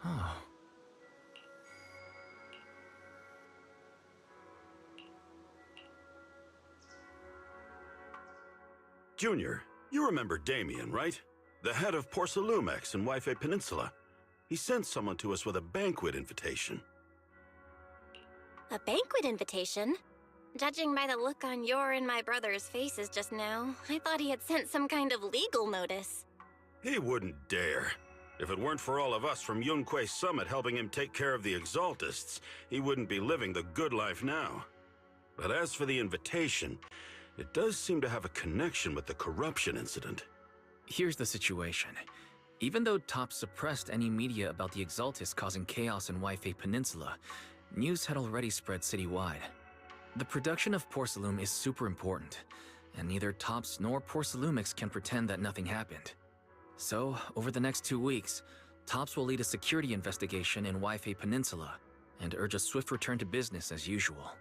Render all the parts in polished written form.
Oh. Junior, you remember Damien, right? The head of Porcelumex in Wi-Fi Peninsula. He sent someone to us with a banquet invitation. A banquet invitation? Judging by the look on your and my brother's faces just now, I thought he had sent some kind of legal notice. He wouldn't dare. If it weren't for all of us from Yunque Summit helping him take care of the Exaltists, he wouldn't be living the good life now. But as for the invitation, it does seem to have a connection with the corruption incident. Here's the situation. Even though TOPS suppressed any media about the Exaltists causing chaos in Wi-Fi Peninsula, news had already spread citywide. The production of Porcelume is super important, and neither TOPS nor Porcelumix can pretend that nothing happened. So, over the next 2 weeks, TOPS will lead a security investigation in Wi-Fi Peninsula and urge a swift return to business as usual.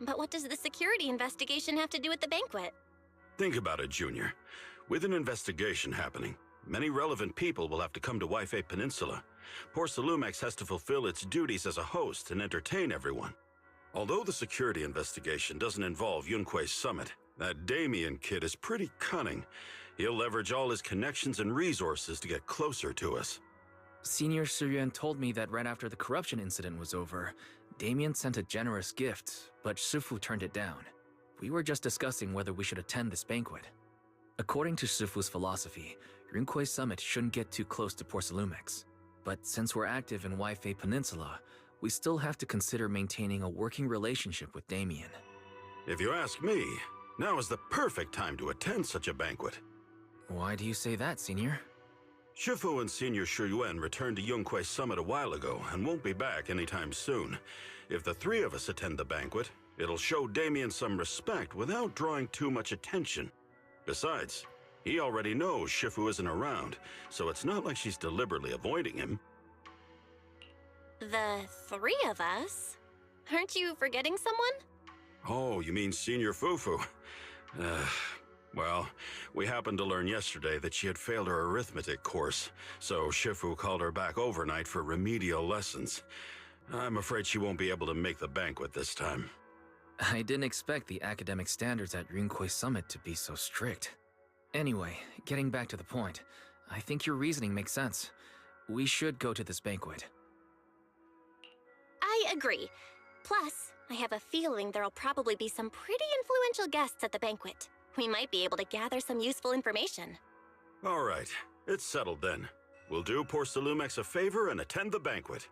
But what does the security investigation have to do with the banquet? Think about it, Junior. With an investigation happening, many relevant people will have to come to Wi-Fi Peninsula. Porcelumex has to fulfill its duties as a host and entertain everyone. Although the security investigation doesn't involve Yunque Summit, that Damien kid is pretty cunning. He'll leverage all his connections and resources to get closer to us. Senior Suyuan told me that right after the corruption incident was over, Damien sent a generous gift, but Shifu turned it down. We were just discussing whether we should attend this banquet. According to Shifu's philosophy, Yunque Summit shouldn't get too close to Porcelumex. But since we're active in Wi-Fi Peninsula, we still have to consider maintaining a working relationship with Damien. If you ask me, now is the perfect time to attend such a banquet. Why do you say that, Senior? Shifu and Senior Shuyuan returned to Yunque Summit a while ago and won't be back anytime soon. If the three of us attend the banquet, it'll show Damien some respect without drawing too much attention. Besides, he already knows Shifu isn't around, so it's not like she's deliberately avoiding him. The three of us? Aren't you forgetting someone? Oh, you mean Senior Fufu? Well, we happened to learn yesterday that she had failed her arithmetic course, so Shifu called her back overnight for remedial lessons. I'm afraid she won't be able to make the banquet this time. I didn't expect the academic standards at Yunque Summit to be so strict. Anyway, getting back to the point, I think your reasoning makes sense. We should go to this banquet. I agree. Plus, I have a feeling there'll probably be some pretty influential guests at the banquet. We might be able to gather some useful information. All right, it's settled then. We'll do Porcelumex a favor and attend the banquet.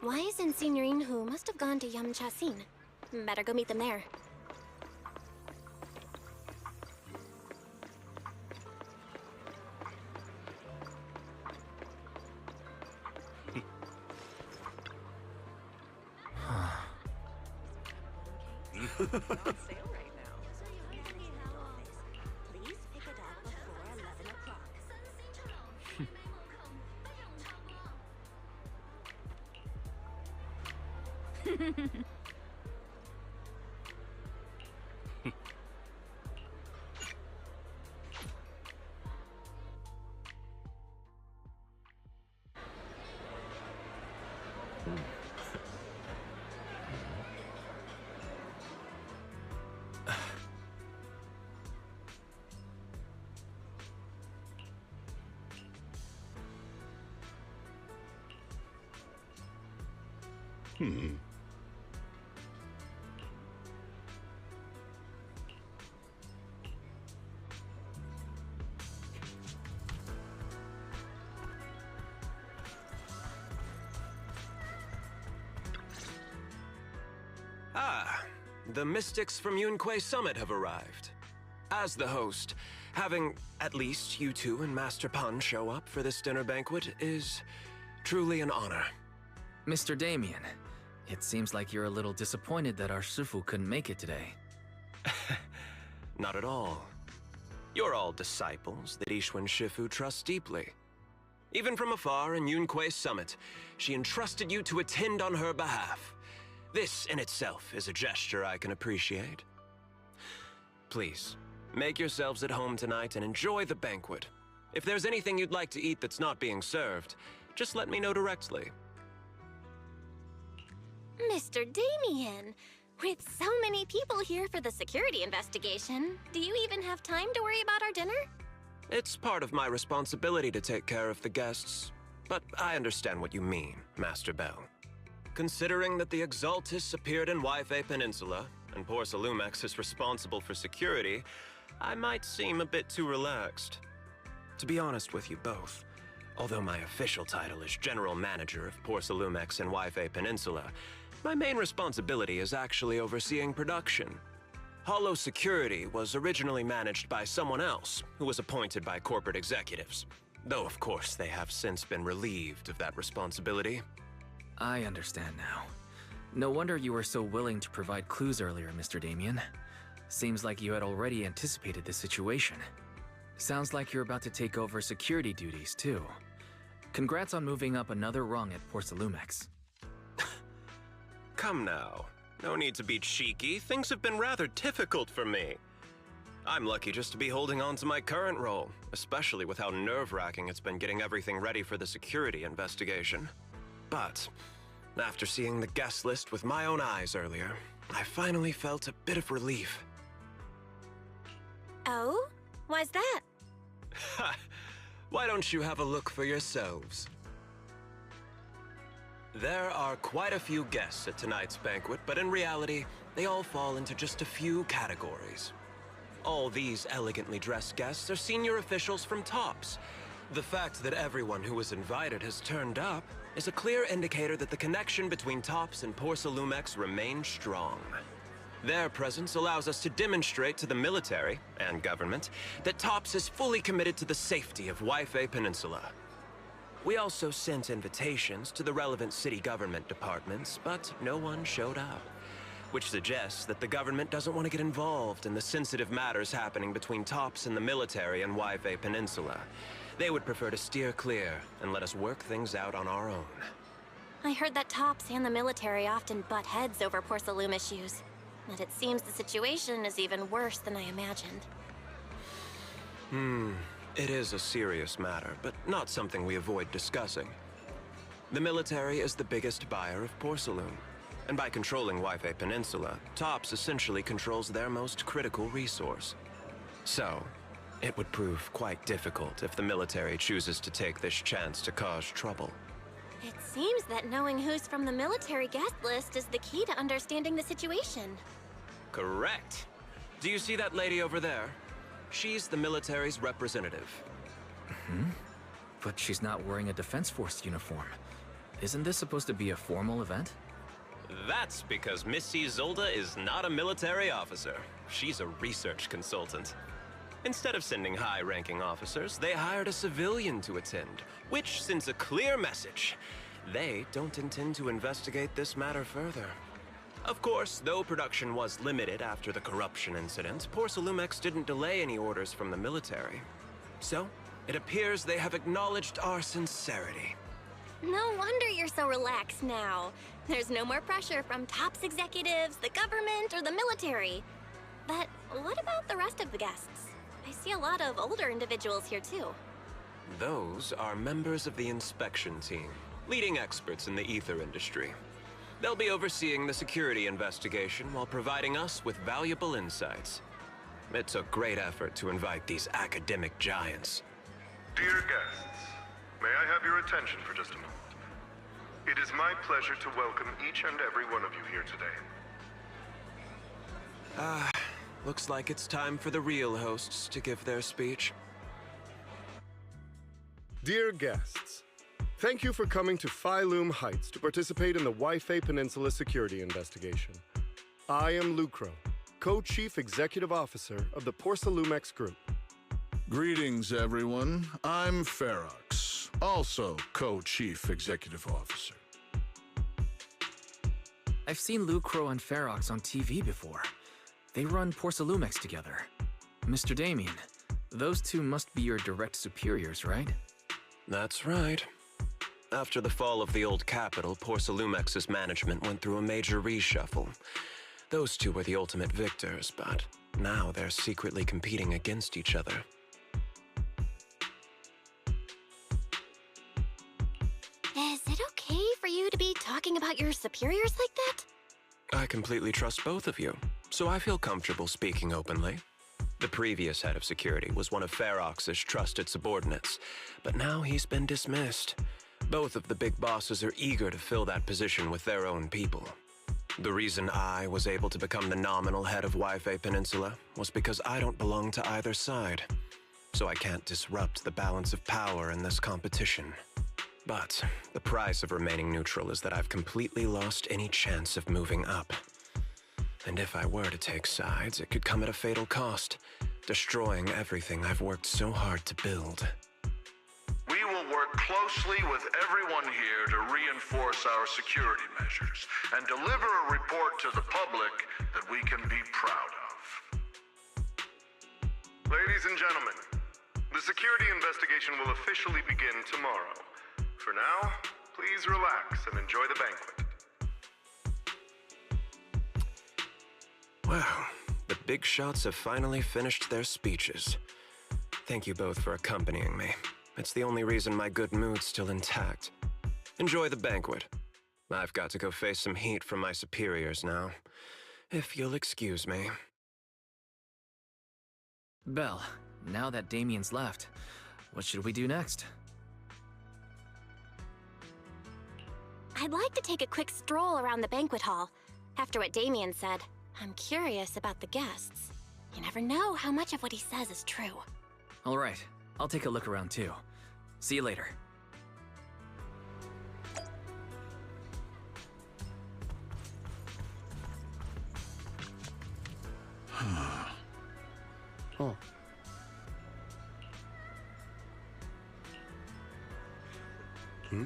Why isn't Signorine Hu must have gone to Yamchasin? Better go meet them there. Ah, the mystics from Yunque Summit have arrived. As the host, having at least you two and Master Pan show up for this dinner banquet is truly an honor. Mr. Damien, it seems like you're a little disappointed that our Shifu couldn't make it today. Not at all. You're all disciples that Ishwen Shifu trusts deeply. Even from afar in Yunque's summit, she entrusted you to attend on her behalf. This in itself is a gesture I can appreciate. Please, make yourselves at home tonight and enjoy the banquet. If there's anything you'd like to eat that's not being served, just let me know directly. Mr. Damien, with so many people here for the security investigation, do you even have time to worry about our dinner? It's part of my responsibility to take care of the guests, but I understand what you mean, Master Bell. Considering that the Exaltis appeared in Wi-Fi Peninsula, and Porsalumex is responsible for security, I might seem a bit too relaxed. To be honest with you both, although my official title is General Manager of Porsalumex and Wi-Fi Peninsula, my main responsibility is actually overseeing production. Hollow Security was originally managed by someone else, who was appointed by corporate executives. Though, of course, they have since been relieved of that responsibility. I understand now. No wonder you were so willing to provide clues earlier, Mr. Damien. Seems like you had already anticipated this situation. Sounds like you're about to take over security duties, too. Congrats on moving up another rung at Porsalumex. Come now. No need to be cheeky. Things have been rather difficult for me. I'm lucky just to be holding on to my current role, especially with how nerve-wracking it's been getting everything ready for the security investigation. But after seeing the guest list with my own eyes earlier, I finally felt a bit of relief. Oh? Why's that? Ha! Why don't you have a look for yourselves? There are quite a few guests at tonight's banquet, but in reality, they all fall into just a few categories. All these elegantly dressed guests are senior officials from TOPS. The fact that everyone who was invited has turned up is a clear indicator that the connection between TOPS and Porsalumex remains strong. Their presence allows us to demonstrate to the military and government that TOPS is fully committed to the safety of Wi-Fi Peninsula. We also sent invitations to the relevant city government departments, but no one showed up, which suggests that the government doesn't want to get involved in the sensitive matters happening between TOPS and the military and Wi-Fi Peninsula. They would prefer to steer clear and let us work things out on our own. I heard that TOPS and the military often butt heads over Porsalume issues, but it seems the situation is even worse than I imagined. It is a serious matter, but not something we avoid discussing. The military is the biggest buyer of Porsalume, and by controlling Wi-Fi Peninsula, TOPS essentially controls their most critical resource. So, it would prove quite difficult if the military chooses to take this chance to cause trouble. It seems that knowing who's from the military guest list is the key to understanding the situation. Correct. Do you see that lady over there? She's the military's representative. But she's not wearing a Defense Force uniform. Isn't this supposed to be a formal event? That's because Missy Zolda is not a military officer. She's a research consultant. Instead of sending high-ranking officers, they hired a civilian to attend, which sends a clear message. They don't intend to investigate this matter further. Of course, though production was limited after the corruption incident, Porsalumex didn't delay any orders from the military. So, it appears they have acknowledged our sincerity. No wonder you're so relaxed now. There's no more pressure from TOPS executives, the government, or the military. But what about the rest of the guests? I see a lot of older individuals here too. Those are members of the inspection team, leading experts in the ether industry. They'll be overseeing the security investigation while providing us with valuable insights. It took great effort to invite these academic giants. Dear guests, may I have your attention for just a moment? It is my pleasure to welcome each and every one of you here today. Looks like it's time for the real hosts to give their speech. Dear guests, thank you for coming to Phylume Heights to participate in the Wi-Fi Peninsula security investigation. I am Lucro, Co-Chief Executive Officer of the Porsalumex Group. Greetings, everyone. I'm Ferox, also Co-Chief Executive Officer. I've seen Lucro and Ferox on TV before. They run Porcelumex together. Mr. Damien, those two must be your direct superiors, right? That's right. After the fall of the old capital, Porcelumex's management went through a major reshuffle. Those two were the ultimate victors, but now they're secretly competing against each other. Is it okay for you to be talking about your superiors like that? I completely trust both of you, so I feel comfortable speaking openly. The previous head of security was one of Ferox's trusted subordinates, but now he's been dismissed. Both of the big bosses are eager to fill that position with their own people. The reason I was able to become the nominal head of Wi-Fi Peninsula was because I don't belong to either side, so I can't disrupt the balance of power in this competition. But the price of remaining neutral is that I've completely lost any chance of moving up. And if I were to take sides, it could come at a fatal cost, destroying everything I've worked so hard to build. We will work closely with everyone here to reinforce our security measures and deliver a report to the public that we can be proud of. Ladies and gentlemen, the security investigation will officially begin tomorrow. For now, please relax and enjoy the banquet. Wow, the big shots have finally finished their speeches. Thank you both for accompanying me. It's the only reason my good mood's still intact. Enjoy the banquet. I've got to go face some heat from my superiors now. If you'll excuse me. Belle, now that Damien's left, what should we do next? I'd like to take a quick stroll around the banquet hall. After what Damien said, I'm curious about the guests. You never know how much of what he says is true. All right, I'll take a look around too. See you later. Oh. Hmm?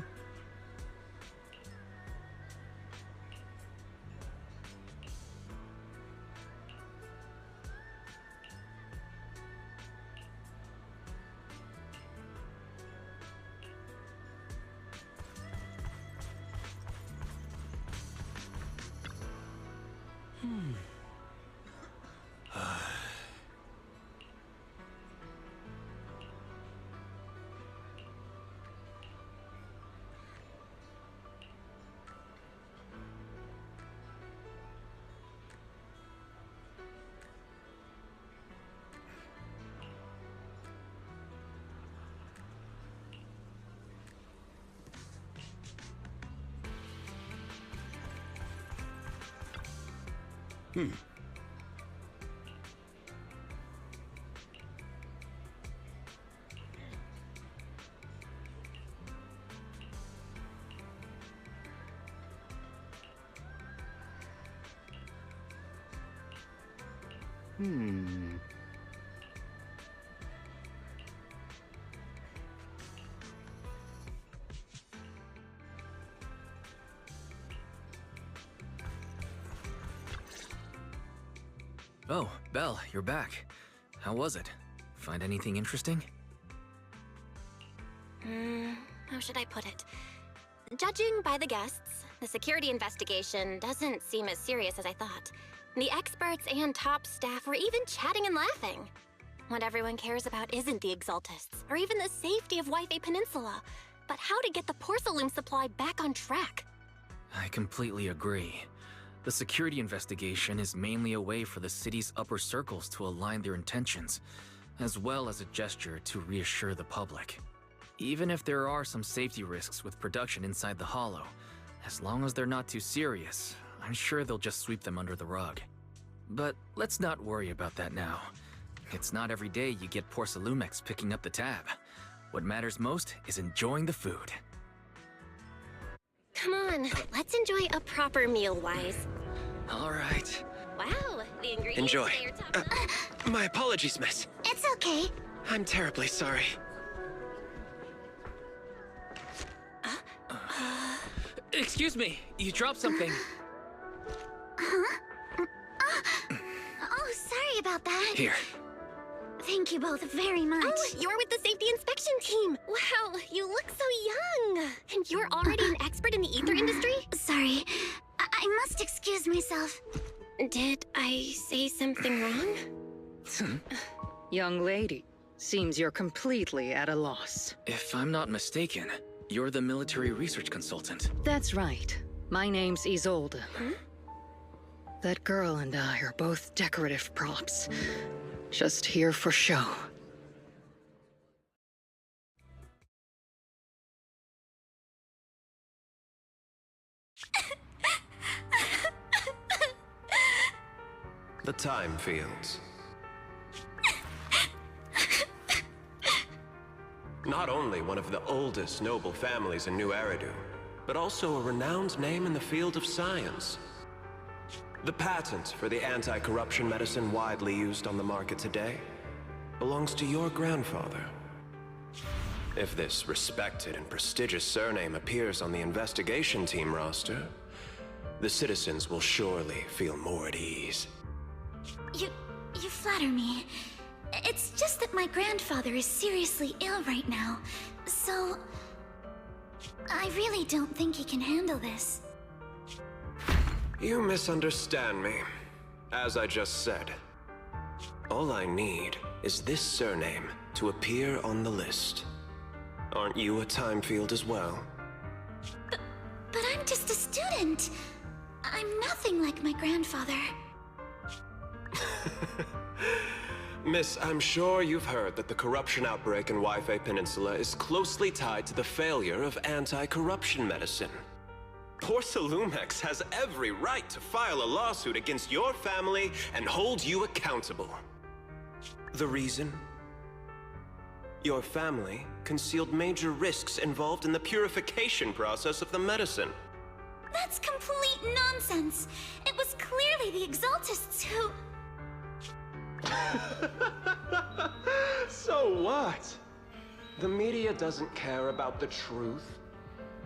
Oh, Belle, you're back. How was it? Find anything interesting? How should I put it? Judging by the guests, the security investigation doesn't seem as serious as I thought. The experts and top staff were even chatting and laughing. What everyone cares about isn't the Exaltists, or even the safety of Wi-Fi Peninsula, but how to get the Porcelume supply back on track. I completely agree. The security investigation is mainly a way for the city's upper circles to align their intentions, as well as a gesture to reassure the public. Even if there are some safety risks with production inside the Hollow, as long as they're not too serious, I'm sure they'll just sweep them under the rug. But let's not worry about that now. It's not every day you get Porcelumex picking up the tab. What matters most is enjoying the food. Come on, let's enjoy a proper meal, Wise. All right. Wow, the ingredients Enjoy. at your top. My apologies, miss. It's okay. I'm terribly sorry. Excuse me, you dropped something. about that. Here. Thank you both very much. Oh, you're with the safety inspection team. Wow, you look so young. And you're already an expert in the ether industry? Sorry, I must excuse myself. Did I say something wrong? Young lady, seems you're completely at a loss. If I'm not mistaken, you're the military research consultant. That's right. My name's Isolde. That girl and I are both decorative props. Just here for show. The time fields. Not only one of the oldest noble families in New Eridu, but also a renowned name in the field of science. The patent for the anti-corruption medicine widely used on the market today belongs to your grandfather. If this respected and prestigious surname appears on the investigation team roster, the citizens will surely feel more at ease. You flatter me. It's just that my grandfather is seriously ill right now, so I really don't think he can handle this. You misunderstand me. As I just said, all I need is this surname to appear on the list. Aren't you a time field as well? But I'm just a student. I'm nothing like my grandfather. Miss, I'm sure you've heard that the corruption outbreak in Waifei Peninsula is closely tied to the failure of anti-corruption medicine. Porcelumex has every right to file a lawsuit against your family and hold you accountable. The reason? Your family concealed major risks involved in the purification process of the medicine. That's complete nonsense. It was clearly the Exaltists who... So what? The media doesn't care about the truth.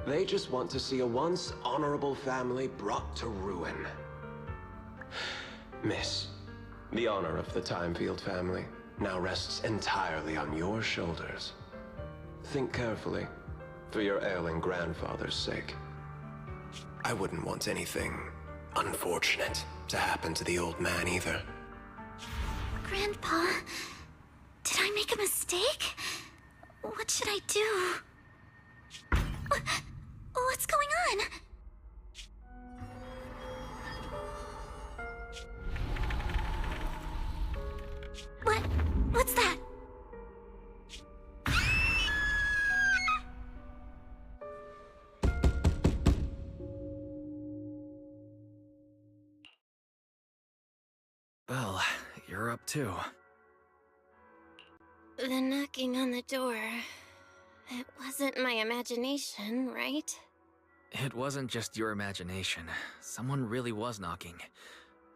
They just want to see a once honorable family brought to ruin. Miss, the honor of the Timefield family now rests entirely on your shoulders. Think carefully, for your ailing grandfather's sake. I wouldn't want anything unfortunate to happen to the old man either. Grandpa, did I make a mistake? What should I do? What's going on? What's that? Well, you're up too. The knocking on the door. It wasn't my imagination, right? It wasn't just your imagination. Someone really was knocking.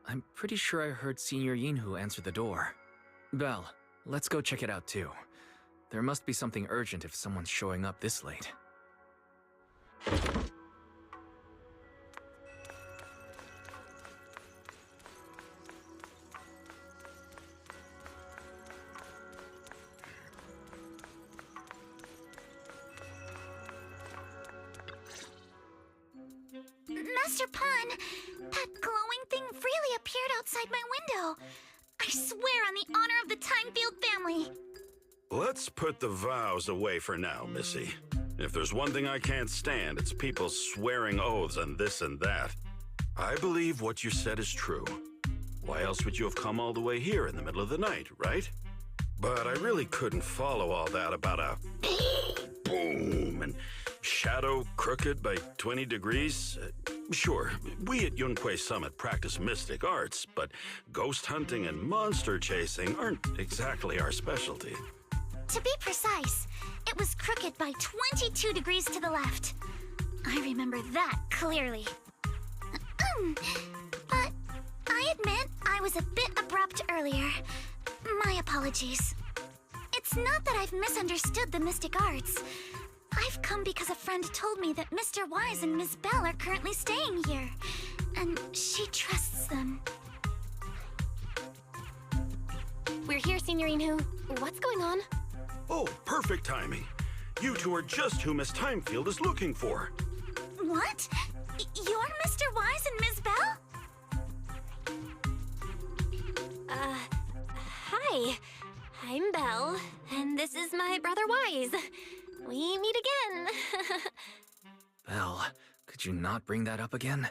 I'm pretty sure I heard Senior Yinhu answer the door. Belle, let's go check it out too. There must be something urgent if someone's showing up this late. Master Pawn, that glowing thing really appeared outside my window. I swear on the honor of the Timefield family. Let's put the vows away for now, Missy. If there's one thing I can't stand, it's people swearing oaths on this and that. I believe what you said is true. Why else would you have come all the way here in the middle of the night, right? But I really couldn't follow all that about a boom and shadow crooked by 20 degrees. Sure, we at Yunquei Summit practice mystic arts, but ghost hunting and monster chasing aren't exactly our specialty. To be precise, it was crooked by 22 degrees to the left. I remember that clearly. But I admit I was a bit abrupt earlier. My apologies. It's not that I've misunderstood the mystic arts. I've come because a friend told me that Mr. Wise and Ms. Bell are currently staying here, and she trusts them. We're here, Signorine. What's going on? Oh, perfect timing. You two are just who Miss Timefield is looking for. What? You're Mr. Wise and Ms. Bell? Hi. I'm Belle, and this is my brother Wise. We meet again. Belle, could you not bring that up again?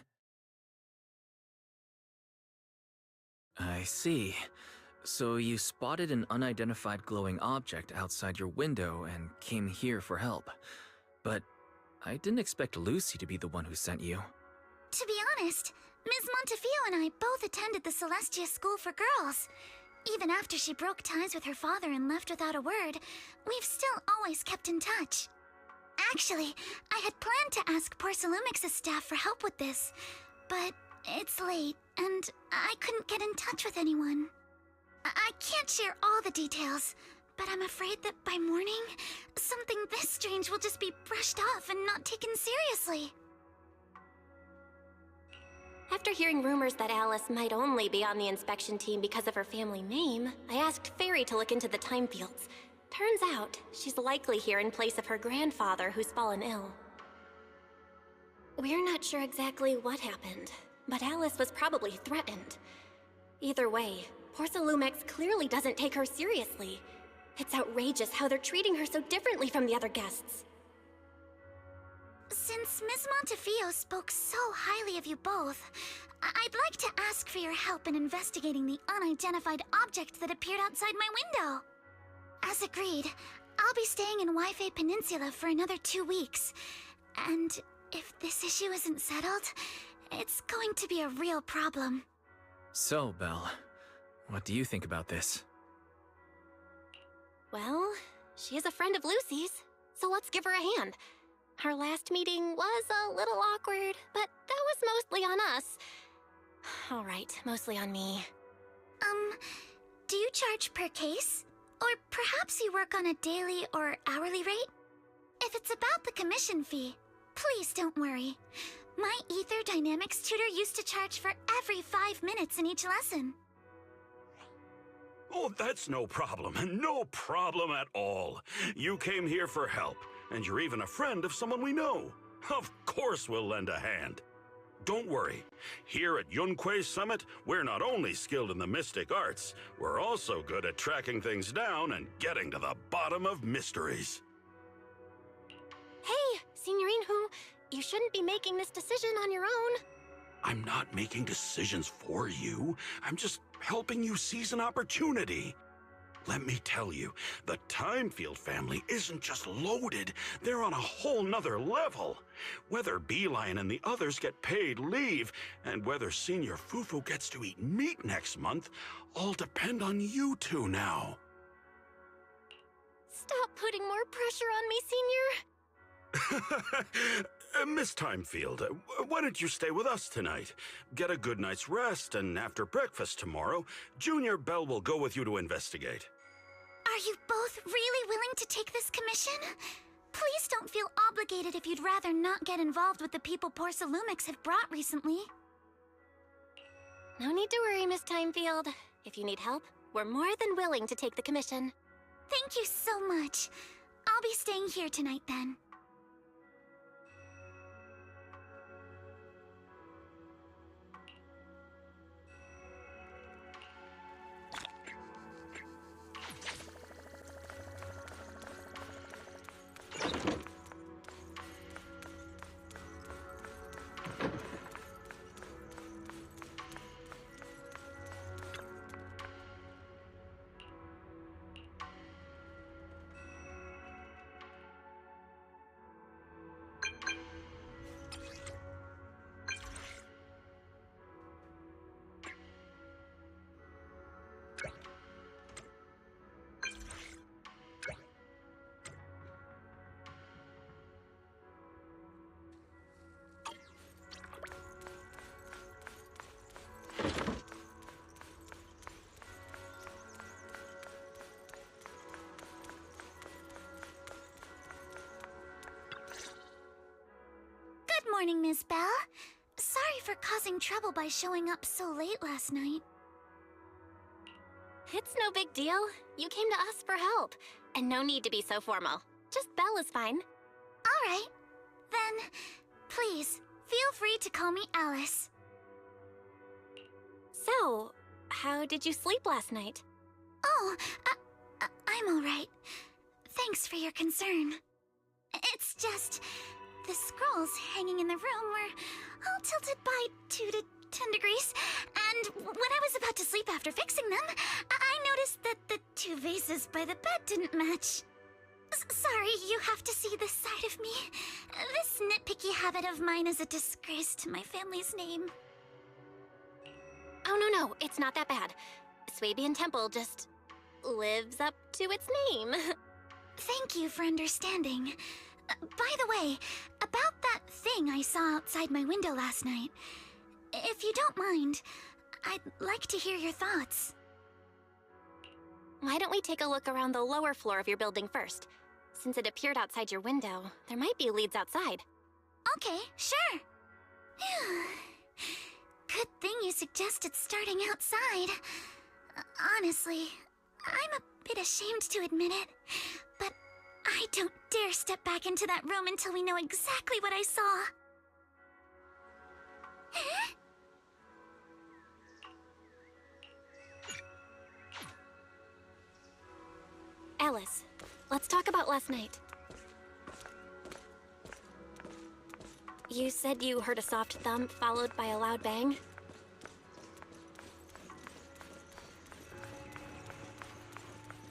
I see. So you spotted an unidentified glowing object outside your window and came here for help. But I didn't expect Lucy to be the one who sent you. To be honest, Ms. Montefiore and I both attended the Celestia School for Girls. Even after she broke ties with her father and left without a word, we've still always kept in touch. Actually, I had planned to ask Porcelumix's staff for help with this, but it's late, and I couldn't get in touch with anyone. I can't share all the details, but I'm afraid that by morning, something this strange will just be brushed off and not taken seriously. After hearing rumors that Alice might only be on the inspection team because of her family name, I asked Fairy to look into the time fields. Turns out, she's likely here in place of her grandfather who's fallen ill. We're not sure exactly what happened, but Alice was probably threatened. Either way, Porcelumix clearly doesn't take her seriously. It's outrageous how they're treating her so differently from the other guests. Since Ms. Montefiore spoke so highly of you both, I'd like to ask for your help in investigating the unidentified object that appeared outside my window. As agreed, I'll be staying in Wi-Fi Peninsula for another 2 weeks. And if this issue isn't settled, it's going to be a real problem. So, Belle, what do you think about this? Well, she is a friend of Lucy's, so let's give her a hand. Our last meeting was a little awkward, but that was mostly on us. All right, mostly on me. Do you charge per case? Or perhaps you work on a daily or hourly rate? If it's about the commission fee, please don't worry. My Ether Dynamics tutor used to charge for every 5 minutes in each lesson. Oh, that's no problem. No problem at all. You came here for help, and you're even a friend of someone we know. Of course we'll lend a hand. Don't worry. Here at Yunque's Summit, we're not only skilled in the mystic arts, we're also good at tracking things down and getting to the bottom of mysteries. Hey, Signorine you shouldn't be making this decision on your own. I'm not making decisions for you. I'm just helping you seize an opportunity. Let me tell you, the Timefield family isn't just loaded, they're on a whole nother level. Whether Beeline and the others get paid leave, and whether Senior Fufu gets to eat meat next month, all depend on you two now. Stop putting more pressure on me, Senior. Miss Timefield, why don't you stay with us tonight? Get a good night's rest, and after breakfast tomorrow, Junior Belle will go with you to investigate. Are you both really willing to take this commission? Please don't feel obligated if you'd rather not get involved with the people Porcelumix have brought recently. No need to worry, Miss Timefield. If you need help, we're more than willing to take the commission. Thank you so much. I'll be staying here tonight then. Good morning, Miss Belle. Sorry for causing trouble by showing up so late last night. It's no big deal. You came to us for help. And no need to be so formal. Just Belle is fine. All right. Then, please, feel free to call me Alice. So, how did you sleep last night? Oh, I'm all right. Thanks for your concern. It's just, the scrolls hanging in the room were all tilted by 2 to 10 degrees, and when I was about to sleep after fixing them, I noticed that the 2 vases by the bed didn't match. Sorry, you have to see this side of me. This nitpicky habit of mine is a disgrace to my family's name. Oh, no, it's not that bad. Swabian Temple just lives up to its name. Thank you for understanding. By the way, about that thing I saw outside my window last night, if you don't mind, I'd like to hear your thoughts. Why don't we take a look around the lower floor of your building first? Since it appeared outside your window, there might be leads outside. Okay, sure. Good thing you suggested starting outside. Honestly, I'm a bit ashamed to admit it, but I don't dare step back into that room until we know exactly what I saw. Alice, let's talk about last night. You said you heard a soft thump followed by a loud bang?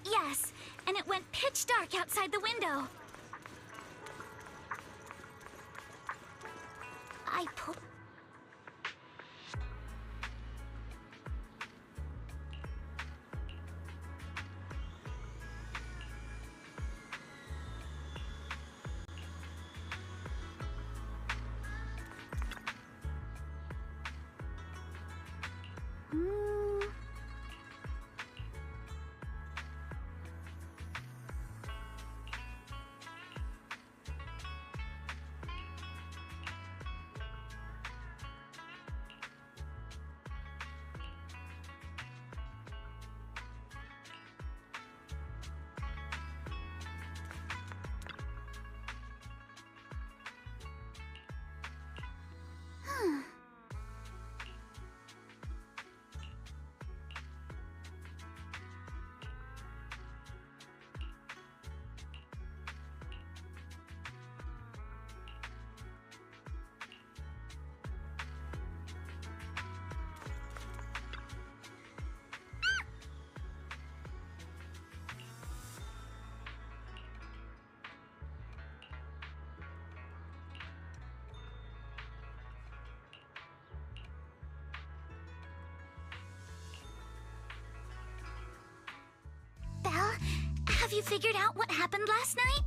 Yes, and it went pitch dark outside the window. I pulled... Belle, have you figured out what happened last night?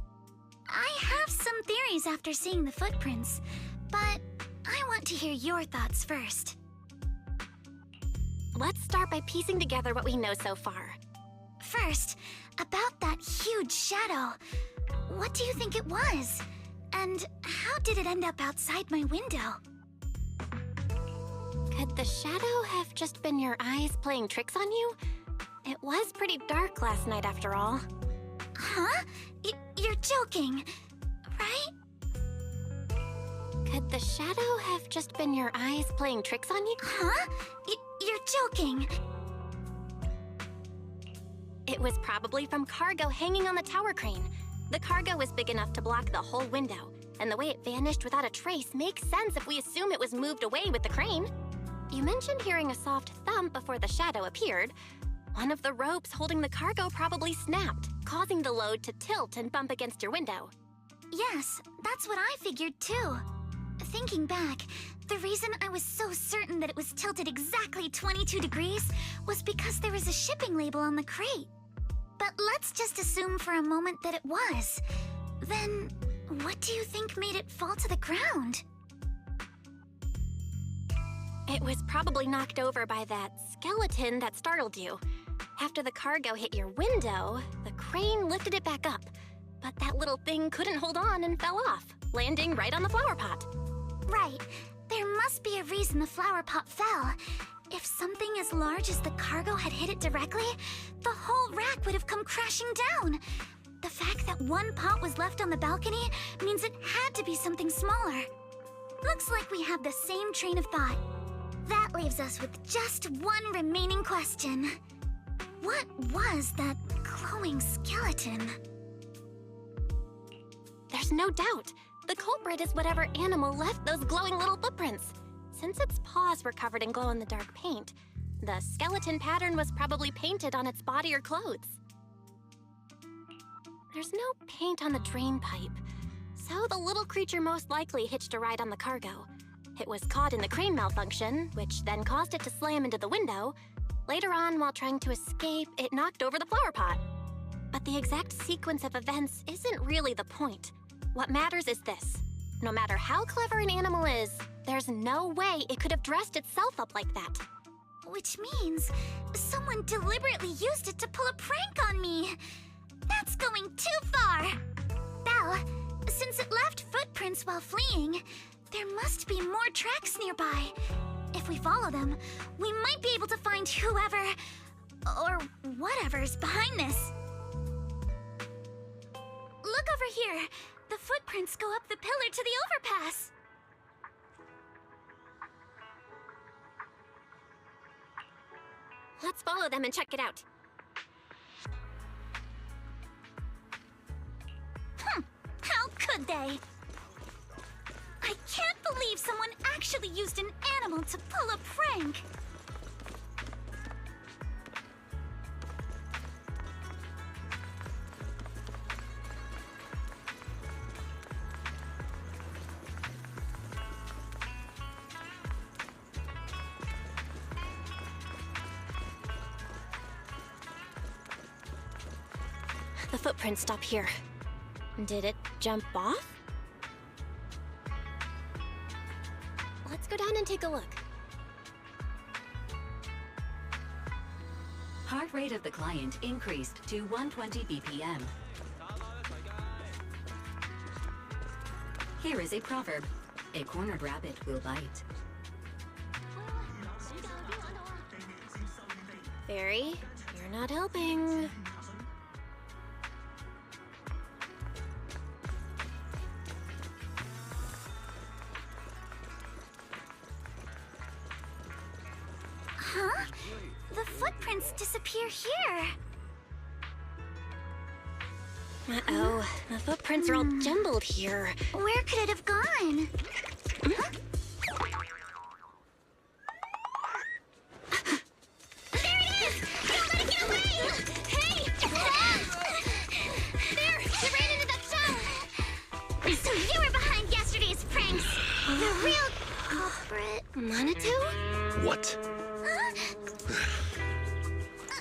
I have some theories after seeing the footprints, but I want to hear your thoughts first. Let's start by piecing together what we know so far. First, about that huge shadow. What do you think it was? And how did it end up outside my window? Could the shadow have just been your eyes playing tricks on you? It was pretty dark last night after all. Huh? You're joking, right? Could the shadow have just been your eyes playing tricks on you? Huh? You're joking. It was probably from cargo hanging on the tower crane. The cargo was big enough to block the whole window, and the way it vanished without a trace makes sense if we assume it was moved away with the crane. You mentioned hearing a soft thump before the shadow appeared. One of the ropes holding the cargo probably snapped, causing the load to tilt and bump against your window. Yes, that's what I figured too. Thinking back, the reason I was so certain that it was tilted exactly 22 degrees was because there was a shipping label on the crate. But let's just assume for a moment that it was. Then, what do you think made it fall to the ground? It was probably knocked over by that skeleton that startled you. After the cargo hit your window, the crane lifted it back up. But that little thing couldn't hold on and fell off, landing right on the flower pot. Right. There must be a reason the flower pot fell. If something as large as the cargo had hit it directly, the whole rack would have come crashing down. The fact that one pot was left on the balcony means it had to be something smaller. Looks like we have the same train of thought. That leaves us with just one remaining question. What was that glowing skeleton? There's no doubt. The culprit is whatever animal left those glowing little footprints. Since its paws were covered in glow-in-the-dark paint, the skeleton pattern was probably painted on its body or clothes. There's no paint on the drain pipe, so the little creature most likely hitched a ride on the cargo. It was caught in the crane malfunction, which then caused it to slam into the window. Later on, while trying to escape, it knocked over the flower pot. But the exact sequence of events isn't really the point. What matters is this. No matter how clever an animal is, there's no way it could have dressed itself up like that. Which means someone deliberately used it to pull a prank on me. That's going too far. Belle, since it left footprints while fleeing, there must be more tracks nearby. If we follow them, we might be able to find whoever or whatever's behind this. Look over here. The footprints go up the pillar to the overpass. Let's follow them and check it out. How could they? I can't believe someone actually used an animal to pull a prank. The footprints stop here. Did it jump off? Let's go down and take a look. Heart rate of the client increased to 120 BPM. Here is a proverb. A cornered rabbit will bite. Fairy, you're not helping. Huh? The footprints disappear here. Uh-oh, the footprints are all jumbled here. Where could it have gone? Huh? There it is! Don't let it get away! Hey! There! It ran into that stone! So you were behind yesterday's pranks! The real culprit. Manitou? What?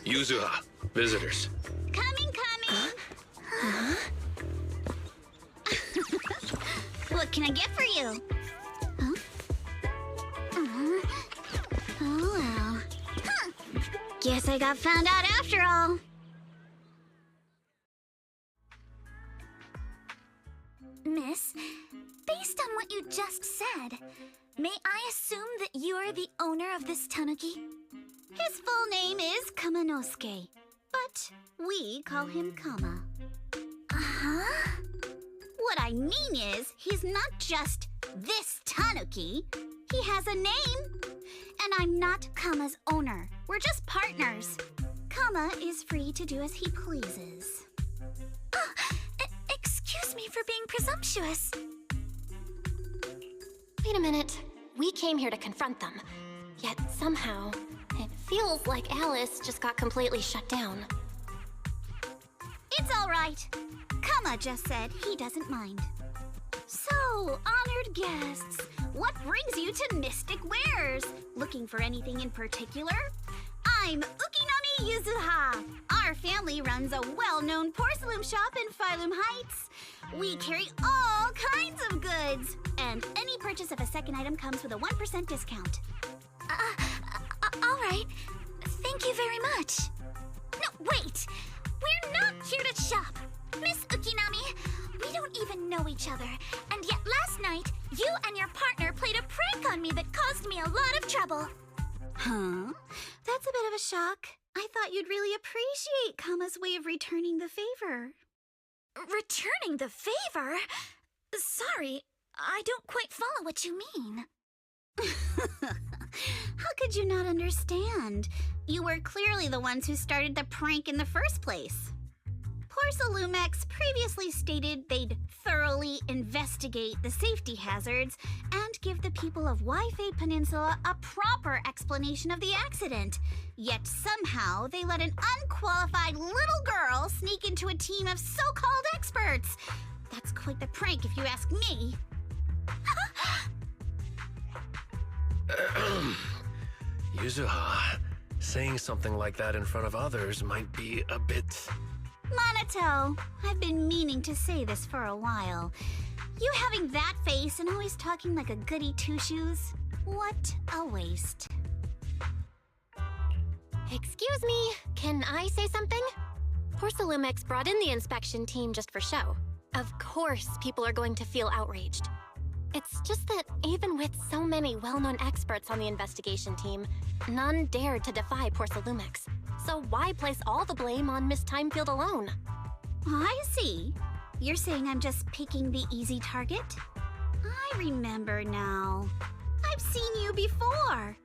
Yuzuha, visitors. Coming! What can I get for you? Huh? Oh, well. Huh. Guess I got found out after all. Miss, based on what you just said, may I assume that you are the owner of this tanuki? His full name is Kamanosuke, but we call him Kama. Uh-huh. What I mean is, he's not just this tanuki. He has a name. And I'm not Kama's owner. We're just partners. Kama is free to do as he pleases. Excuse me for being presumptuous. Wait a minute. We came here to confront them. Yet somehow, it feels like Alice just got completely shut down. It's all right. Kama just said he doesn't mind. So, honored guests, what brings you to Mystic Wares? Looking for anything in particular? I'm Ukinami Yuzuha. Our family runs a well-known porcelain shop in Phylum Heights. We carry all kinds of goods, and any purchase of a second item comes with a 1% discount. All right. Thank you very much. No, wait! We're not here to shop. Miss Ukinami, we don't even know each other, and yet last night, you and your partner played a prank on me that caused me a lot of trouble. Huh? That's a bit of a shock. I thought you'd really appreciate Kama's way of returning the favor. Returning the favor? Sorry, I don't quite follow what you mean. How could you not understand? You were clearly the ones who started the prank in the first place. Porcelumex previously stated they'd thoroughly investigate the safety hazards and give the people of Wi-Fi Peninsula a proper explanation of the accident. Yet somehow they let an unqualified little girl sneak into a team of so-called experts. That's quite the prank if you ask me. Yuzuha, saying something like that in front of others might be a bit... Monato, I've been meaning to say this for a while. You having that face and always talking like a goody two-shoes? What a waste. Excuse me, can I say something? Porcelumex brought in the inspection team just for show. Of course people are going to feel outraged. It's just that even with so many well-known experts on the investigation team, none dared to defy Porcelumex. So why place all the blame on Miss Timefield alone? I see. You're saying I'm just picking the easy target? I remember now. I've seen you before.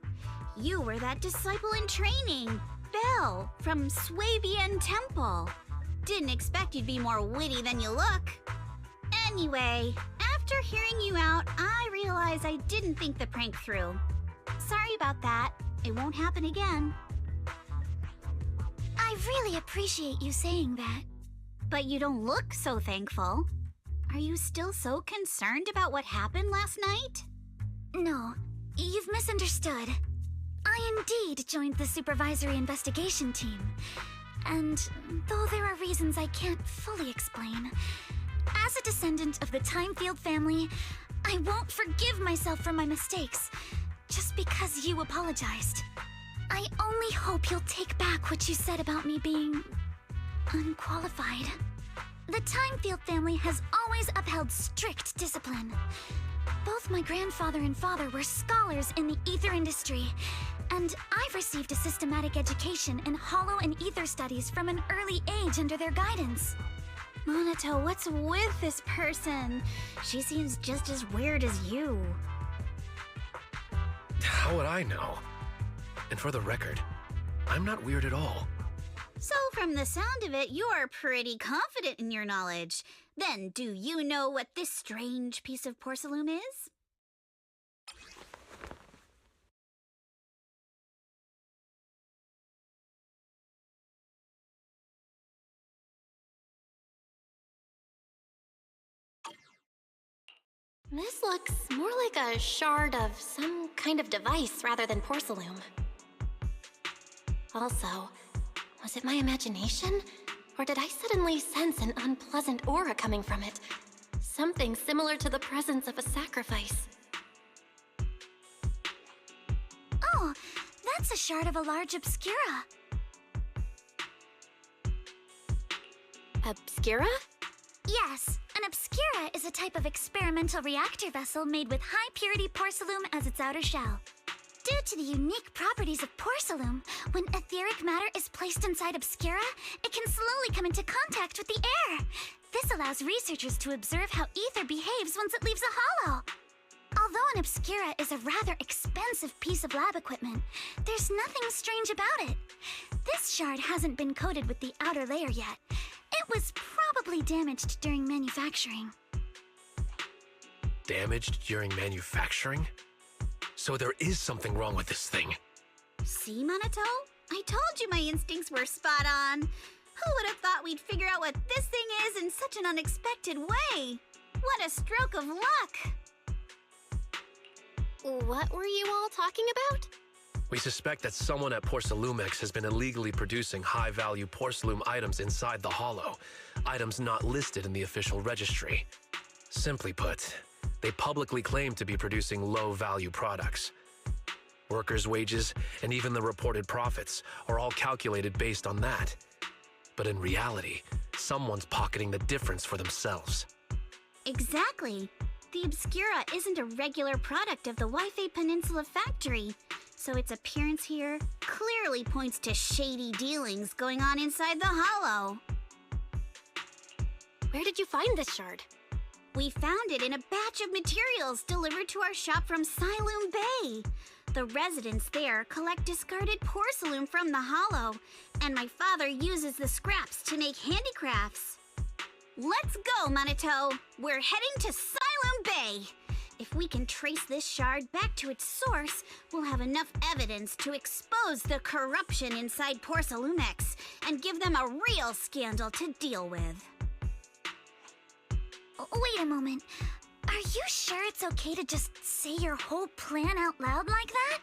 You were that disciple in training, Belle, from Swabian Temple. Didn't expect you'd be more witty than you look. Anyway, after hearing you out, I realized I didn't think the prank through. Sorry about that. It won't happen again. I really appreciate you saying that. But you don't look so thankful. Are you still so concerned about what happened last night? No, you've misunderstood. I indeed joined the supervisory investigation team. And though there are reasons I can't fully explain, as a descendant of the Timefield family, I won't forgive myself for my mistakes just because you apologized. I only hope you'll take back what you said about me being unqualified. The Timefield family has always upheld strict discipline. Both my grandfather and father were scholars in the ether industry, and I've received a systematic education in hollow and ether studies from an early age under their guidance. Monato, what's with this person? She seems just as weird as you. How would I know? And for the record, I'm not weird at all. So from the sound of it, you're pretty confident in your knowledge. Then do you know what this strange piece of porcelain is? This looks more like a shard of some kind of device rather than porcelain. Also, was it my imagination? Or did I suddenly sense an unpleasant aura coming from it? Something similar to the presence of a sacrifice. Oh, that's a shard of a large obscura. Obscura? Yes, an obscura is a type of experimental reactor vessel made with high-purity porcelain as its outer shell. Due to the unique properties of porcelain, when etheric matter is placed inside obscura, it can slowly come into contact with the air. This allows researchers to observe how ether behaves once it leaves a hollow. Although an obscura is a rather expensive piece of lab equipment, there's nothing strange about it. This shard hasn't been coated with the outer layer yet. It was probably damaged during manufacturing. Damaged during manufacturing? So there is something wrong with this thing. See, Monato? I told you my instincts were spot on. Who would have thought we'd figure out what this thing is in such an unexpected way? What a stroke of luck! What were you all talking about? We suspect that someone at Porcelumex has been illegally producing high-value porcelain items inside the Hollow, items not listed in the official registry. Simply put, they publicly claim to be producing low-value products. Workers' wages and even the reported profits are all calculated based on that. But in reality, someone's pocketing the difference for themselves. Exactly. The Obscura isn't a regular product of the Wi-Fi Peninsula factory. so its appearance here clearly points to shady dealings going on inside the Hollow. Where did you find this shard? We found it in a batch of materials delivered to our shop from Siloom Bay. The residents there collect discarded porcelain from the Hollow, and my father uses the scraps to make handicrafts. Let's go, Manito! We're heading to Siloom Bay! If we can trace this shard back to its source, we'll have enough evidence to expose the corruption inside Porcelumex and give them a real scandal to deal with. Wait a moment. Are you sure it's okay to just say your whole plan out loud like that?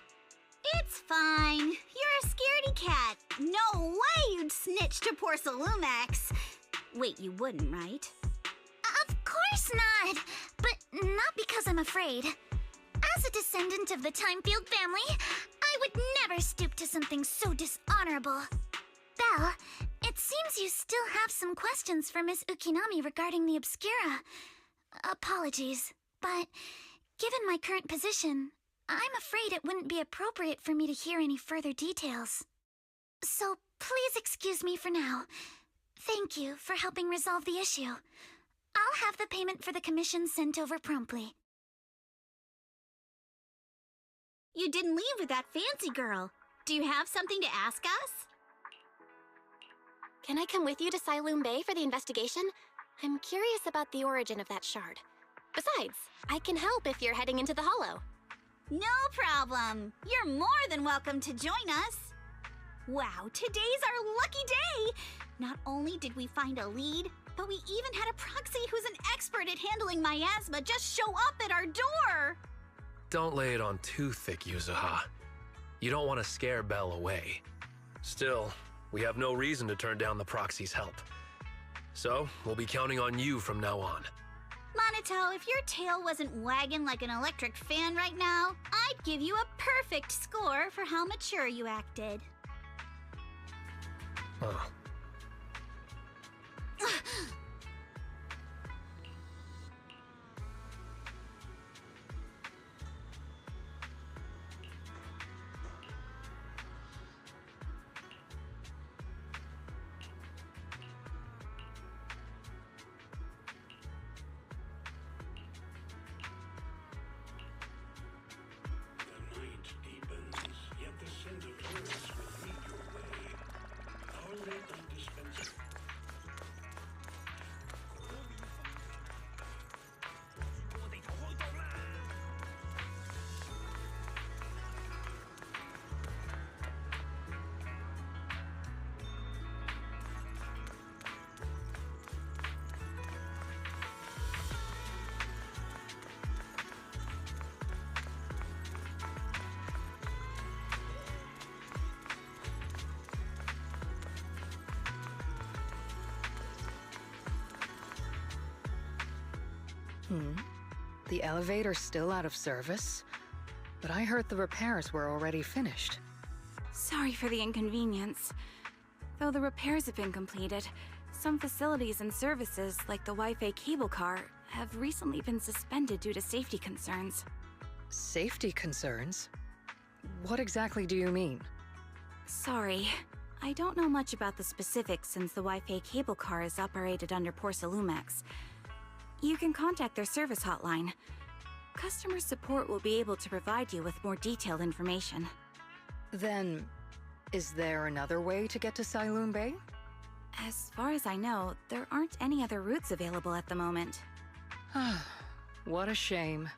It's fine. You're a scaredy cat. No way you'd snitch to Porcelumex. Wait, you wouldn't, right? Of course not. But not because I'm afraid. As a descendant of the Timefield family, I would never stoop to something so dishonorable. Belle, it seems you still have some questions for Miss Ukinami regarding the Obscura. Apologies, but given my current position, I'm afraid it wouldn't be appropriate for me to hear any further details. So please excuse me for now. Thank you for helping resolve the issue. I'll have the payment for the commission sent over promptly. You didn't leave with that fancy girl. Do you have something to ask us? Can I come with you to Siloom Bay for the investigation? I'm curious about the origin of that shard. Besides, I can help if you're heading into the Hollow. No problem. You're more than welcome to join us. Wow, today's our lucky day! Not only did we find a lead, but we even had a proxy who's an expert at handling miasma just show up at our door! Don't lay it on too thick, Yuzuha. You don't want to scare Belle away. Still, we have no reason to turn down the proxy's help. So, we'll be counting on you from now on. Manito, if your tail wasn't wagging like an electric fan right now, I'd give you a perfect score for how mature you acted. Huh. The elevator's still out of service? But I heard the repairs were already finished. Sorry for the inconvenience. Though the repairs have been completed, some facilities and services, like the Wi-Fi cable car, have recently been suspended due to safety concerns. Safety concerns? What exactly do you mean? Sorry. I don't know much about the specifics since the Wi-Fi cable car is operated under Porcelumex. You can contact their service hotline. Customer support will be able to provide you with more detailed information. Then, is there another way to get to Siloom Bay? As far as I know, there aren't any other routes available at the moment. What a shame.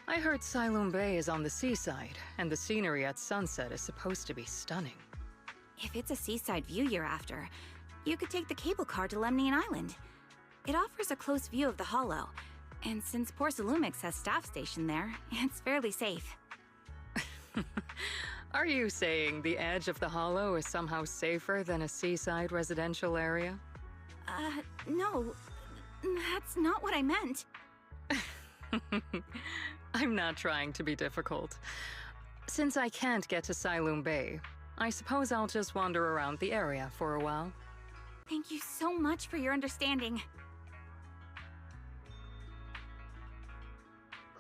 I heard Siloom Bay is on the seaside, and the scenery at sunset is supposed to be stunning. If it's a seaside view you're after, you could take the cable car to Lemnian Island. It offers a close view of the Hollow, and since Porcelumex has staff stationed there, it's fairly safe. Are you saying the edge of the Hollow is somehow safer than a seaside residential area? No. That's not what I meant. I'm not trying to be difficult. Since I can't get to Siloom Bay, I suppose I'll just wander around the area for a while. Thank you so much for your understanding.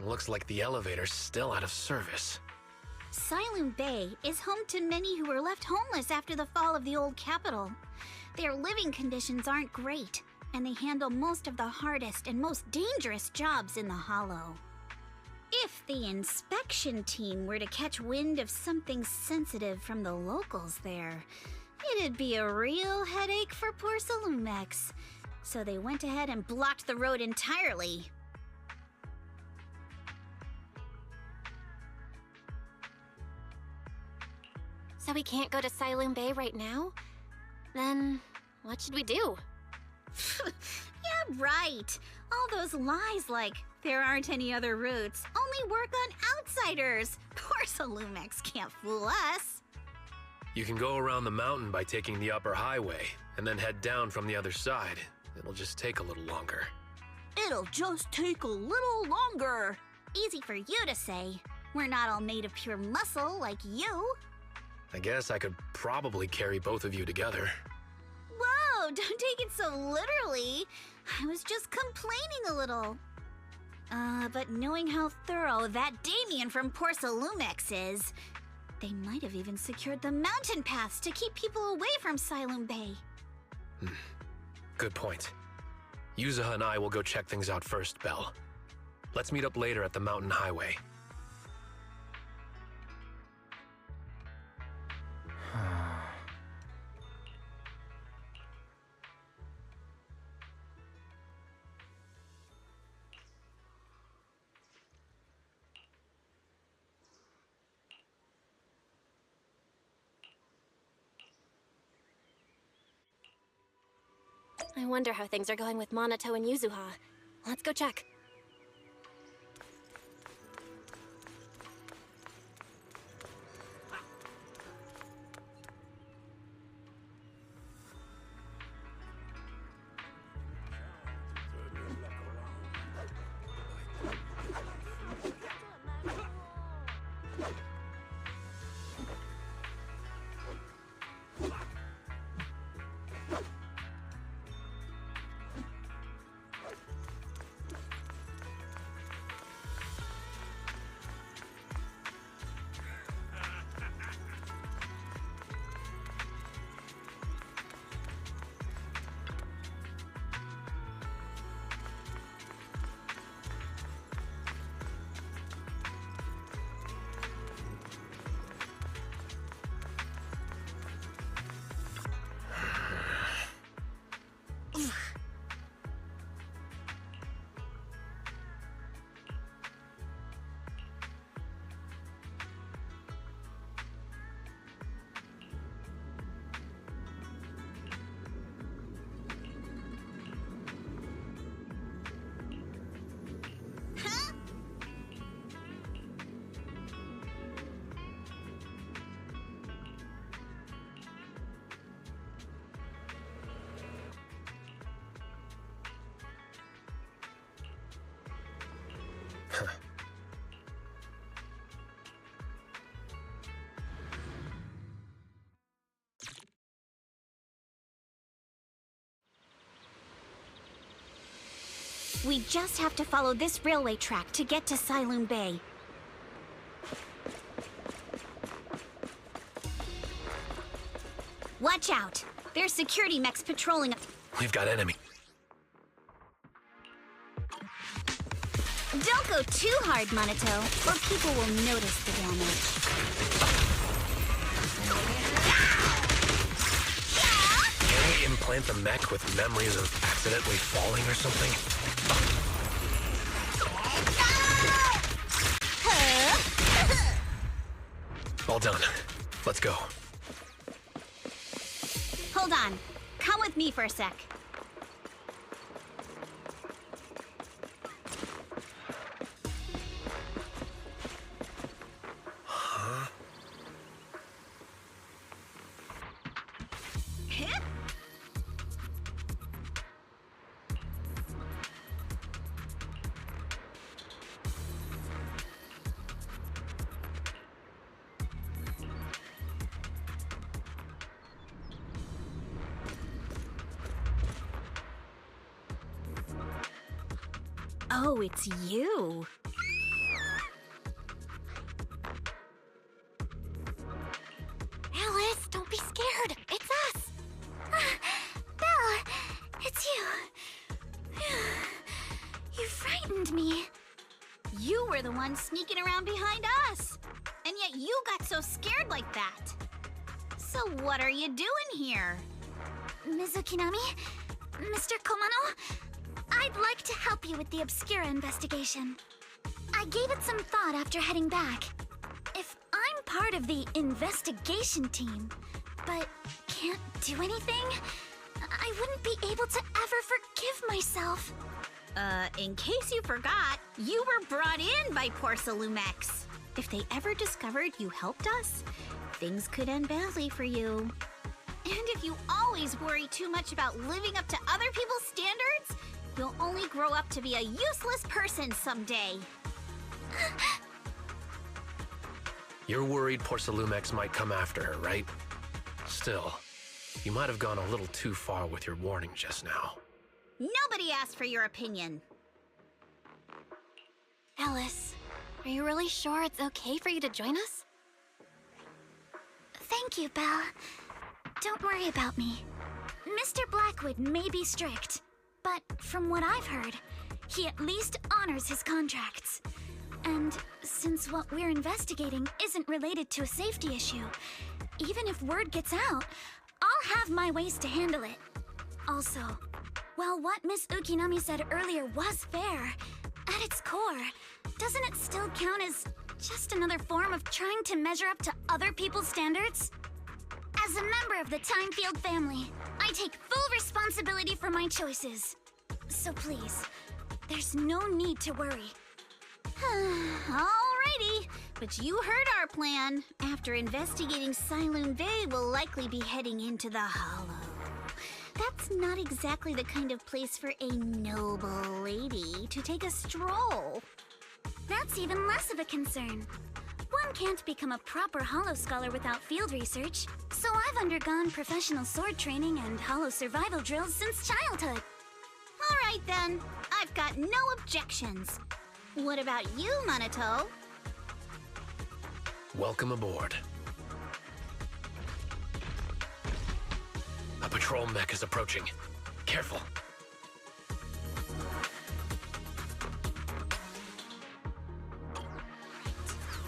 Looks like the elevator's still out of service. Silum Bay is home to many who were left homeless after the fall of the old capital. Their living conditions aren't great, and they handle most of the hardest and most dangerous jobs in the Hollow. If the inspection team were to catch wind of something sensitive from the locals there, it'd be a real headache for poor Salumex. So they went ahead and blocked the road entirely. So we can't go to Silum Bay right now? Then what should we do? Yeah, right. All those lies like there aren't any other routes only work on outsiders. Poor Salumex can't fool us. You can go around the mountain by taking the upper highway, and then head down from the other side. It'll just take a little longer. It'll just take a little longer. Easy for you to say. We're not all made of pure muscle like you. I guess I could probably carry both of you together. Whoa, don't take it so literally. I was just complaining a little. But knowing how thorough that Damien from Poor Salumex is, they might have even secured the mountain paths to keep people away from Silum Bay. Good point. Yuzuha and I will go check things out first, Belle. Let's meet up later at the mountain highway. I wonder how things are going with Monato and Yuzuha. Let's go check. We just have to follow this railway track to get to Silum Bay. Watch out! There's security mechs patrolling. We've got enemy. Don't go too hard, Monato, or people will notice the damage. Can we implant the mech with memories of accidentally falling or something? All done. Let's go. Hold on. Come with me for a sec. Oh, it's you. Don't be scared. It's us. Belle, it's you. You frightened me. You were the one sneaking around behind us. And yet you got so scared like that. So what are you doing here? Ms. Ukinami, Mr. Komano, I'd like to help you with the Obscura investigation. I gave it some thought after heading back. If I'm part of the investigation team, but can't do anything, I wouldn't be able to ever forgive myself. In case you forgot, you were brought in by Porcelumex. If they ever discovered you helped us, things could end badly for you. And if you always worry too much about living up to other people's standards, you'll only grow up to be a useless person someday. You're worried Porcelumex might come after her, right? Still, you might have gone a little too far with your warning just now. Nobody asked for your opinion. Alice, are you really sure it's okay for you to join us? Thank you, Belle. Don't worry about me. Mr. Blackwood may be strict, but from what I've heard, he at least honors his contracts. And since what we're investigating isn't related to a safety issue, even if word gets out, I'll have my ways to handle it. Also, while what Miss Ukinami said earlier was fair, at its core, doesn't it still count as just another form of trying to measure up to other people's standards? As a member of the Timefield family, I take full responsibility for my choices. So please, there's no need to worry. Alrighty, but you heard our plan. After investigating Sailoon Bay, we'll likely be heading into the Hollow. That's not exactly the kind of place for a noble lady to take a stroll. That's even less of a concern. One can't become a proper Hollow scholar without field research, so I've undergone professional sword training and Hollow survival drills since childhood. Alright then, I've got no objections. What about you, Monato? Welcome aboard. A patrol mech is approaching. Careful.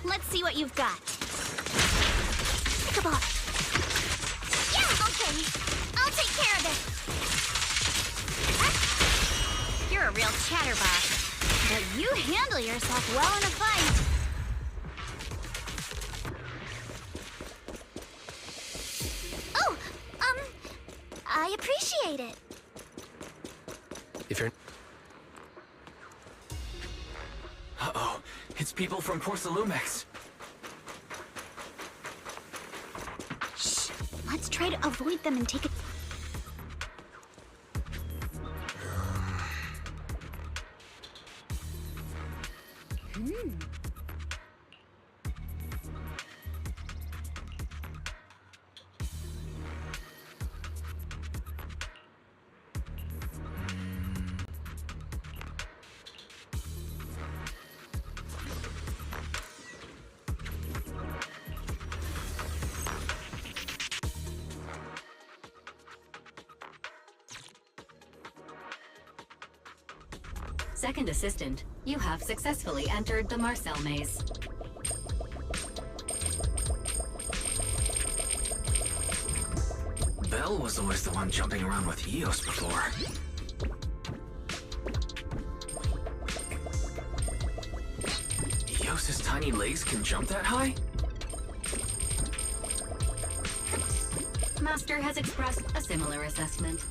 Let's see what you've got. Ichabod! Yeah, okay. I'll take care of it. You're a real chatterbox. But you handle yourself well in a fight. Oh, I appreciate it. If you're... Uh-oh, it's people from Porcelumex. Shh, let's try to avoid them and take it. Second assistant, you have successfully entered the Marcel maze. Belle was always the one jumping around with Eos before. Eos's tiny legs can jump that high? Master has expressed a similar assessment.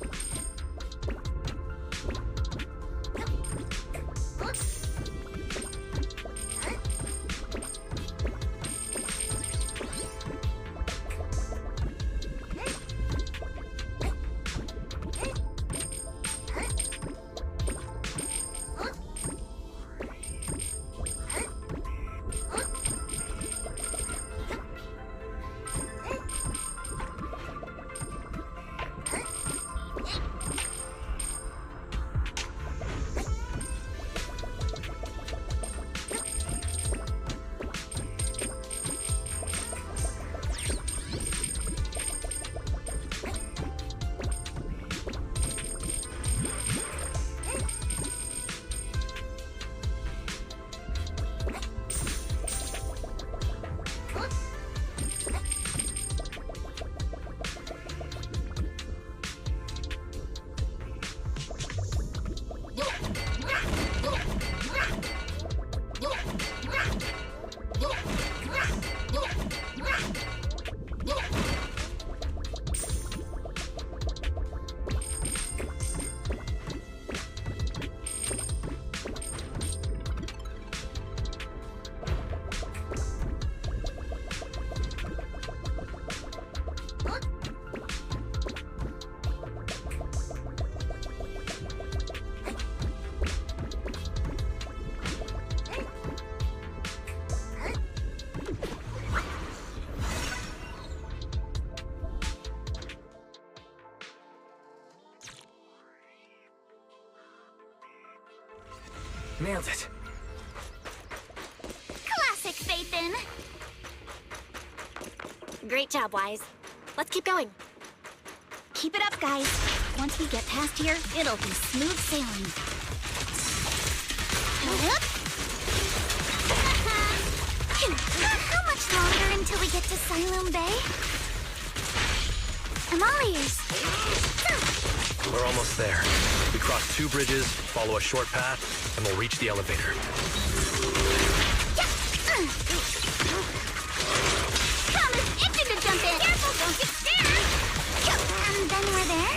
Nailed it. Classic Phaethon. Great job, Wise. Let's keep going. Keep it up, guys. Once we get past here, it'll be smooth sailing. How much longer until we get to Siloam Bay? I'm all ears. We're almost there. We cross 2 bridges, follow a short path, and we'll reach the elevator. Promise itching to jump in. Careful, don't get scared. And then we're there.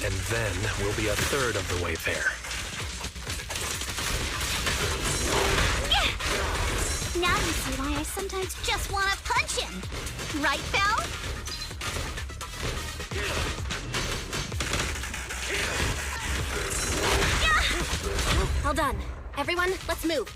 And then we'll be a third of the way there. Now you see why I sometimes just want to punch him. Right, Belle? Well done. Everyone, let's move.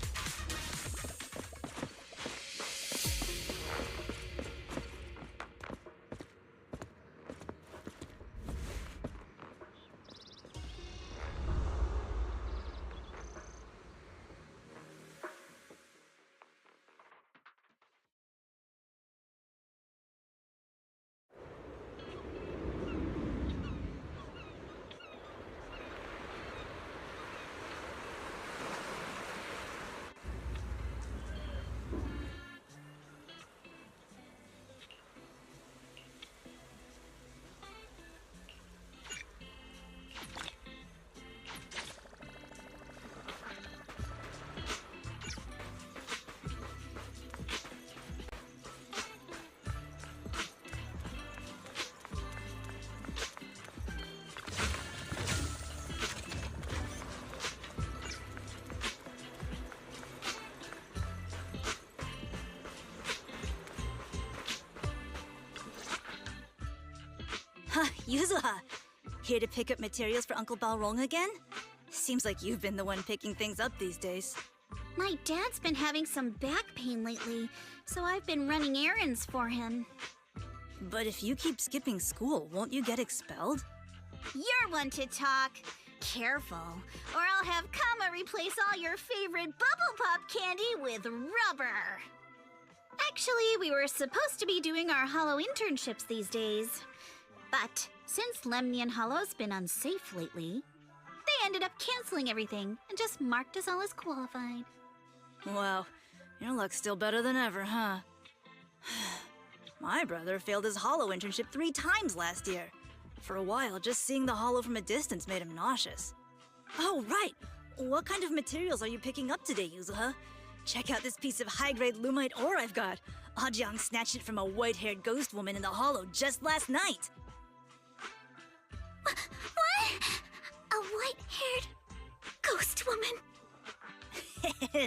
Huh, Yuzuha. Here to pick up materials for Uncle Balrog again? Seems like you've been the one picking things up these days. My dad's been having some back pain lately, so I've been running errands for him. But if you keep skipping school, won't you get expelled? You're one to talk. Careful, or I'll have Kama replace all your favorite Bubble Pop candy with rubber. Actually, we were supposed to be doing our Hollow internships these days. But since Lemnian Hollow's been unsafe lately, they ended up canceling everything and just marked us all as qualified. Wow, your luck's still better than ever, huh? My brother failed his Hollow internship 3 times last year. For a while, just seeing the Hollow from a distance made him nauseous. Oh, right! What kind of materials are you picking up today, Yuzuha? Check out this piece of high-grade lumite ore I've got. Ajang snatched it from a white-haired ghost woman in the Hollow just last night. What? A white-haired ghost woman?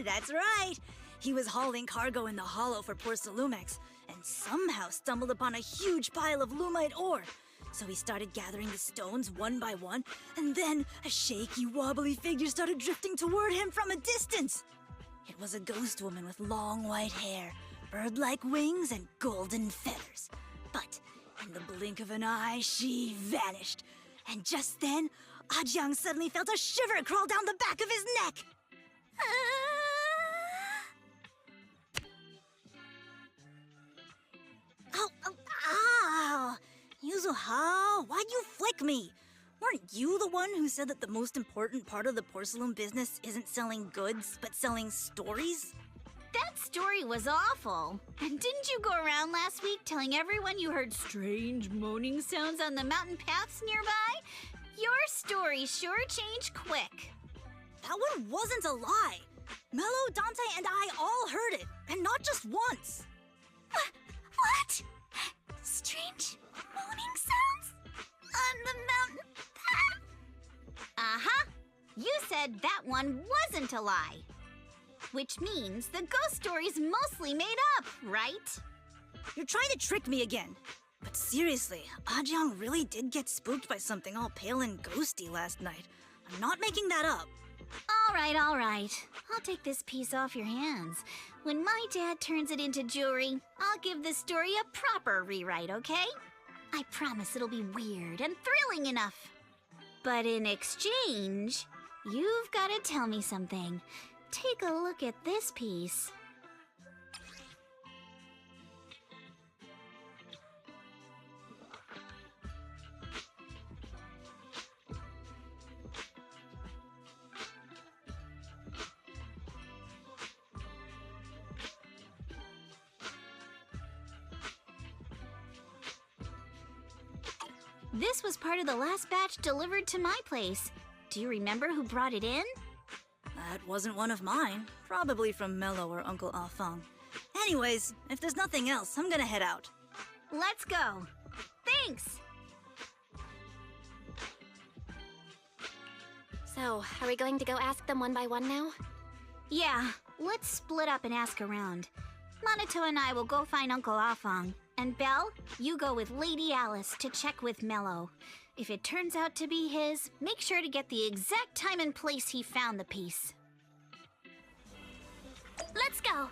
That's right! He was hauling cargo in the Hollow for Porcelumex, and somehow stumbled upon a huge pile of lumite ore. So he started gathering the stones one by one, and then a shaky, wobbly figure started drifting toward him from a distance. It was a ghost woman with long white hair, bird-like wings, and golden feathers. But in the blink of an eye, she vanished. And just then, Ajang suddenly felt a shiver crawl down the back of his neck. Ow! Yuzuha, why'd you flick me? Weren't you the one who said that the most important part of the porcelain business isn't selling goods, but selling stories? That story was awful. And didn't you go around last week telling everyone you heard strange moaning sounds on the mountain paths nearby? Your story sure changed quick. That one wasn't a lie. Mello, Dante, and I all heard it, and not just once. What? Strange moaning sounds? On the mountain path? Uh-huh. You said that one wasn't a lie. Which means the ghost story's mostly made up, right? You're trying to trick me again. But seriously, Ajang really did get spooked by something all pale and ghosty last night. I'm not making that up. All right. I'll take this piece off your hands. When my dad turns it into jewelry, I'll give this story a proper rewrite, okay? I promise it'll be weird and thrilling enough. But in exchange, you've got to tell me something. Take a look at this piece. This was part of the last batch delivered to my place. Do you remember who brought it in? That wasn't one of mine. Probably from Mello or Uncle Afang. Anyways, if there's nothing else, I'm gonna head out. Let's go. Thanks! So, are we going to go ask them one by one now? Yeah, let's split up and ask around. Monato and I will go find Uncle Afang. And Belle, you go with Lady Alice to check with Mello. If it turns out to be his, make sure to get the exact time and place he found the piece. Let's go.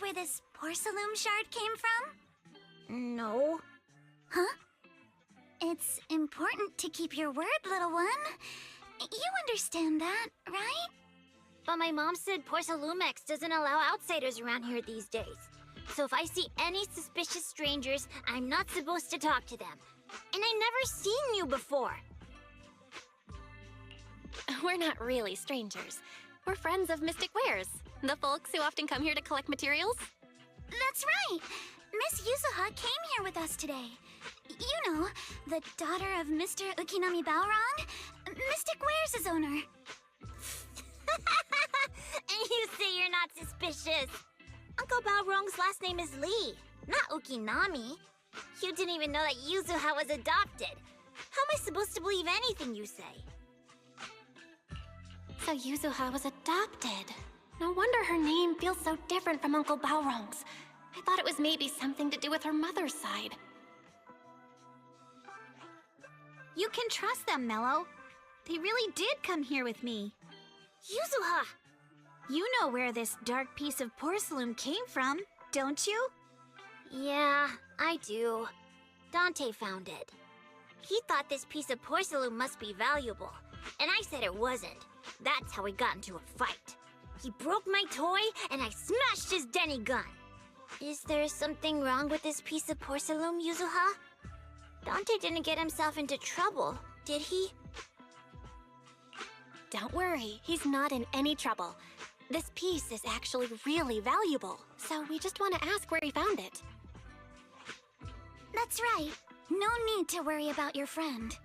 where this porcelain shard came from? No. Huh? It's important to keep your word, little one. You understand that, right? But my mom said Porcelumex doesn't allow outsiders around here these days. So if I see any suspicious strangers, I'm not supposed to talk to them. And I've never seen you before. We're not really strangers. We're friends of Mystic Wares, the folks who often come here to collect materials. That's right! Miss Yuzuha came here with us today. You know, the daughter of Mr. Ukinami Balrog, Mystic Wares' owner. And you say you're not suspicious. Uncle Balrog's last name is Lee, not Ukinami. You didn't even know that Yuzuha was adopted. How am I supposed to believe anything you say? So Yuzuha was adopted. No wonder her name feels so different from Uncle Balrog's. I thought it was maybe something to do with her mother's side. You can trust them, Mello. They really did come here with me. Yuzuha! You know where this dark piece of porcelain came from, don't you? Yeah, I do. Dante found it. He thought this piece of porcelain must be valuable, and I said it wasn't. That's how we got into a fight. He broke my toy, and I smashed his Denny gun. Is there something wrong with this piece of porcelain, Yuzuha? Dante didn't get himself into trouble, did he? Don't worry, he's not in any trouble. This piece is actually really valuable, so we just want to ask where he found it. That's right. No need to worry about your friend.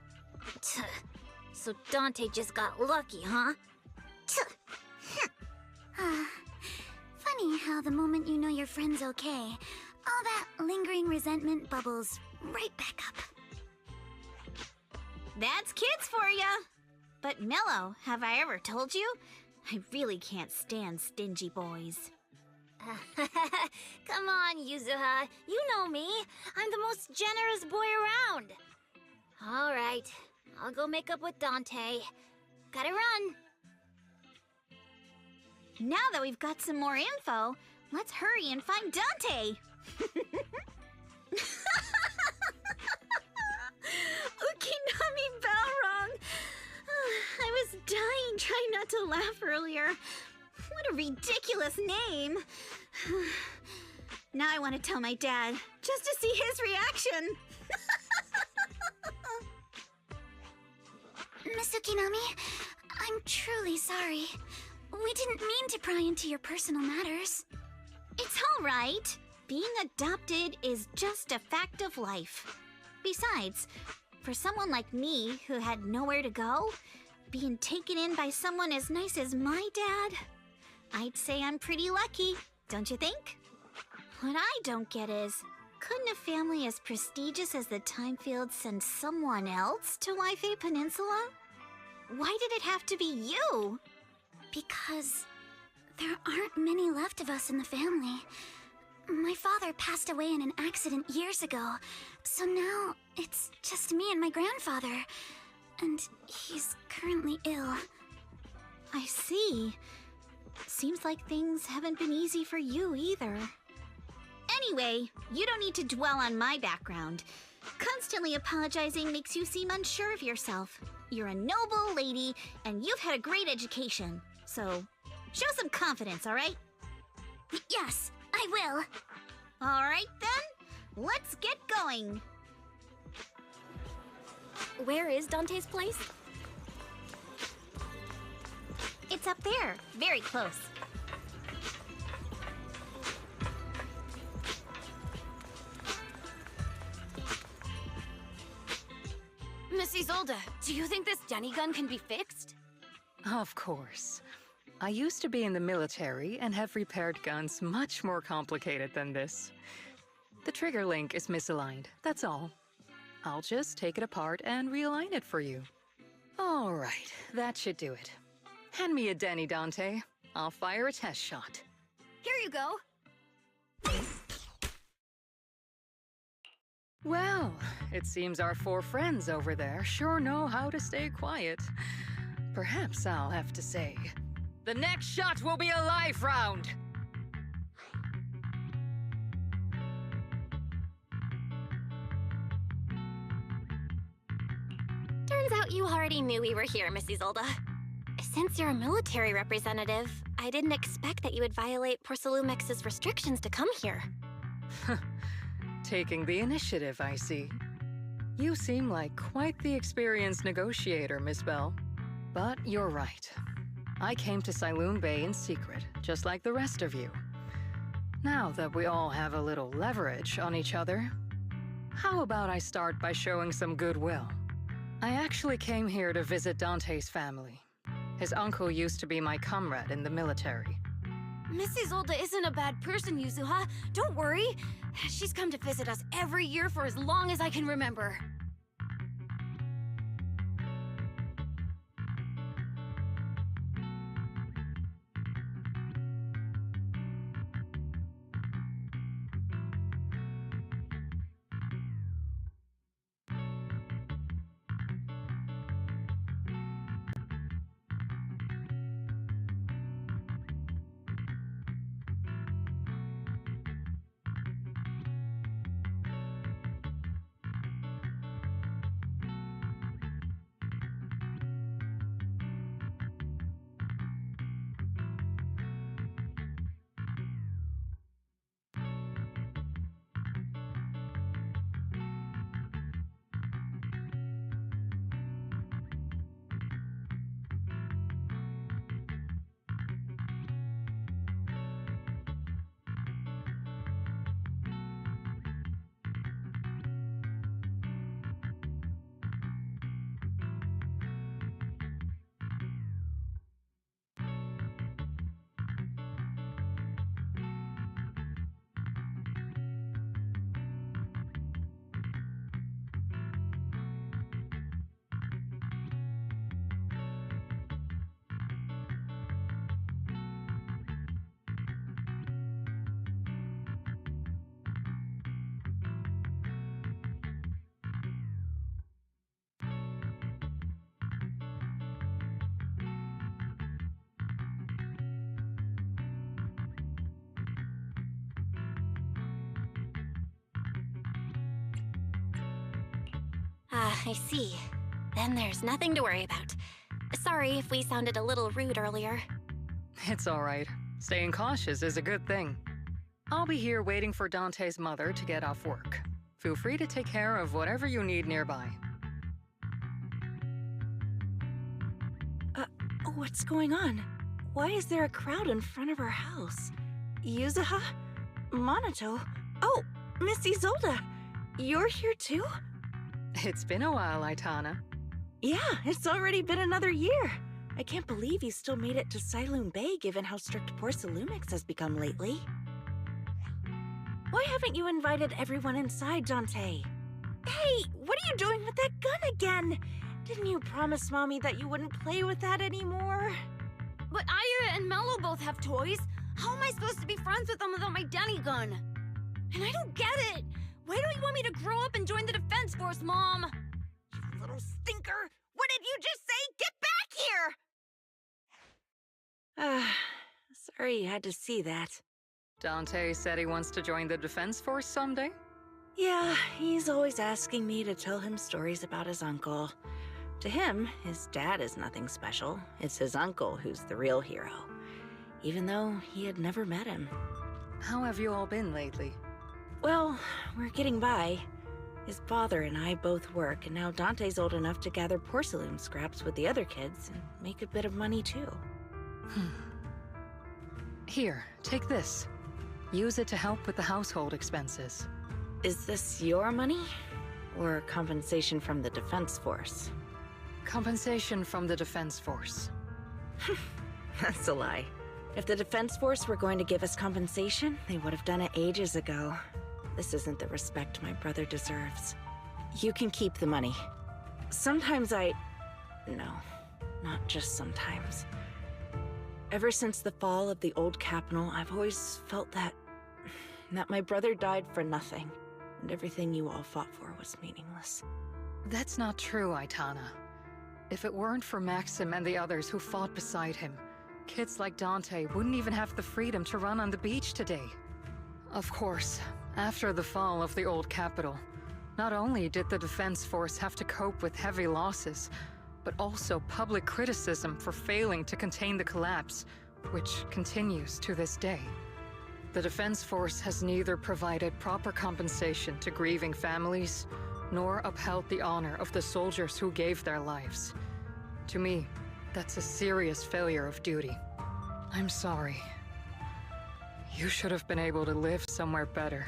So Dante just got lucky, huh? Funny how the moment you know your friend's okay, all that lingering resentment bubbles right back up. That's kids for ya! But Mello, have I ever told you? I really can't stand stingy boys. Come on, Yuzuha. You know me. I'm the most generous boy around. All right. I'll go make up with Dante. Gotta run. Now that we've got some more info, let's hurry and find Dante. Ukinami Balrog. I was dying trying not to laugh earlier. What a ridiculous name. Now I want to tell my dad, just to see his reaction. Miss Ukinami, I'm truly sorry. We didn't mean to pry into your personal matters. It's all right. Being adopted is just a fact of life. Besides, for someone like me who had nowhere to go, being taken in by someone as nice as my dad, I'd say I'm pretty lucky, don't you think? What I don't get is, couldn't a family as prestigious as the Timefields send someone else to Waifei Peninsula? Why did it have to be you? Because there aren't many left of us in the family. My father passed away in an accident years ago, so now it's just me and my grandfather. And he's currently ill. I see. Seems like things haven't been easy for you either. Anyway, you don't need to dwell on my background. Constantly apologizing makes you seem unsure of yourself. You're a noble lady, and you've had a great education. So, show some confidence, all right? Yes, I will. All right, then. Let's get going. Where is Dante's place? It's up there, very close. Miss Isolde, do you think this Denny gun can be fixed? Of course. I used to be in the military and have repaired guns much more complicated than this. The trigger link is misaligned, that's all. I'll just take it apart and realign it for you. All right, that should do it. Hand me a Denny, Dante. I'll fire a test shot. Here you go. Well, it seems our four friends over there sure know how to stay quiet. Perhaps I'll have to say, the next shot will be a live round! thought you already knew we were here, Miss Isolde. Since you're a military representative, I didn't expect that you would violate Porcelumex's restrictions to come here. Taking the initiative, I see. You seem like quite the experienced negotiator, Miss Bell. But you're right. I came to Siloon Bay in secret, just like the rest of you. Now that we all have a little leverage on each other, how about I start by showing some goodwill? I actually came here to visit Dante's family. His uncle used to be my comrade in the military. Miss Isolde isn't a bad person, Yuzuha. Don't worry. She's come to visit us every year for as long as I can remember. I see. Then there's nothing to worry about. Sorry if we sounded a little rude earlier. It's all right. Staying cautious is a good thing. I'll be here waiting for Dante's mother to get off work. Feel free to take care of whatever you need nearby. What's going on? Why is there a crowd in front of our house? Yuzuha? Monato? Oh, Miss Isolde! You're here too? It's been a while, Aitana. Yeah, it's already been another year. I can't believe you still made it to Siloon Bay given how strict Porcelumix has become lately. Why haven't you invited everyone inside, Dante? Hey, what are you doing with that gun again? Didn't you promise Mommy that you wouldn't play with that anymore? But Aya and Mello both have toys. How am I supposed to be friends with them without my Danny gun? And I don't get it. Why don't you want me to grow up and join the Defense Force, Mom? You little stinker! What did you just say? Get back here! Sorry you had to see that. Dante said he wants to join the Defense Force someday? Yeah, he's always asking me to tell him stories about his uncle. To him, his dad is nothing special. It's his uncle who's the real hero, even though he had never met him. How have you all been lately? Well, we're getting by. His father and I both work, and now Dante's old enough to gather porcelain scraps with the other kids and make a bit of money too. Here, take this. Use it to help with the household expenses. Is this your money? Or compensation from the Defense Force? Compensation from the Defense Force. That's a lie. If the Defense Force were going to give us compensation, they would have done it ages ago. This isn't the respect my brother deserves. You can keep the money. Sometimes No, not just sometimes. Ever since the fall of the old capital, I've always felt that my brother died for nothing, and everything you all fought for was meaningless. That's not true, Aitana. If it weren't for Maxim and the others who fought beside him, kids like Dante wouldn't even have the freedom to run on the beach today. Of course, after the fall of the old capital, not only did the Defense Force have to cope with heavy losses, but also public criticism for failing to contain the collapse, which continues to this day. The Defense Force has neither provided proper compensation to grieving families, nor upheld the honor of the soldiers who gave their lives. To me, that's a serious failure of duty. I'm sorry. You should have been able to live somewhere better.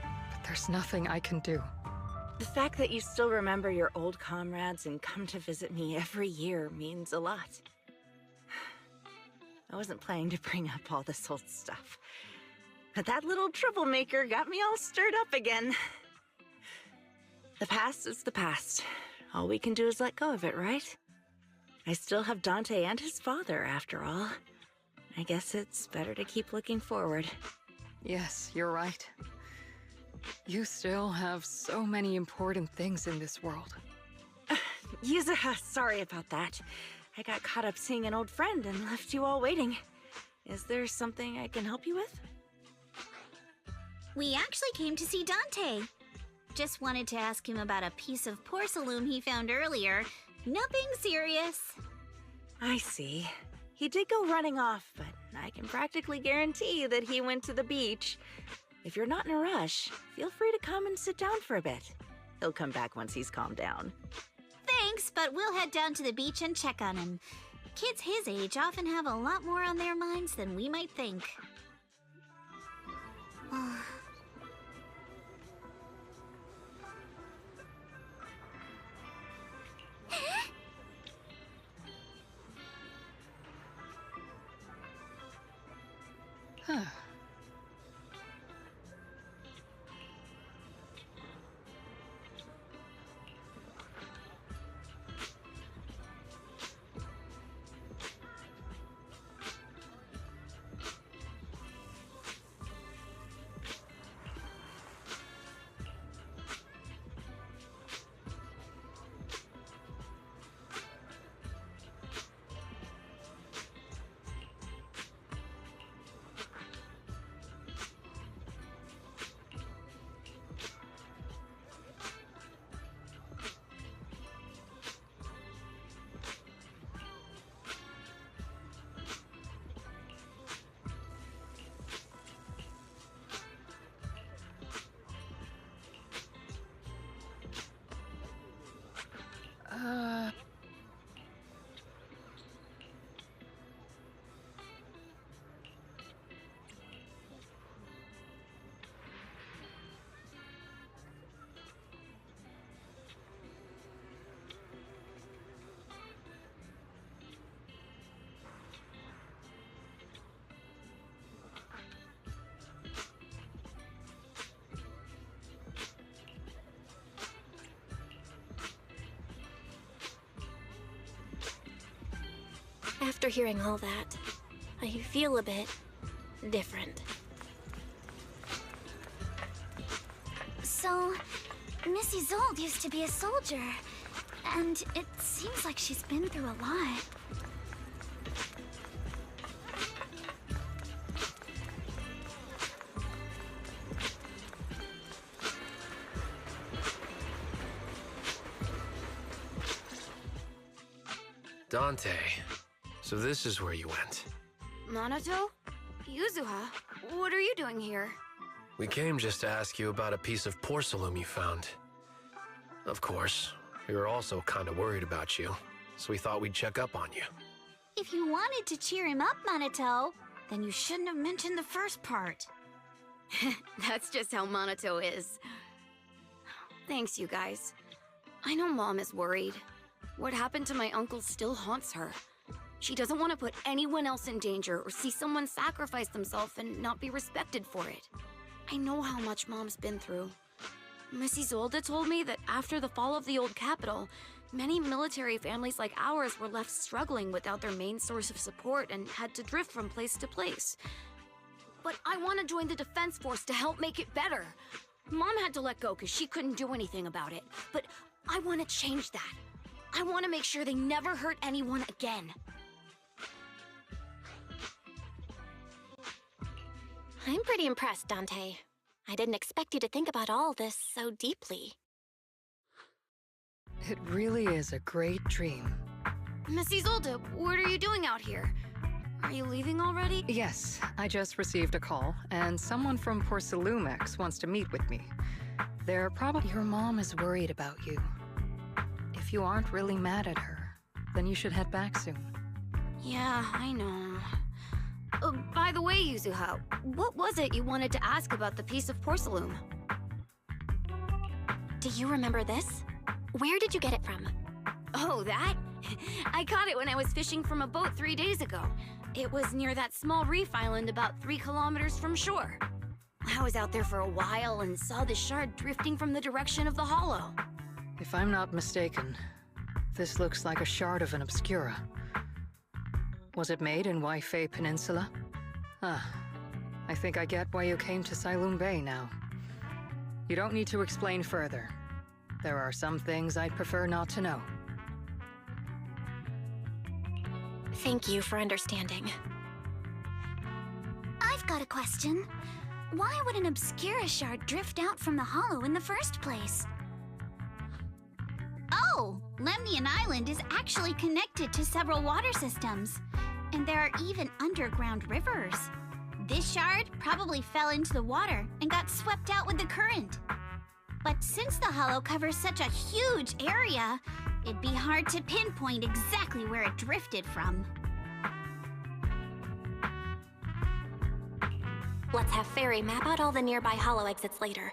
But there's nothing I can do. The fact that you still remember your old comrades and come to visit me every year means a lot. I wasn't planning to bring up all this old stuff, but that little troublemaker got me all stirred up again. The past is the past. All we can do is let go of it, right? I still have Dante and his father, after all. I guess it's better to keep looking forward. Yes, you're right. You still have so many important things in this world. Yuzuha, sorry about that. I got caught up seeing an old friend and left you all waiting. Is there something I can help you with? We actually came to see Dante. Just wanted to ask him about a piece of porcelain he found earlier. Nothing serious. I see. He did go running off, but I can practically guarantee that he went to the beach. If you're not in a rush, feel free to come and sit down for a bit. He'll come back once he's calmed down. Thanks, but we'll head down to the beach and check on him. Kids his age often have a lot more on their minds than we might think. Huh. After hearing all that, I feel a bit different. So, Miss Isolde used to be a soldier, and it seems like she's been through a lot. Dante, so this is where you went. Minato? Yuzuha? What are you doing here? We came just to ask you about a piece of porcelain you found. Of course, we were also kind of worried about you, so we thought we'd check up on you. If you wanted to cheer him up, Minato, then you shouldn't have mentioned the first part. That's just how Minato is. Thanks, you guys. I know Mom is worried. What happened to my uncle still haunts her. She doesn't want to put anyone else in danger or see someone sacrifice themselves and not be respected for it. I know how much Mom's been through. Miss Isolde told me that after the fall of the old capital, many military families like ours were left struggling without their main source of support and had to drift from place to place. But I want to join the Defense Force to help make it better. Mom had to let go because she couldn't do anything about it, but I want to change that. I want to make sure they never hurt anyone again. I'm pretty impressed, Dante. I didn't expect you to think about all this so deeply. It really is a great dream, Miss Isolde, what are you doing out here? Are you leaving already? Yes, I just received a call, and someone from Porsalumex wants to meet with me. They're probably... Your mom is worried about you. If you aren't really mad at her, then you should head back soon. Yeah, I know. By the way, Yuzuha, what was it you wanted to ask about the piece of porcelain? Do you remember this? Where did you get it from? Oh, that? I caught it when I was fishing from a boat 3 days ago. It was near that small reef island about 3 kilometers from shore. I was out there for a while and saw the shard drifting from the direction of the hollow. If I'm not mistaken, this looks like a shard of an Obscura. Was it made in Waifei Peninsula? Ah, I think I get why you came to Silum Bay now. You don't need to explain further. There are some things I'd prefer not to know. Thank you for understanding. I've got a question. Why would an Obscura shard drift out from the hollow in the first place? Oh, Lemnian Island is actually connected to several water systems. And there are even underground rivers. This shard probably fell into the water and got swept out with the current. But since the hollow covers such a huge area, it'd be hard to pinpoint exactly where it drifted from. Let's have Fairy map out all the nearby hollow exits later.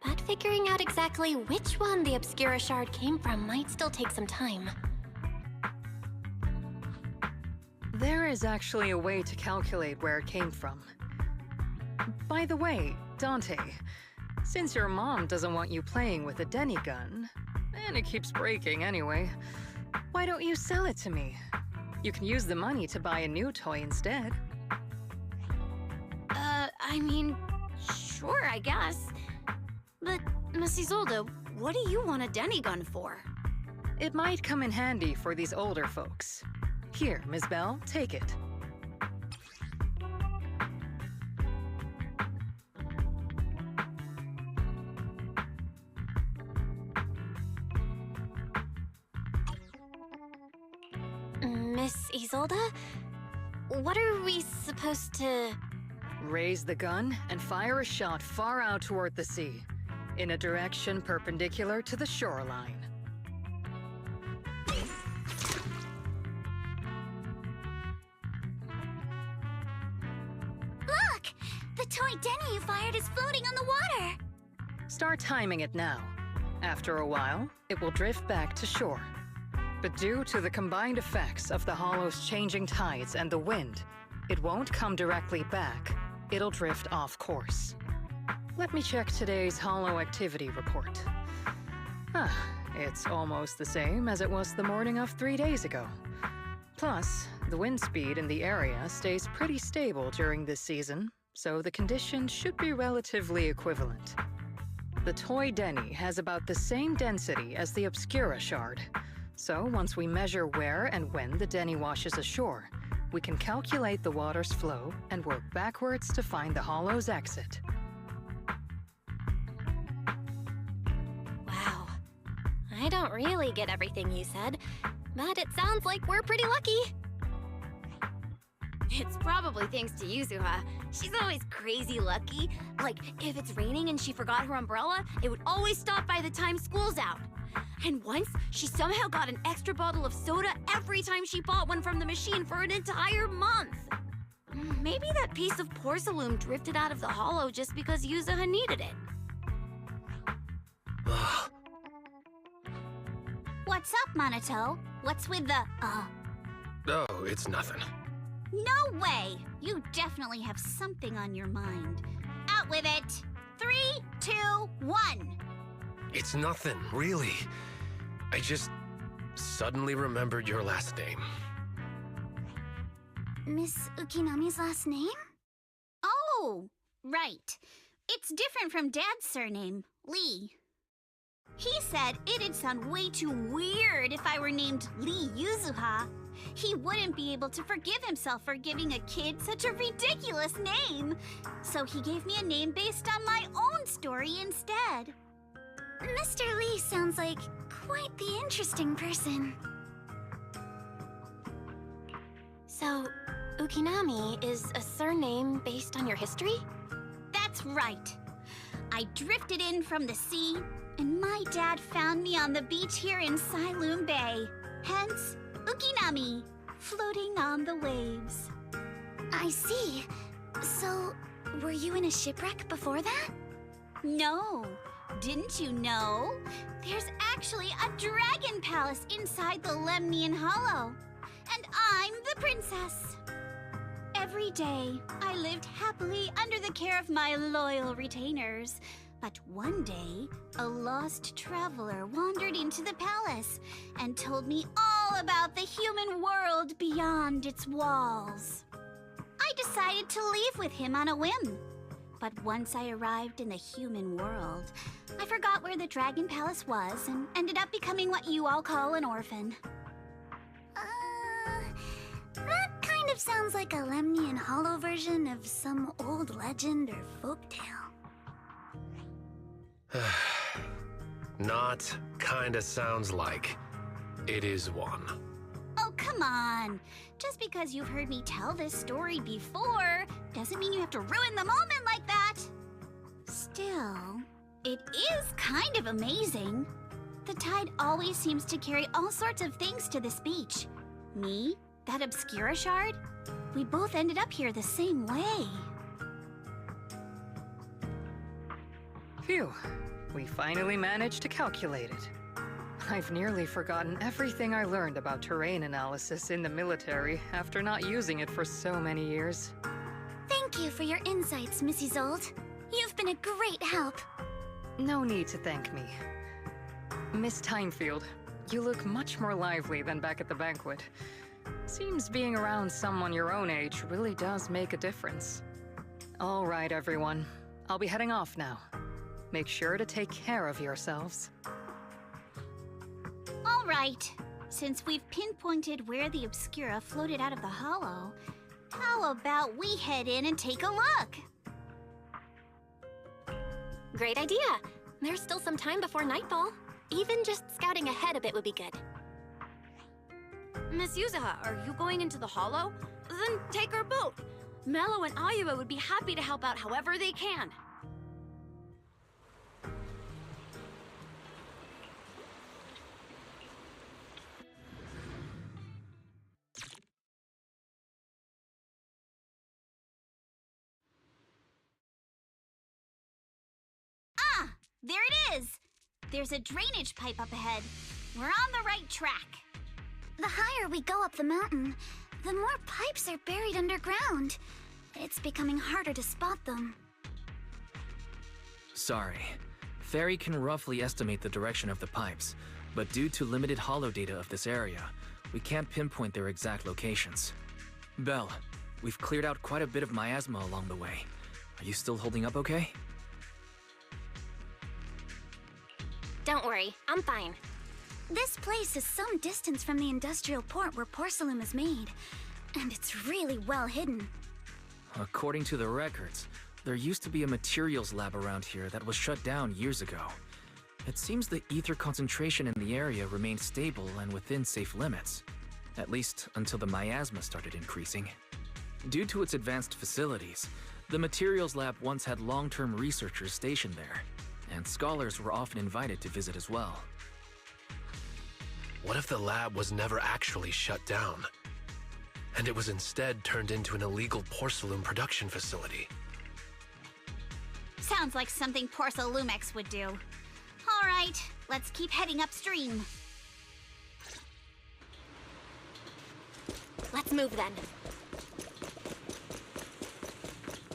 But figuring out exactly which one the Obscura shard came from might still take some time. There is actually a way to calculate where it came from. By the way, Dante, since your mom doesn't want you playing with a Denny gun, and it keeps breaking anyway, why don't you sell it to me? You can use the money to buy a new toy instead. I mean, sure, I guess. But, Miss Isolde, what do you want a Denny gun for? It might come in handy for these older folks. Here, Ms. Bell, take it. Miss Isolde? What are we supposed to... Raise the gun and fire a shot far out toward the sea, in a direction perpendicular to the shoreline. Look! The toy Denny you fired is floating on the water! Start timing it now. After a while, it will drift back to shore. But due to the combined effects of the hollow's changing tides and the wind, it won't come directly back. It'll drift off course. Let me check today's hollow activity report. It's almost the same as it was the morning of 3 days ago. Plus, the wind speed in the area stays pretty stable during this season, so the conditions should be relatively equivalent. The toy Denny has about the same density as the Obscura shard, so once we measure where and when the Denny washes ashore, we can calculate the water's flow and work backwards to find the hollow's exit. Wow. I don't really get everything you said, but it sounds like we're pretty lucky. It's probably thanks to Yuzuha. She's always crazy lucky. Like, if it's raining and she forgot her umbrella, it would always stop by the time school's out. And once, she somehow got an extra bottle of soda every time she bought one from the machine for an entire month. Maybe that piece of porcelain drifted out of the hollow just because Yuzuha needed it. What's up, Monato? What's with the, Oh, it's nothing. No way! You definitely have something on your mind. Out with it! 3, 2, 1! It's nothing, really. I just suddenly remembered your last name. Miss Ukinami's last name? Oh, right. It's different from Dad's surname, Lee. He said it'd sound way too weird if I were named Lee Yuzuha. He wouldn't be able to forgive himself for giving a kid such a ridiculous name. So he gave me a name based on my own story instead. Mr. Lee sounds like quite the interesting person. So, Ukinami is a surname based on your history? That's right. I drifted in from the sea, and my dad found me on the beach here in Siloom Bay. Hence, Ukinami, floating on the waves. I see. So, were you in a shipwreck before that? No. Didn't you know? There's actually a dragon palace inside the Lemnian Hollow. And I'm the princess. Every day, I lived happily under the care of my loyal retainers. But one day, a lost traveler wandered into the palace and told me all about the human world beyond its walls. I decided to leave with him on a whim. But once I arrived in the human world, I forgot where the Dragon Palace was and ended up becoming what you all call an orphan. That kind of sounds like a Lemnian Hollow version of some old legend or folktale. Not kinda sounds like. It is one. Oh, come on. Just because you've heard me tell this story before doesn't mean you have to ruin the moment like that. Still, it is kind of amazing. The tide always seems to carry all sorts of things to this beach. Me, that Obscura shard, we both ended up here the same way. Phew. We finally managed to calculate it. I've nearly forgotten everything I learned about terrain analysis in the military after not using it for so many years. Thank you for your insights, Mrs. Zold. You've been a great help. No need to thank me. Miss Timefield, you look much more lively than back at the banquet. Seems being around someone your own age really does make a difference. All right, everyone. I'll be heading off now. Make sure to take care of yourselves. All right. Since we've pinpointed where the Obscura floated out of the hollow, how about we head in and take a look? Great idea. There's still some time before nightfall. Even just scouting ahead a bit would be good. Miss Yuzaha, are you going into the hollow? Then take our boat. Mello and Ayuba would be happy to help out however they can. There it is! There's a drainage pipe up ahead. We're on the right track. The higher we go up the mountain, the more pipes are buried underground. It's becoming harder to spot them. Sorry. Fairy can roughly estimate the direction of the pipes, but due to limited holo data of this area, we can't pinpoint their exact locations. Belle, we've cleared out quite a bit of miasma along the way. Are you still holding up okay? Don't worry, I'm fine. This place is some distance from the industrial port where porcelain is made, and it's really well hidden. According to the records, there used to be a materials lab around here that was shut down years ago. It seems the ether concentration in the area remained stable and within safe limits, at least until the miasma started increasing. Due to its advanced facilities, the materials lab once had long-term researchers stationed there, and scholars were often invited to visit as well. What if the lab was never actually shut down, and it was instead turned into an illegal porcelain production facility? Sounds like something Porcelumex would do. All right, let's keep heading upstream. Let's move then.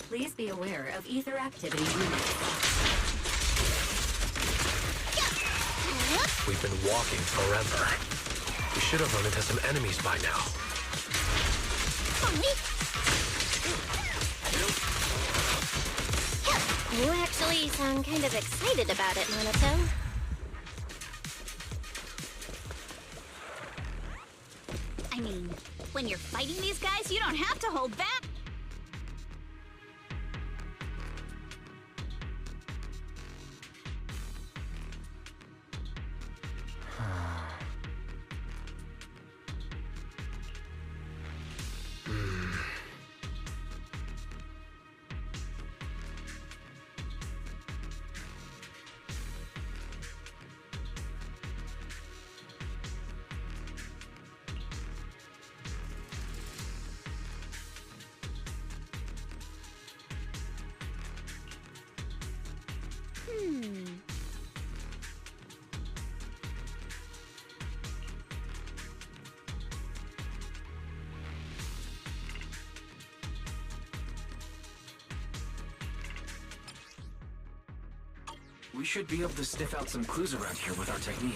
Please be aware of ether activity. We've been walking forever. We should have run into some enemies by now. You actually sound kind of excited about it, Monato. I mean, when you're fighting these guys, you don't have to hold back. We should be able to sniff out some clues around here with our technique.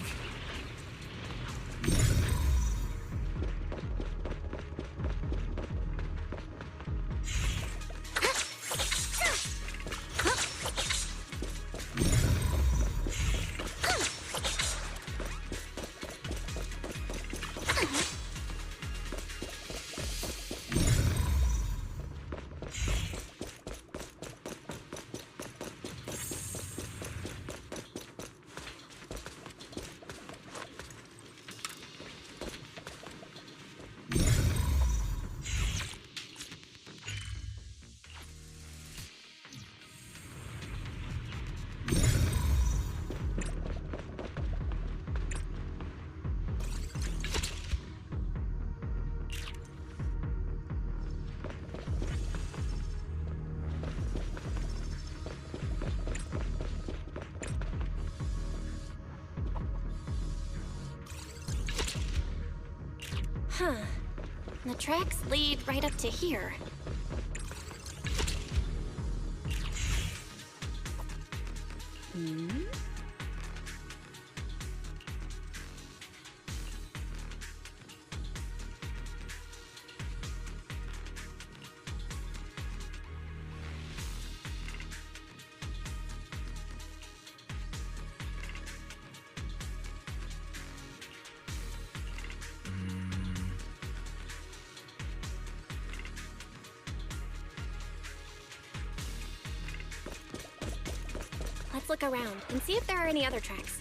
Huh. The tracks lead right up to here. Let's look around and see if there are any other tracks.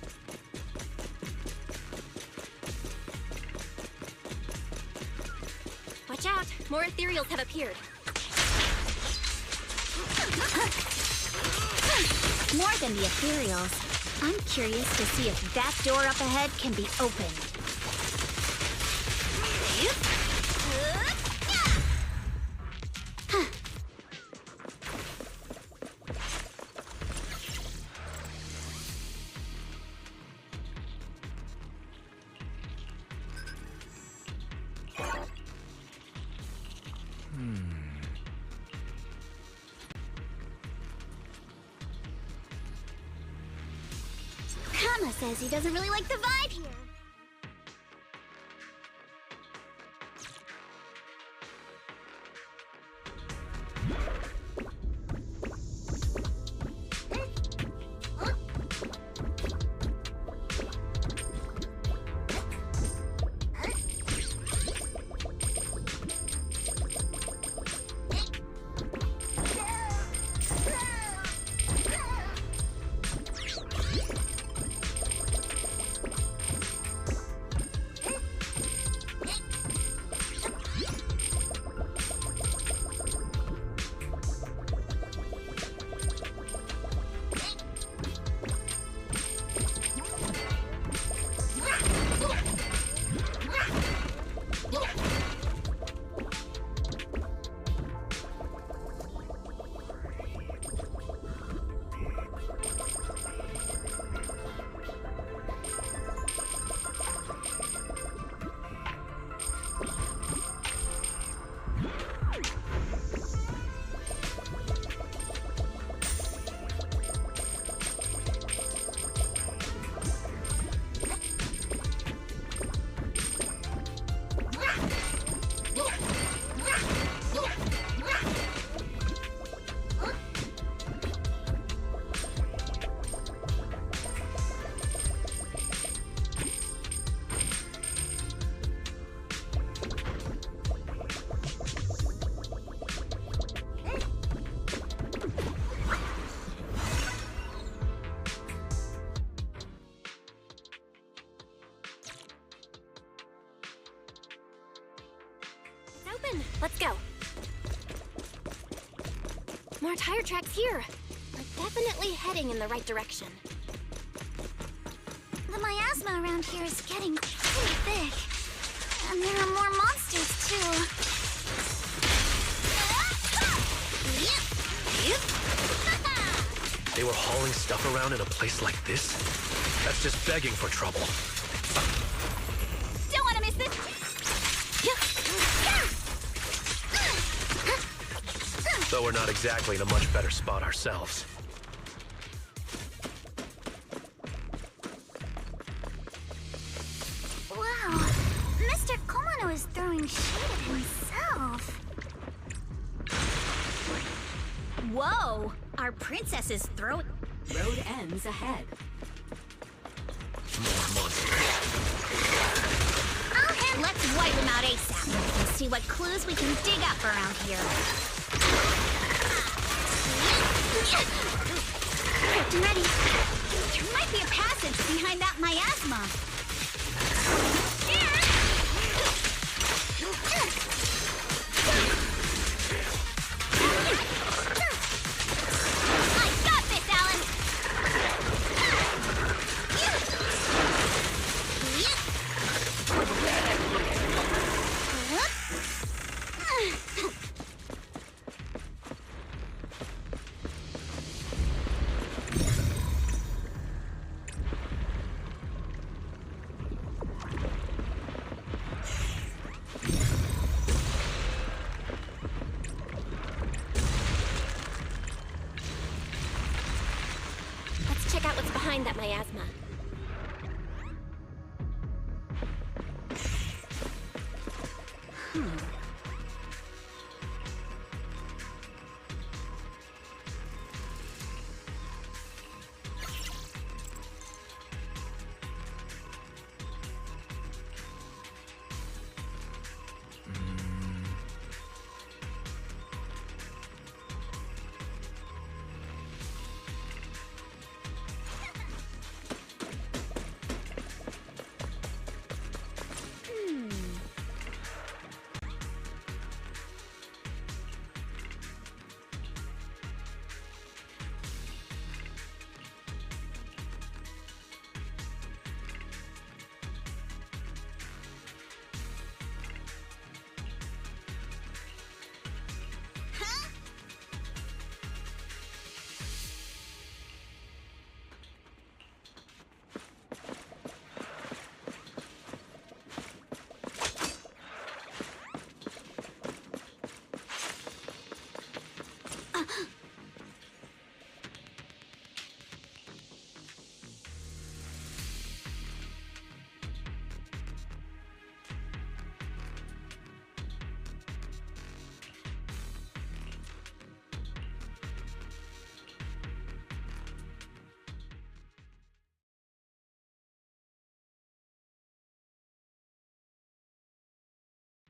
Watch out! More ethereals have appeared. More than the ethereals. I'm curious to see if that door up ahead can be opened. Kama says he doesn't really like the vibe here. Open. Let's go. More tire tracks here. We're definitely heading in the right direction. The miasma around here is getting pretty thick. And there are more monsters, too. They were hauling stuff around in a place like this? That's just begging for trouble. Don't want to miss this. Though we're not exactly in a much better spot ourselves. throwing shade at himself. Whoa! Our princess is throwing... Road ends ahead. Let's wipe him out ASAP and see what clues we can dig up around here. Get ready. There might be a passage behind that miasma. I got this, Alan. Let's check out what's behind that miasma.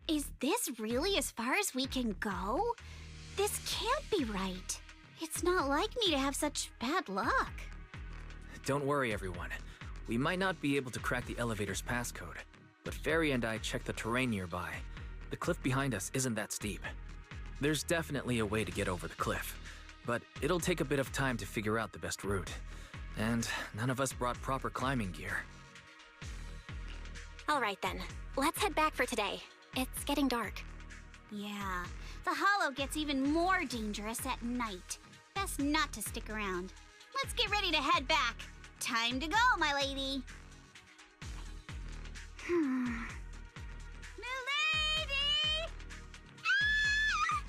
Is this really as far as we can go? This can't be right. It's not like me to have such bad luck. Don't worry, everyone. We might not be able to crack the elevator's passcode, but Fairy and I checked the terrain nearby. The cliff behind us isn't that steep. There's definitely a way to get over the cliff, but it'll take a bit of time to figure out the best route. And none of us brought proper climbing gear. All right then, let's head back for today. It's getting dark. Yeah, the hollow gets even more dangerous at night. Best not to stick around. Let's get ready to head back. Time to go, my lady. Milady! Ah!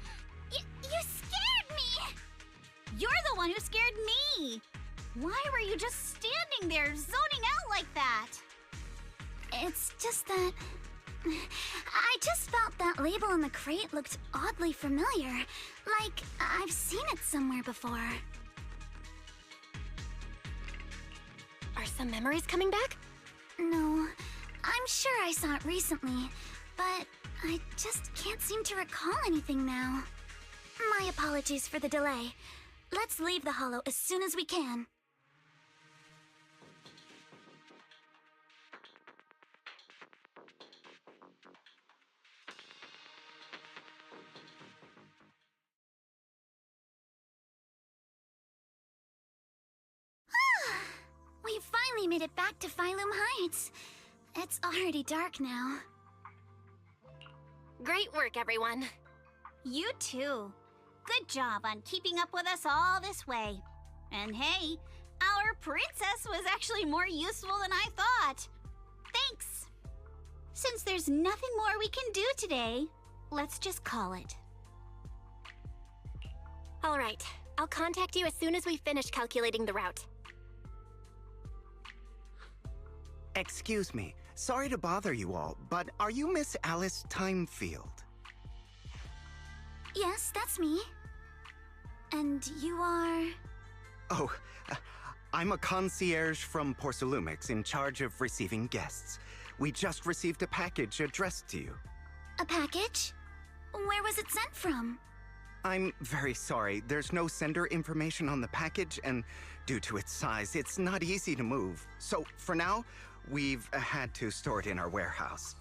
You scared me! You're the one who scared me! Why were you just standing there, zoning out like that? It's just that... I just felt that label on the crate looked oddly familiar. Like, I've seen it somewhere before. Are some memories coming back? No, I'm sure I saw it recently, but I just can't seem to recall anything now. My apologies for the delay. Let's leave the hollow as soon as we can. We finally made it back to Phylum Heights. It's already dark now. Great work, everyone. You too. Good job on keeping up with us all this way. And hey, our princess was actually more useful than I thought. Thanks. Since there's nothing more we can do today, let's just call it. All right, I'll contact you as soon as we finish calculating the route. Excuse me, Sorry to bother you all, but are you Miss Alice Timefield? Yes, that's me. And you are... Oh, I'm a concierge from Porcelumix in charge of receiving guests. We just received a package addressed to you. A package? Where was it sent from? I'm very sorry. There's no sender information on the package, and due to its size, it's not easy to move. So, for now, we've had to store it in our warehouse.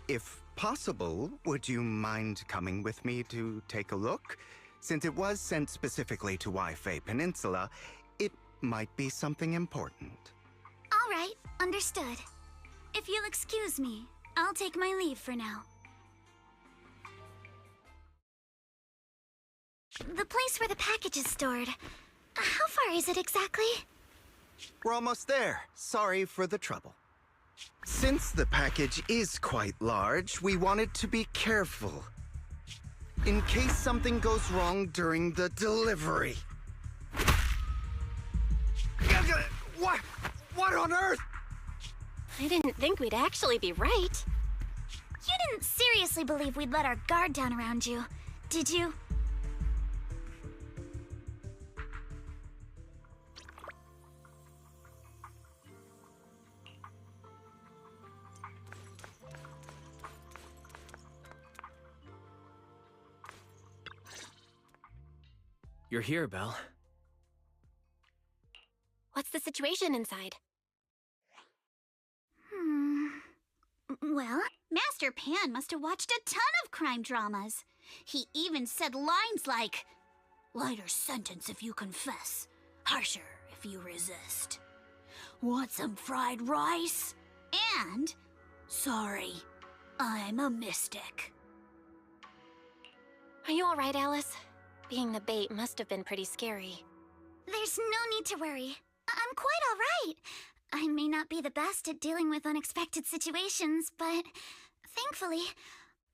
If possible, would you mind coming with me to take a look? Since it was sent specifically to Wi-Fi Peninsula, it might be something important. All right, understood. If you'll excuse me, I'll take my leave for now. The place where the package is stored. How far is it exactly? We're almost there. Sorry for the trouble. Since the package is quite large, we wanted to be careful. In case something goes wrong during the delivery. What on earth? I didn't think we'd actually be right. You didn't seriously believe we'd let our guard down around you, did you? You're here, Belle. What's the situation inside? Well, Master Pan must have watched a ton of crime dramas. He even said lines like, "Lighter sentence if you confess, harsher if you resist. Want some fried rice?" And, "Sorry, I'm a mystic." Are you alright, Alice? Being the bait must have been pretty scary. There's no need to worry. I'm quite all right. I may not be the best at dealing with unexpected situations, but thankfully,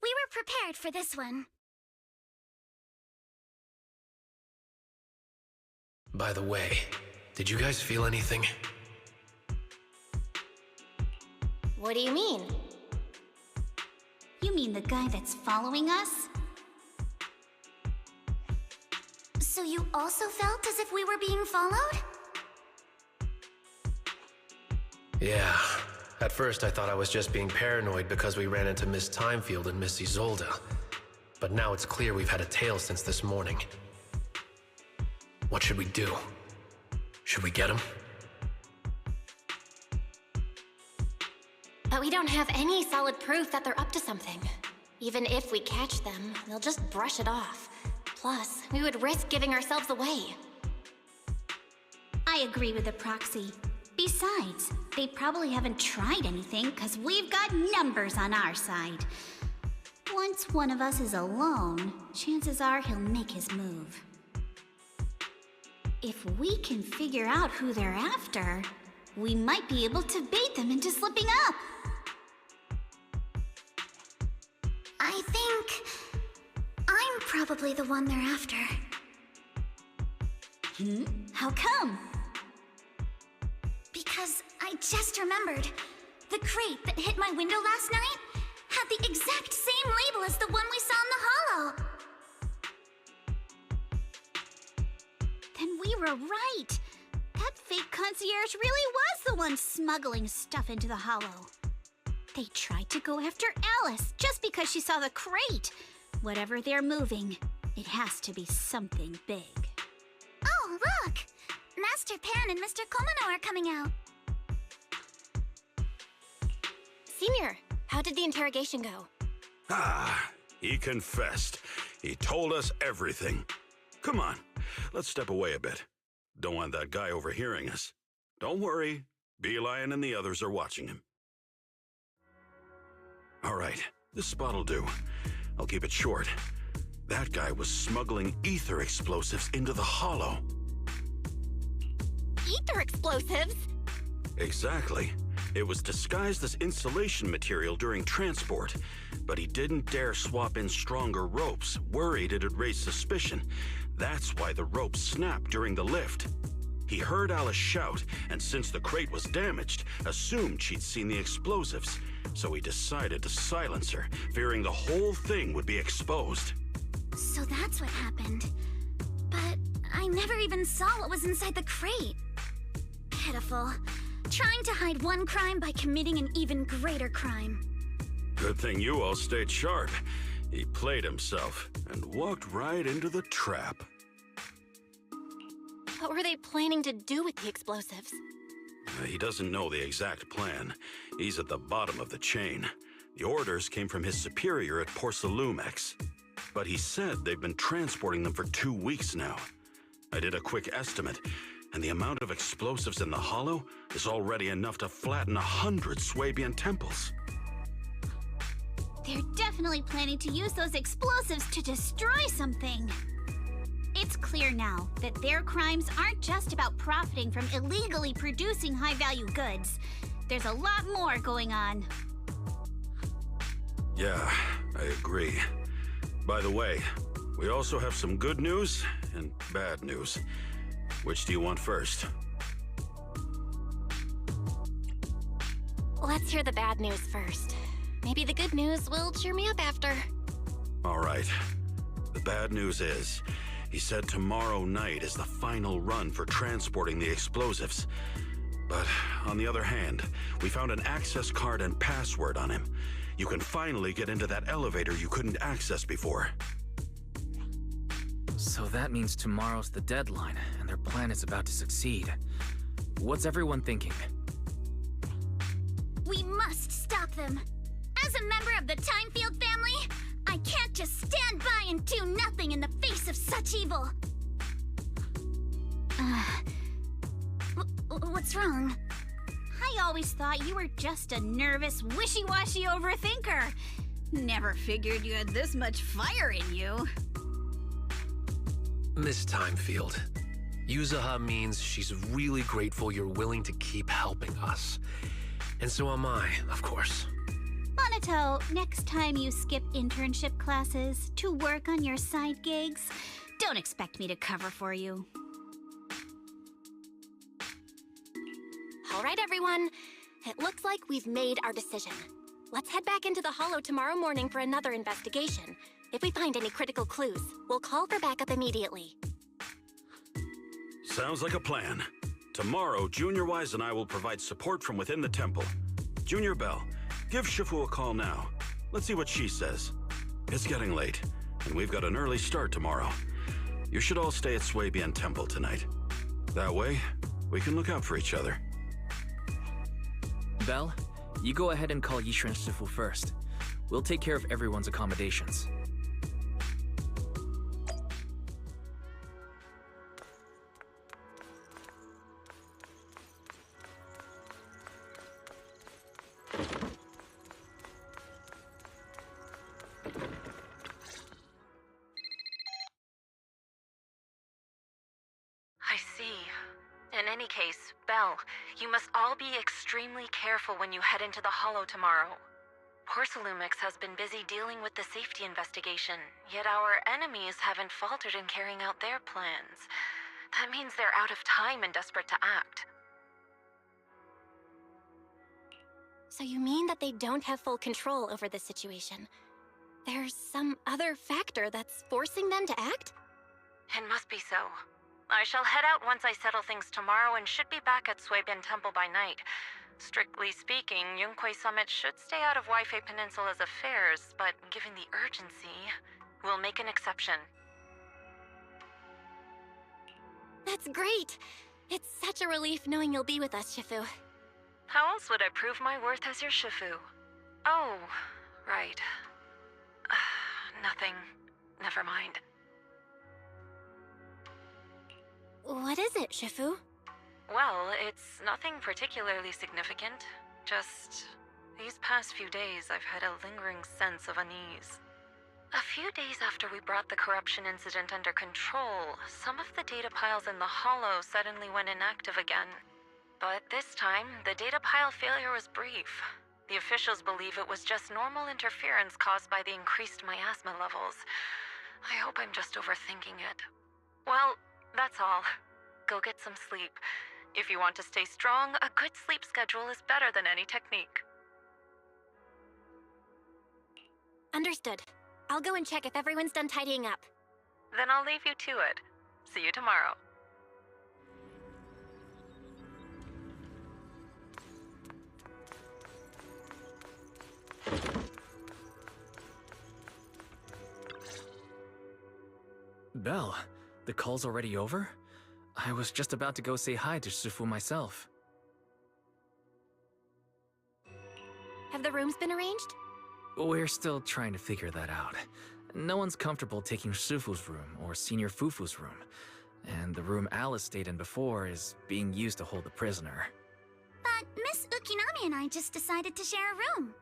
we were prepared for this one. By the way, did you guys feel anything? What do you mean? You mean the guy that's following us? So you also felt as if we were being followed? Yeah. At first I thought I was just being paranoid because we ran into Miss Timefield and Miss Isolde. But now it's clear we've had a tail since this morning. What should we do? Should we get him? But we don't have any solid proof that they're up to something. Even if we catch them, they'll just brush it off. Plus, we would risk giving ourselves away. I agree with the proxy. Besides, they probably haven't tried anything because we've got numbers on our side. Once one of us is alone, chances are he'll make his move. If we can figure out who they're after, we might be able to bait them into slipping up. I think I'm probably the one they're after. How come? Because I just remembered. The crate that hit my window last night had the exact same label as the one we saw in the hollow. Then we were right. That fake concierge really was the one smuggling stuff into the hollow. They tried to go after Alice just because she saw the crate. Whatever they're moving, it has to be something big. Oh, look! Master Pan and Mr. Komano are coming out. Senior, how did the interrogation go? He confessed. He told us everything. Come on, let's step away a bit. Don't want that guy overhearing us. Don't worry, Beelion and the others are watching him. All right, this spot'll do. I'll keep it short. That guy was smuggling ether explosives into the hollow. Ether explosives? Exactly. It was disguised as insulation material during transport, but he didn't dare swap in stronger ropes, worried it'd raise suspicion. That's why the ropes snapped during the lift. He heard Alice shout, and since the crate was damaged, assumed she'd seen the explosives. So he decided to silence her, fearing the whole thing would be exposed. So that's what happened. But I never even saw what was inside the crate. Pitiful. Trying to hide one crime by committing an even greater crime. Good thing you all stayed sharp. He played himself and walked right into the trap. What were they planning to do with the explosives? He doesn't know the exact plan. He's at the bottom of the chain. The orders came from his superior at Porcelumex. But he said they've been transporting them for 2 weeks now. I did a quick estimate, and the amount of explosives in the hollow is already enough to flatten 100 Swabian temples. They're definitely planning to use those explosives to destroy something. It's clear now that their crimes aren't just about profiting from illegally producing high-value goods. There's a lot more going on. Yeah, I agree. By the way, we also have some good news and bad news. Which do you want first? Let's hear the bad news first. Maybe the good news will cheer me up after. All right. The bad news is, he said tomorrow night is the final run for transporting the explosives. But on the other hand, we found an access card and password on him. You can finally get into that elevator you couldn't access before. So that means tomorrow's the deadline, and their plan is about to succeed. What's everyone thinking? We must stop them. As a member of the Timefield family, I can't just stand by and do nothing in the face of such evil. What's wrong? I always thought you were just a nervous, wishy-washy overthinker. Never figured you had this much fire in you. Miss Timefield, Yuzaha means she's really grateful you're willing to keep helping us. And so am I, of course. Monato, next time you skip internship classes to work on your side gigs, don't expect me to cover for you. All right, everyone. It looks like we've made our decision. Let's head back into the Hollow tomorrow morning for another investigation. If we find any critical clues, we'll call for backup immediately. Sounds like a plan. Tomorrow, Junior Wise and I will provide support from within the temple. Junior Bell, give Shifu a call now. Let's see what she says. It's getting late, and we've got an early start tomorrow. You should all stay at Swabian Temple tonight. That way, we can look out for each other. Belle, you go ahead and call Yishu and Shifu first. We'll take care of everyone's accommodations. I see. In any case, Belle, you must all be extremely careful when you head into the Hollow tomorrow. Porcelumex has been busy dealing with the safety investigation, yet our enemies haven't faltered in carrying out their plans. That means they're out of time and desperate to act. So you mean that they don't have full control over the situation? There's some other factor that's forcing them to act? It must be so. I shall head out once I settle things tomorrow and should be back at Swabian Temple by night. Strictly speaking, Yunquay Summit should stay out of Waifei Peninsula's affairs, but given the urgency, we'll make an exception. That's great! It's such a relief knowing you'll be with us, Shifu. How else would I prove my worth as your Shifu? Oh, right. Nothing. Never mind. What is it, Shifu? Well, it's nothing particularly significant. Just these past few days, I've had a lingering sense of unease. A few days after we brought the corruption incident under control, some of the data piles in the Hollow suddenly went inactive again. But this time, the data pile failure was brief. The officials believe it was just normal interference caused by the increased miasma levels. I hope I'm just overthinking it. Well, that's all. go get some sleep. If you want to stay strong, a good sleep schedule is better than any technique. Understood. I'll go and check if everyone's done tidying up. Then I'll leave you to it. See you tomorrow. Belle, the call's already over? I was just about to go say hi to Sufu myself. Have the rooms been arranged? We're still trying to figure that out. No one's comfortable taking Sufu's room or Senior Fufu's room. And the room Alice stayed in before is being used to hold the prisoner. But Miss Ukinami and I just decided to share a room.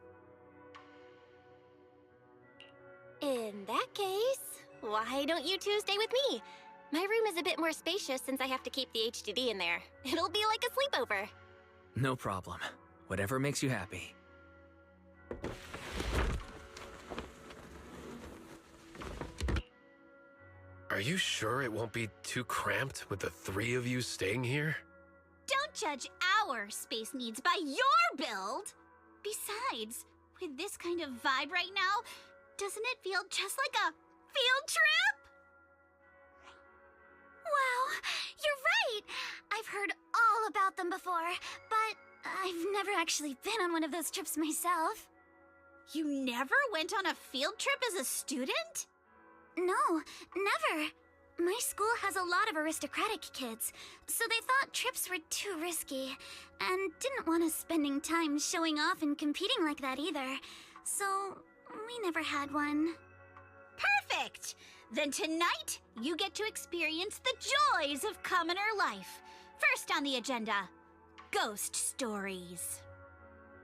In that case, why don't you two stay with me? My room is a bit more spacious since I have to keep the HDD in there. It'll be like a sleepover. No problem. Whatever makes you happy. Are you sure it won't be too cramped with the three of you staying here? Don't judge our space needs by your build! Besides, with this kind of vibe right now, doesn't it feel just like a field trip? Wow, you're right! I've heard all about them before, but I've never actually been on one of those trips myself. You never went on a field trip as a student? No, never. My school has a lot of aristocratic kids, so they thought trips were too risky, and didn't want us spending time showing off and competing like that either. So, we never had one. Perfect! Then tonight, you get to experience the joys of commoner life. First on the agenda, ghost stories.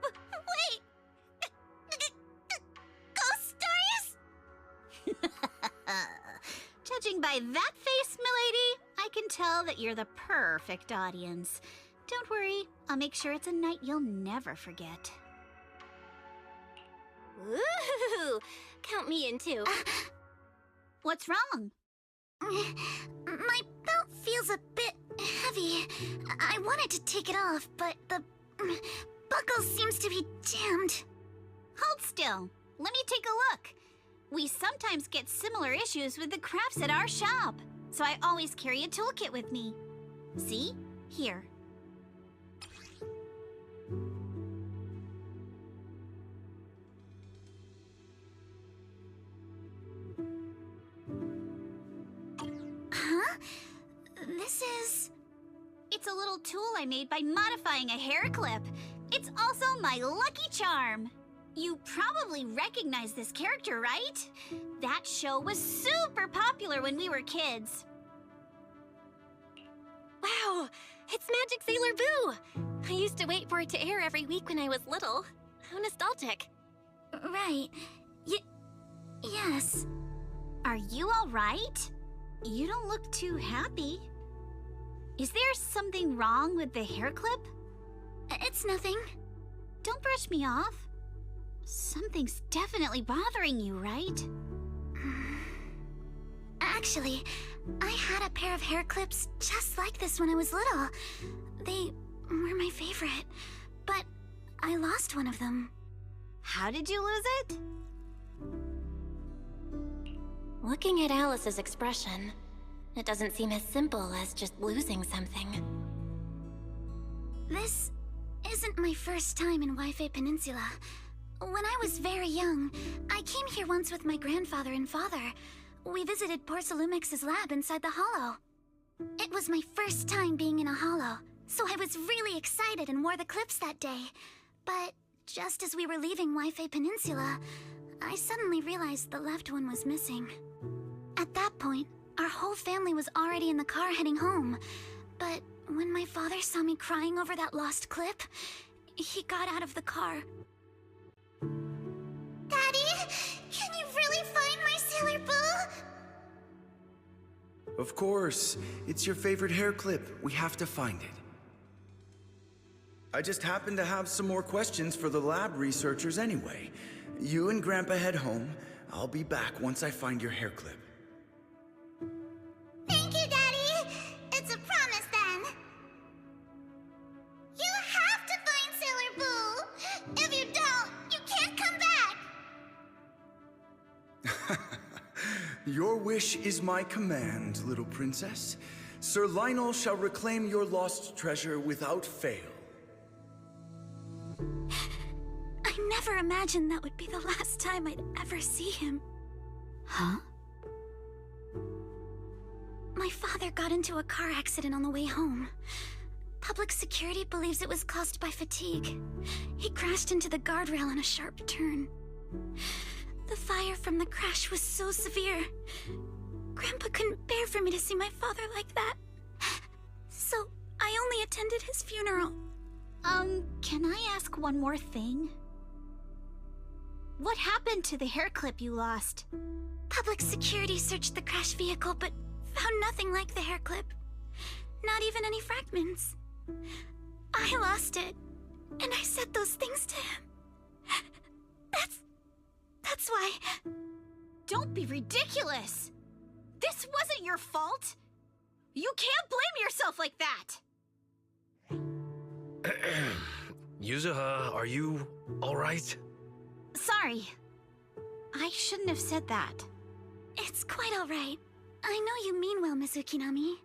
Wait! Ghost stories? Judging by that face, milady, I can tell that you're the perfect audience. Don't worry, I'll make sure it's a night you'll never forget. Woohoo! Count me in too. What's wrong? My belt feels a bit heavy. I wanted to take it off, but the buckle seems to be jammed. Hold still. Let me take a look. We sometimes get similar issues with the crafts at our shop, so I always carry a toolkit with me. See? Here. Huh? This is... It's a little tool I made by modifying a hair clip. It's also my lucky charm. You probably recognize this character, right? That show was super popular when we were kids. Wow, it's Magic Sailor Boo! I used to wait for it to air every week when I was little. How nostalgic. Right. Yes. Are you all right? You don't look too happy. Is there something wrong with the hair clip? It's nothing. Don't brush me off. Something's definitely bothering you, right? Actually, I had a pair of hair clips just like this when I was little. They were my favorite, but I lost one of them. How did you lose it? Looking at Alice's expression, it doesn't seem as simple as just losing something. This isn't my first time in Wi-Fi Peninsula. When I was very young, I came here once with my grandfather and father. We visited Porcelumex's lab inside the Hollow. It was my first time being in a Hollow, so I was really excited and wore the clips that day. But just as we were leaving Wi-Fi Peninsula, I suddenly realized the left one was missing. At that point, our whole family was already in the car heading home. But when my father saw me crying over that lost clip, he got out of the car. Daddy, can you really find my Sailor Boo? Of course. It's your favorite hair clip. We have to find it. I just happen to have some more questions for the lab researchers anyway. You and Grandpa head home. I'll be back once I find your hair clip. Thank you, Daddy! It's a promise that Your wish is my command, little princess. Sir Lionel shall reclaim your lost treasure without fail. I never imagined that would be the last time I'd ever see him. Huh? My father got into a car accident on the way home. Public security believes it was caused by fatigue. He crashed into the guardrail on a sharp turn. The fire from the crash was so severe. Grandpa couldn't bear for me to see my father like that. So I only attended his funeral. Can I ask one more thing? What happened to the hair clip you lost? Public security searched the crash vehicle, but found nothing like the hair clip. Not even any fragments. I lost it, and I said those things to him. That's why... Don't be ridiculous! This wasn't your fault! You can't blame yourself like that! Yuzuha, are you alright? Sorry. I shouldn't have said that. It's quite alright. I know you mean well, Miss Ukinami.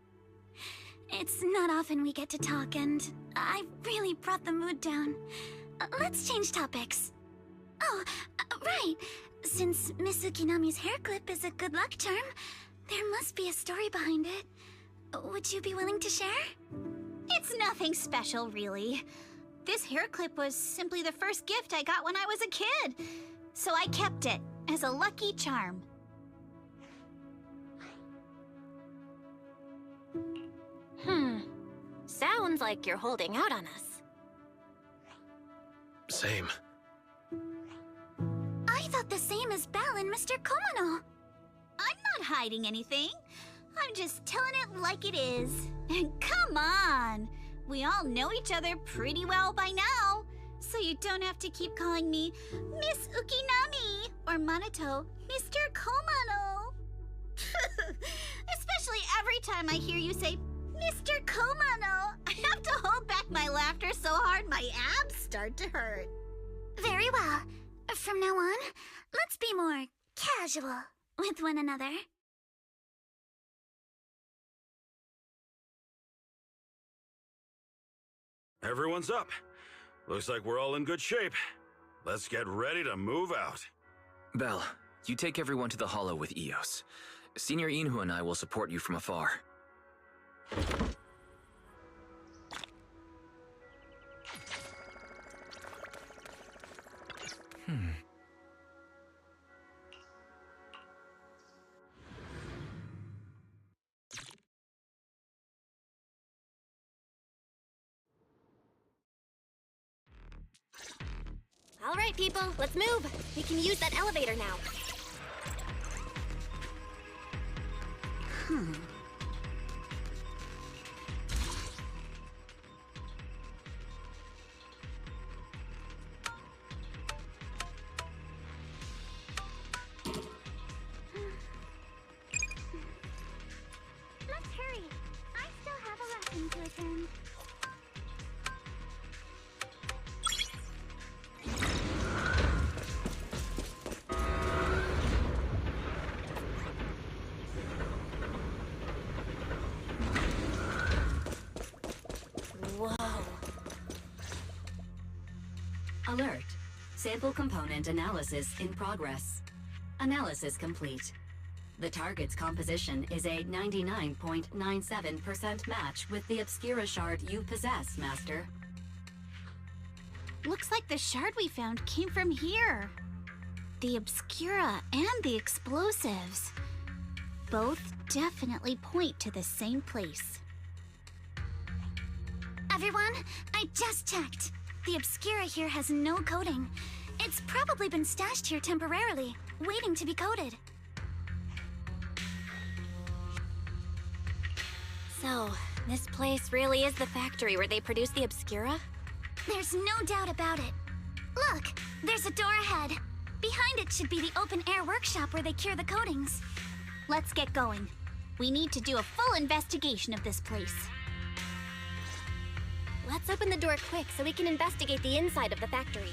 It's not often we get to talk, and I really brought the mood down. Let's change topics. Oh, right. Since Miss Ukinami's hair clip is a good luck charm, there must be a story behind it. Would you be willing to share? It's nothing special, really. This hair clip was simply the first gift I got when I was a kid. So I kept it as a lucky charm. Sounds like you're holding out on us. Same. I thought the same as Belle and Mr. Komono. I'm not hiding anything. I'm just telling it like it is. And come on! We all know each other pretty well by now. So you don't have to keep calling me Miss Ukinami or Manato Mr. Komono. Especially every time I hear you say Mr. Komono, I have to hold back my laughter so hard my abs start to hurt. Very well. From now on, let's be more casual with one another. Everyone's up. Looks like we're all in good shape. Let's get ready to move out. Belle, you take everyone to the Hollow with Eos. Senior Inhu and I will support you from afar. All right, people, let's move. We can use that elevator now. Let's hurry. I still have a lesson to attend. Alert. Sample component analysis in progress. Analysis complete. The target's composition is a 99.97% match with the Obscura shard you possess, Master. Looks like the shard we found came from here. The Obscura and the explosives. Both definitely point to the same place. Everyone, I just checked. The Obscura here has no coding. It's probably been stashed here temporarily, waiting to be coded. So, this place really is the factory where they produce the Obscura? There's no doubt about it. Look, there's a door ahead. Behind it should be the open-air workshop where they cure the coatings. Let's get going. We need to do a full investigation of this place. Let's open the door quick so we can investigate the inside of the factory.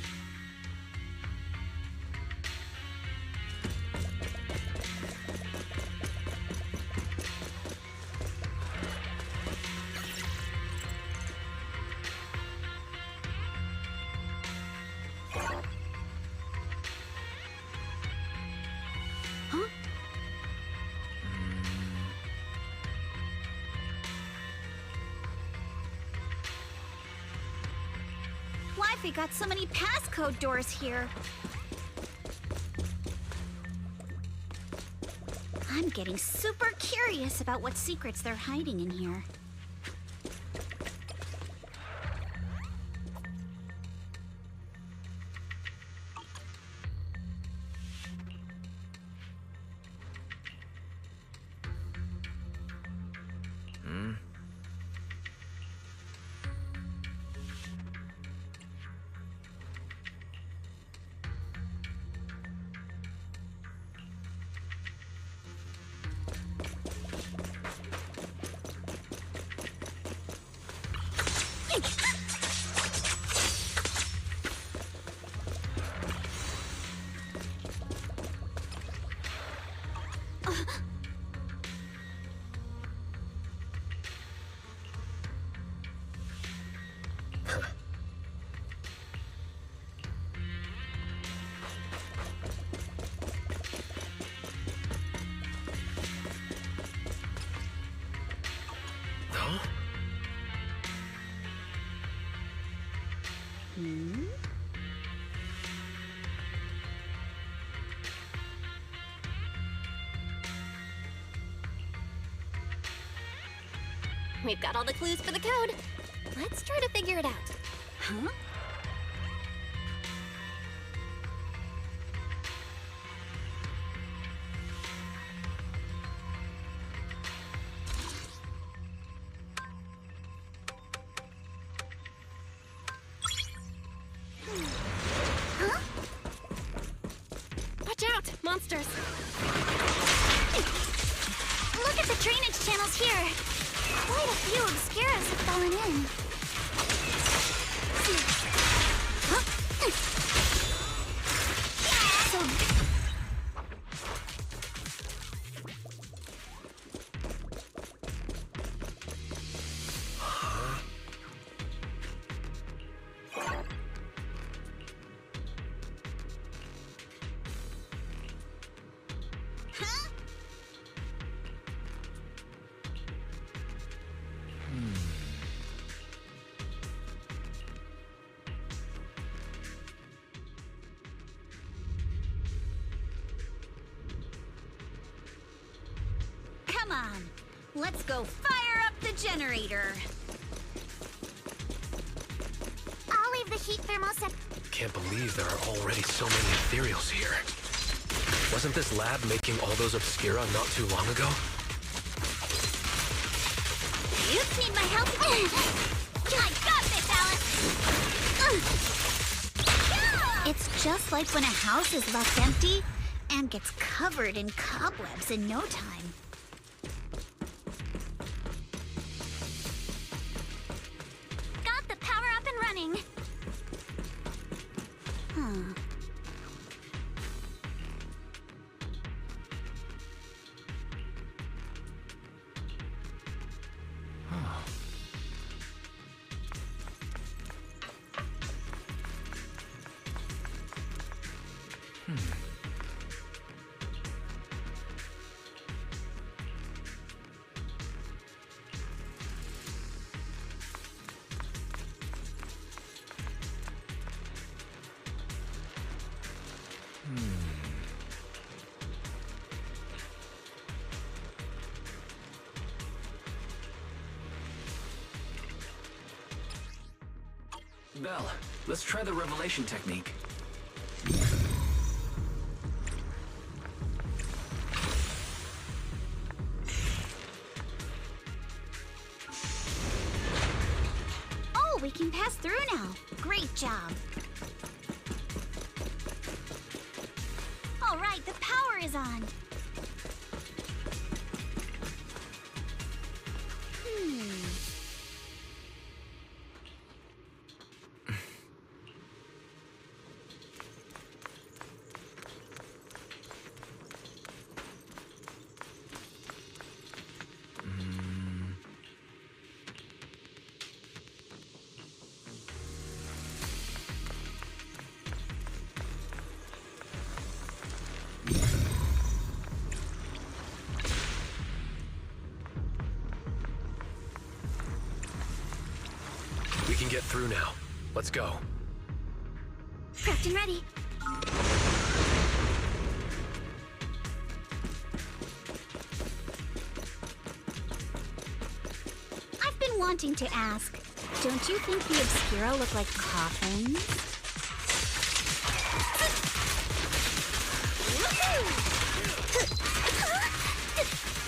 they got so many passcode doors here. I'm getting super curious about what secrets they're hiding in here. We've got all the clues for the code. Let's try to figure it out. Huh? Huh? Watch out, monsters! Look at the drainage channels here. Quite a few obscuras have fallen in. Come on, let's go fire up the generator. I'll leave the heat thermostat. Can't believe there are already so many ethereals here. Wasn't this lab making all those obscura not too long ago? You need my help? I got this, Alice! It's just like when a house is left empty and gets covered in cobwebs in no time. Got the power up and running. Huh. Belle, let's try the revelation technique. Oh, we can pass through now. Great job. All right, the power is on. We can get through now. Let's go. Prepped and ready. I've been wanting to ask, don't you think the Obscura look like coffins?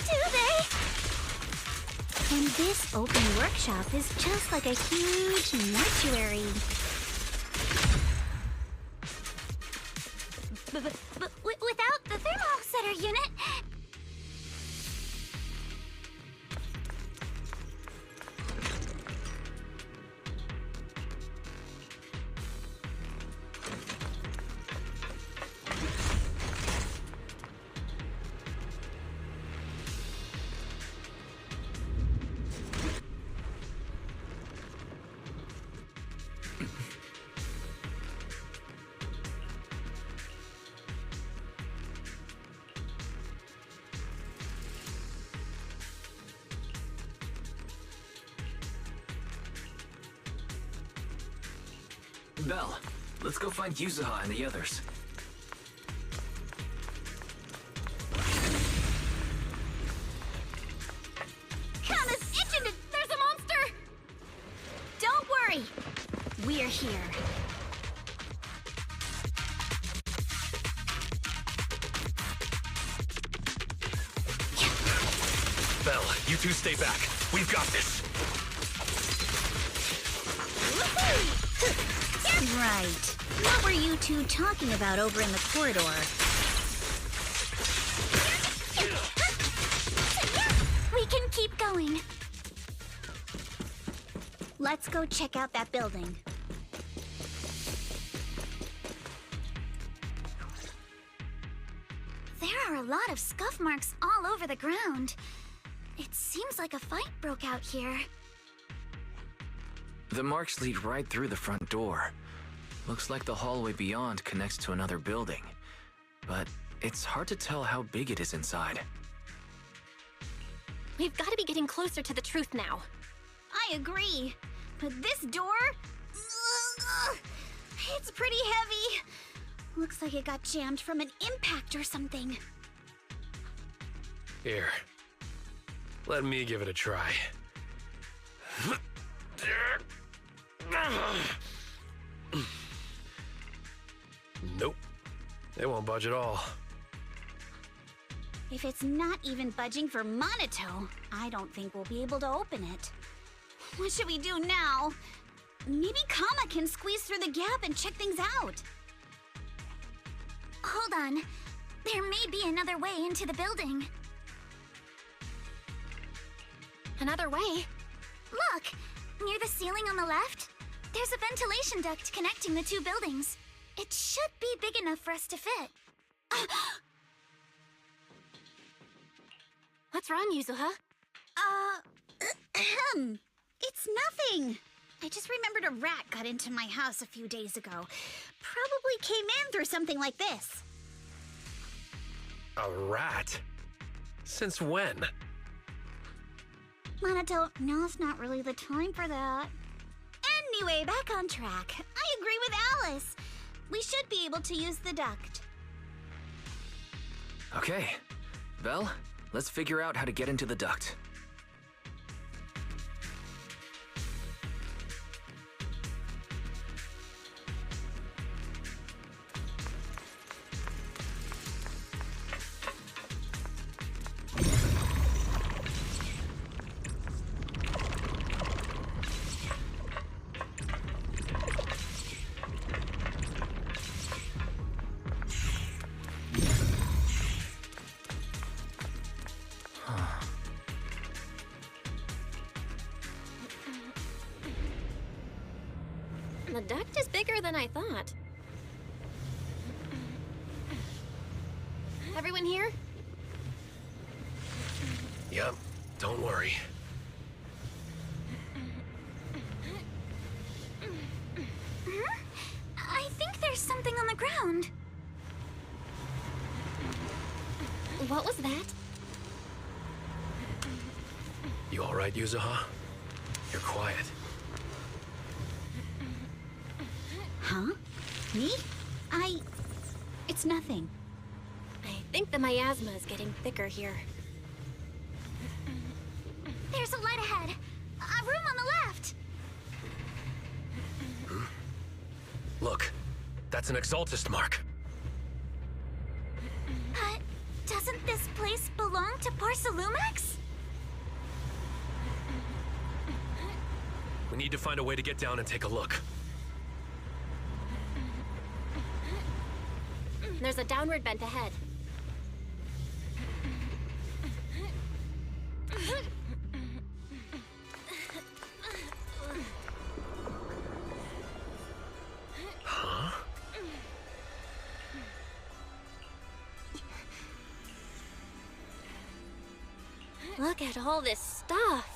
Do they? And this open workshop is just like a huge mortuary. But without the thermal setter unit... Belle, let's go find Yuzuha and the others. Kana's itching to... There's a monster! Don't worry. We're here. Belle, you two stay back. We've got this. Right. What were you two talking about over in the corridor? We can keep going. Let's go check out that building. There are a lot of scuff marks all over the ground. It seems like a fight broke out here. The marks lead right through the front door. Looks like the hallway beyond connects to another building. But it's hard to tell how big it is inside. We've got to be getting closer to the truth now. I agree. But this door... it's pretty heavy. Looks like it got jammed from an impact or something. Here. Let me give it a try. Nope. They won't budge at all. If it's not even budging for Monato, I don't think we'll be able to open it. What should we do now? Maybe Kama can squeeze through the gap and check things out. Hold on. There may be another way into the building. Another way? Look! Near the ceiling on the left, there's a ventilation duct connecting the two buildings. It should be big enough for us to fit. What's wrong, Yuzuha? It's nothing. I just remembered a rat got into my house a few days ago. Probably came in through something like this. A rat? Since when? Monato, now's not really the time for that. Anyway, back on track. I agree with Alice. We should be able to use the duct. Okay. Belle, let's figure out how to get into the duct. The duct is bigger than I thought. Everyone here? Yep, don't worry. I think there's something on the ground. What was that? You all right, Yuzuha? You're quiet. Huh? Me? It's nothing. I think the miasma is getting thicker here. There's a light ahead. A room on the left. Look, that's an Exaltist mark. But doesn't this place belong to Porcelumex? We need to find a way to get down and take a look. There's a downward vent ahead. Huh? Look at all this stuff.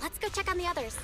Let's go check on the others.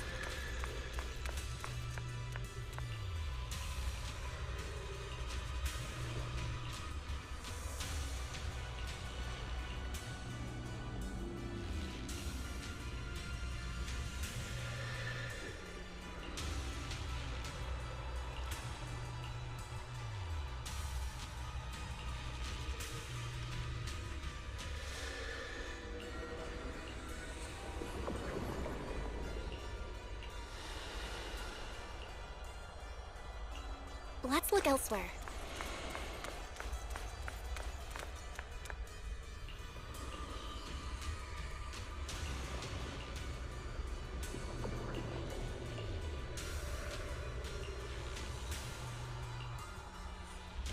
Let's look elsewhere.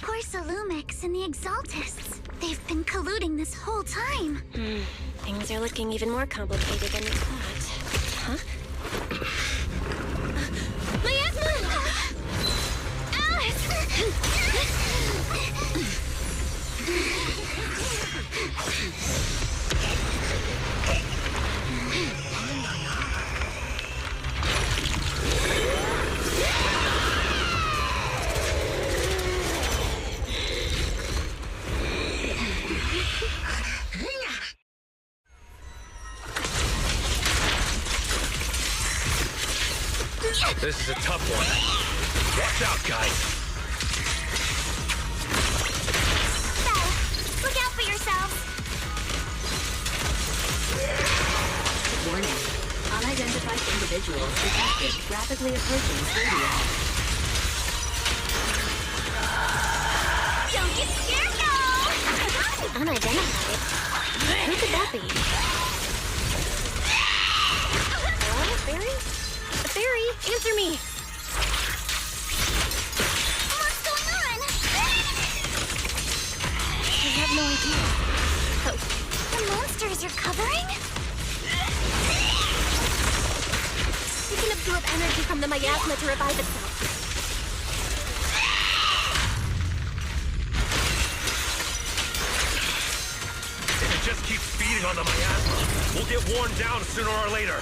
Porcelumex and the Exaltists. They've been colluding this whole time. Things are looking even more complicated than we thought. Huh? This is a tough one. Watch out, guys. Look out for yourselves. Warning. Unidentified individuals detected rapidly approaching Stadia. Don't get scared, though! Unidentified? Who could that be? Hello, Fairy? Fairy, answer me! What's going on? I have no idea. Oh. The monsters are covering? We can absorb energy from the miasma to revive itself. If it just keeps feeding on the miasma, we'll get worn down sooner or later.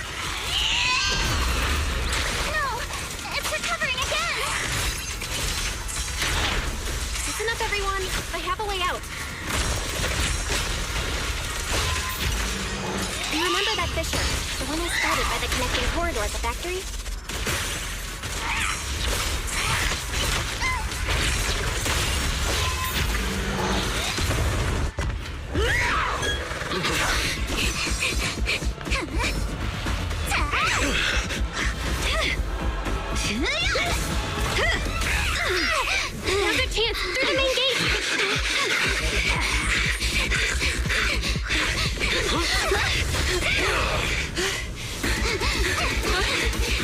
Listen up, everyone. I have a way out. You remember that fissure? The one I spotted by the connecting corridor at the factory? Now's our chance! Through the main gate!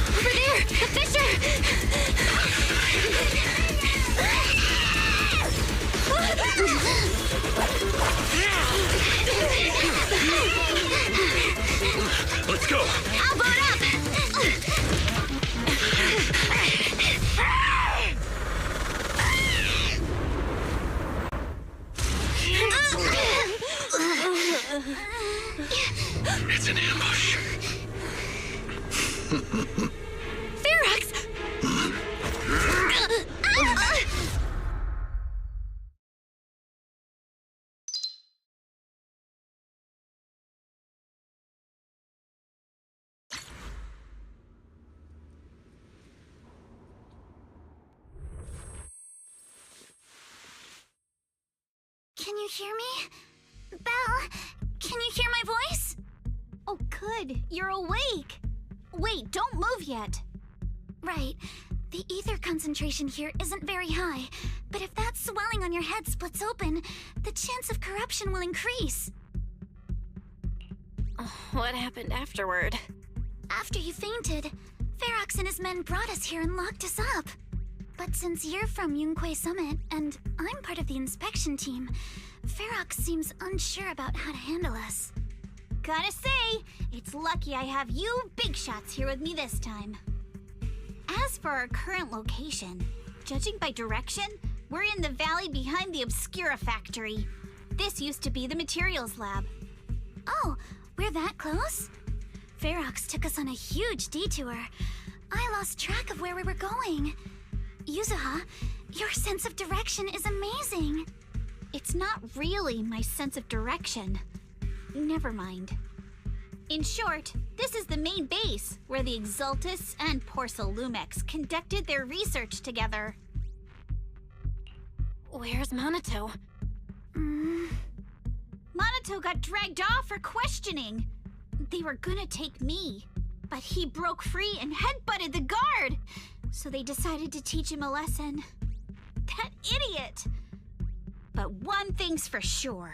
Over there! The fissure! Let's go! I'll boot up! It's an ambush. Ferox! Can you hear me? Belle, can you hear my voice? Oh, good. You're awake. Wait, don't move yet. Right. The ether concentration here isn't very high, but if that swelling on your head splits open, the chance of corruption will increase. What happened afterward? After you fainted, Ferox and his men brought us here and locked us up. But since you're from Yunque Summit, and I'm part of the inspection team, Ferox seems unsure about how to handle us. Gotta say, it's lucky I have you big shots here with me this time. As for our current location, judging by direction, we're in the valley behind the Obscura factory. This used to be the materials lab. Oh, we're that close? Ferox took us on a huge detour. I lost track of where we were going. Yuzuha, your sense of direction is amazing. It's not really my sense of direction. Never mind. In short, this is the main base where the Exaltus and Porcelumex conducted their research together. Where's Monato? Monato got dragged off for questioning. They were gonna take me, but he broke free and headbutted the guard. So they decided to teach him a lesson. That idiot! But one thing's for sure.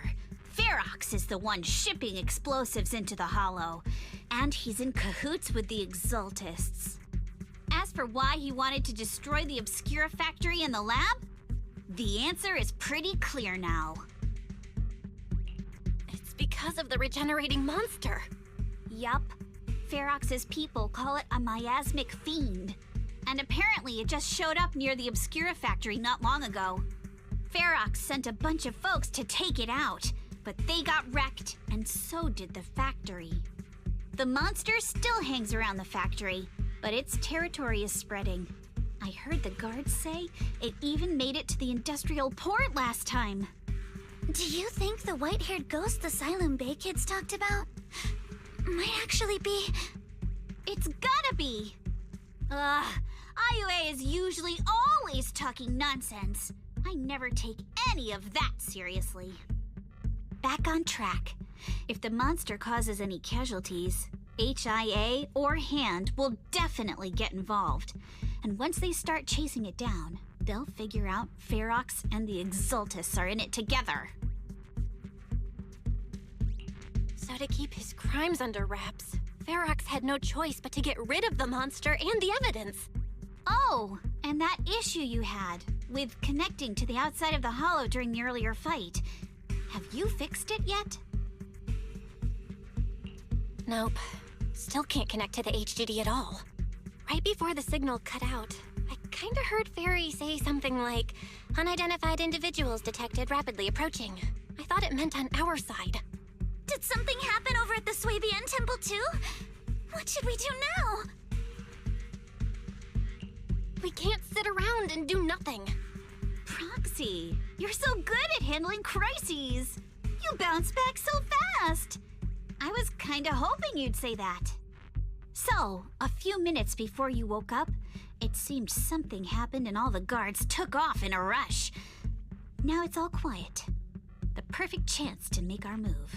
Ferox is the one shipping explosives into the Hollow, and he's in cahoots with the Exaltists. As for why he wanted to destroy the Obscura factory and the lab, the answer is pretty clear now. It's because of the regenerating monster. Yup. Ferox's people call it a miasmic fiend. And apparently it just showed up near the Obscura factory not long ago. Ferox sent a bunch of folks to take it out, but they got wrecked, and so did the factory. The monster still hangs around the factory, but its territory is spreading. I heard the guards say it even made it to the industrial port last time. Do you think the white-haired ghost the Asylum Bay kids talked about might actually be... It's gotta be! IUA is usually always talking nonsense. I never take any of that seriously. Back on track. If the monster causes any casualties, HIA or HAND will definitely get involved. And once they start chasing it down, they'll figure out Ferox and the Exaltus are in it together. So to keep his crimes under wraps, Ferox had no choice but to get rid of the monster and the evidence. Oh, and that issue you had with connecting to the outside of the Hollow during the earlier fight. Have you fixed it yet? Nope. Still can't connect to the HDD at all. Right before the signal cut out, I kinda heard Fairy say something like, "Unidentified individuals detected rapidly approaching." I thought it meant on our side. Did something happen over at the Swabian Temple too? What should we do now? We can't sit around and do nothing. Prox see. You're so good at handling crises. You bounce back so fast. I was kinda hoping you'd say that. So, a few minutes before you woke up, it seemed something happened and all the guards took off in a rush. Now it's all quiet. The perfect chance to make our move.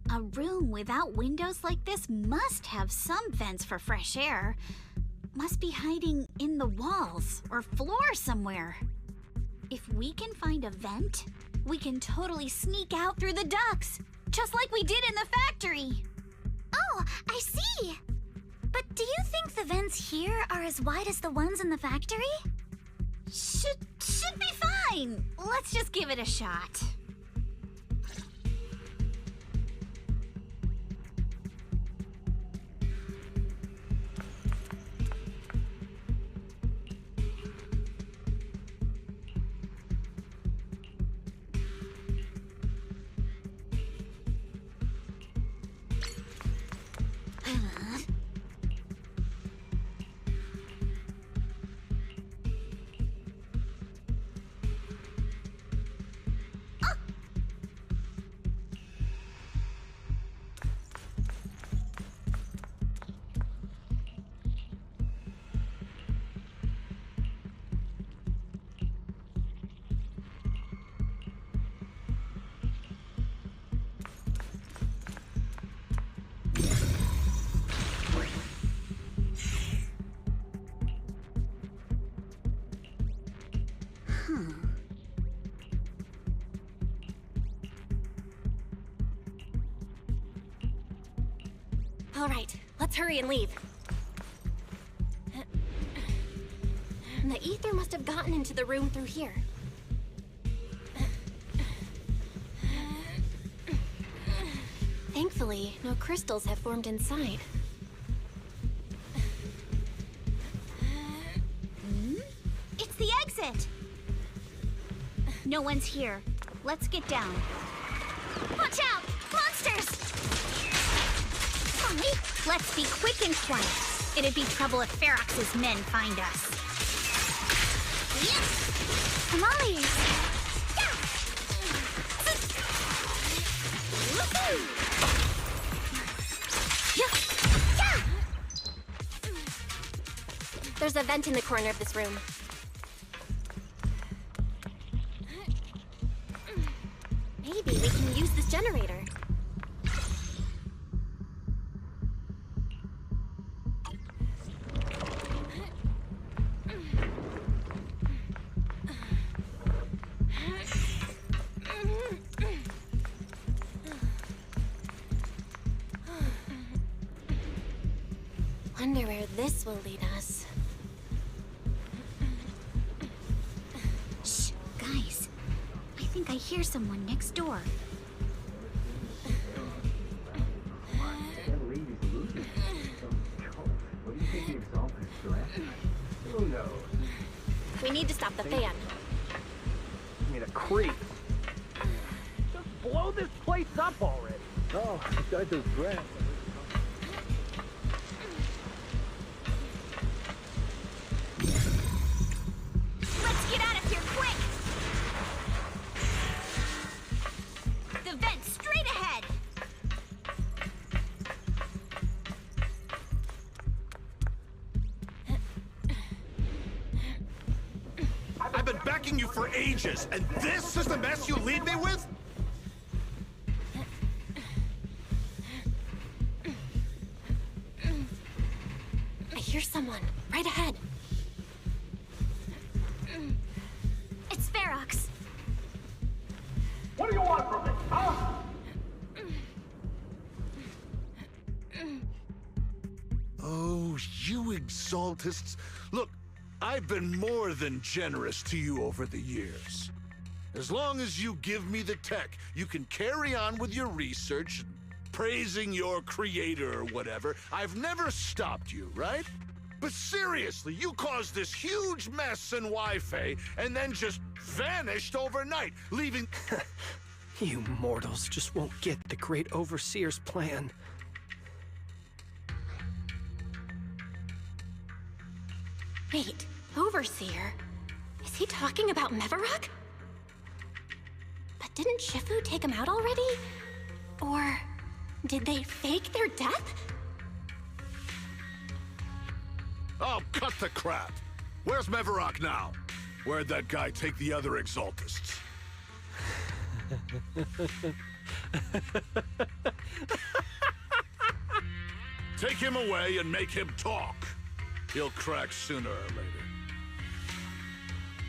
A room without windows like this must have some vents for fresh air. Must be hiding in the walls or floor somewhere. If we can find a vent, we can totally sneak out through the ducts, just like we did in the factory. Oh, I see. But do you think the vents here are as wide as the ones in the factory? Should be fine. Let's just give it a shot. All right, let's hurry and leave. The ether must have gotten into the room through here. Thankfully, no crystals have formed inside. It's the exit! No one's here. Let's get down. Watch out! Monsters! Molly, let's be quick and quiet. It'd be trouble if Ferox's men find us. Molly! There's a vent in the corner of this room. Maybe we can use this generator. Wonder where this will lead us. Shh, guys. I think I hear someone next door. We need to stop the fan. I mean, a creep. Just blow this place up already. Oh, I do great. Let's get out of here quick! The vent straight ahead! I've been backing you for ages, and this is the mess you leave me with? I hear someone right ahead. It's Ferox. What do you want from me, huh? Oh, you exaltists. Look, I've been more than generous to you over the years. As long as you give me the tech, you can carry on with your research, praising your creator or whatever. I've never stopped you, right? But seriously, you caused this huge mess in Wi-Fi and then just vanished overnight, leaving... You mortals just won't get the Great Overseer's plan. Wait, Overseer? Is he talking about Mevarok? But didn't Shifu take him out already? Or did they fake their death? Oh, cut the crap! Where's Mevarok now? Where'd that guy take the other Exaltists? Take him away and make him talk. He'll crack sooner or later.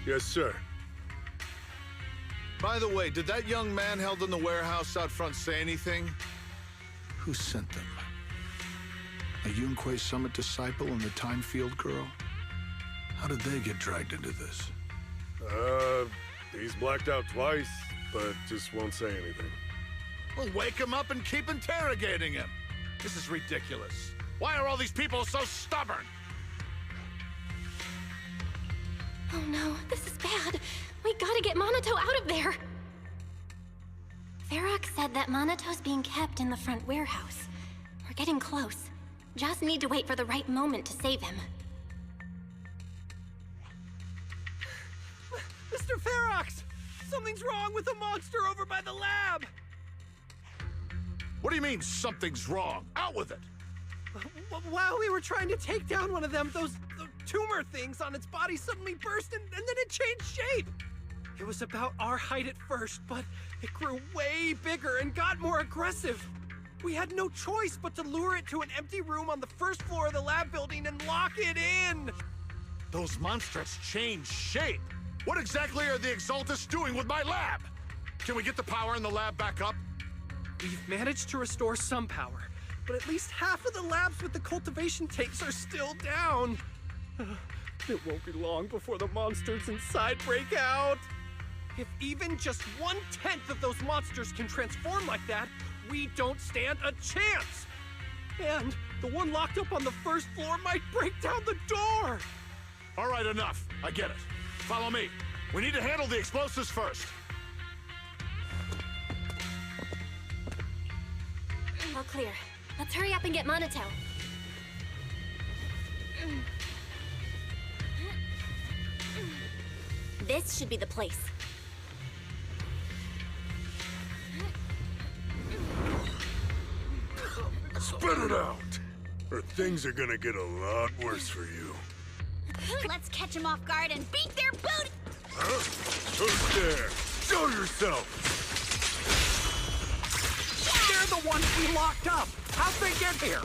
Yes, sir. By the way, did that young man held in the warehouse out front say anything? Who sent them? A Yunque Summit disciple and the Time Field girl? How did they get dragged into this? He's blacked out twice, but just won't say anything. Well, wake him up and keep interrogating him. This is ridiculous. Why are all these people so stubborn? Oh no, this is bad. We gotta get Monato out of there. Varrock said that Monato's being kept in the front warehouse. We're getting close. Just need to wait for the right moment to save him. Mr. Ferox! Something's wrong with the monster over by the lab! What do you mean, something's wrong? Out with it! While we were trying to take down one of them, those tumor things on its body suddenly burst and then it changed shape! It was about our height at first, but it grew way bigger and got more aggressive. We had no choice but to lure it to an empty room on the first floor of the lab building and lock it in! Those monsters changed shape! What exactly are the Exaltists doing with my lab? Can we get the power in the lab back up? We've managed to restore some power, but at least half of the labs with the cultivation tanks are still down. It won't be long before the monsters inside break out. If even just 1/10 of those monsters can transform like that, we don't stand a chance. And the one locked up on the first floor might break down the door. All right, enough. I get it. Follow me. We need to handle the explosives first. All clear. Let's hurry up and get Monato. This should be the place. Spit it out, or things are gonna get a lot worse for you. Let's catch them off guard and beat their booty! Huh? Who's there? Show yourself! They're the ones we locked up. How'd they get here?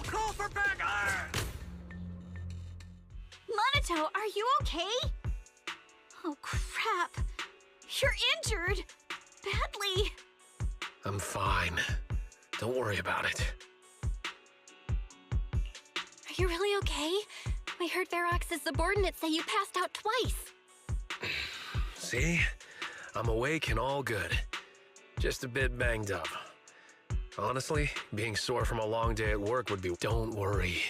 Call for backup! Monato, are you okay? Oh, crap. You're injured. Badly. I'm fine. Don't worry about it. Are you really okay? We heard Varrox's subordinates say you passed out twice. See? I'm awake and all good. Just a bit banged up. Honestly, being sore from a long day at work would be... Don't worry.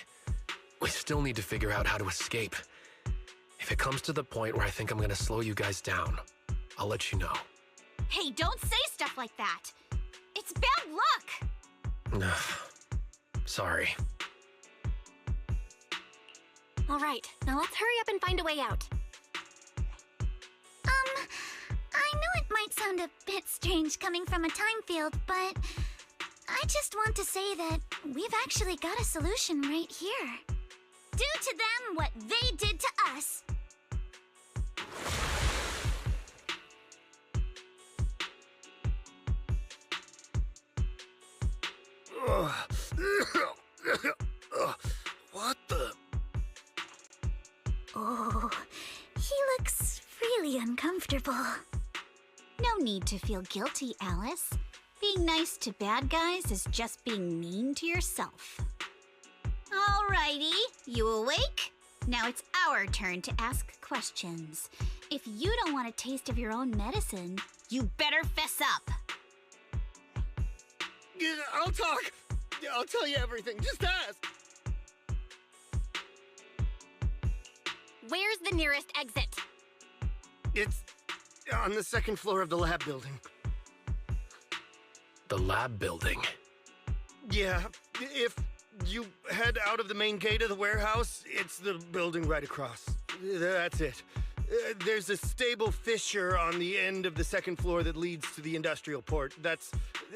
We still need to figure out how to escape. If it comes to the point where I think I'm gonna slow you guys down, I'll let you know. Hey, don't say stuff like that. It's bad luck. Sorry. All right, now let's hurry up and find a way out. I know it might sound a bit strange coming from a time field, but I just want to say that we've actually got a solution right here. Do to them what they did to us. What the? Oh, he looks really uncomfortable. No need to feel guilty, Alice. Being nice to bad guys is just being mean to yourself. Alrighty, you awake? Now it's our turn to ask questions. If you don't want a taste of your own medicine, you better fess up. Yeah, I'll talk. Yeah, I'll tell you everything. Just ask. Where's the nearest exit? It's on the second floor of the lab building. The lab building? Yeah, if You head out of the main gate of the warehouse. It's the building right across. That's it. There's a stable fissure on the end of the second floor that leads to the industrial port. That's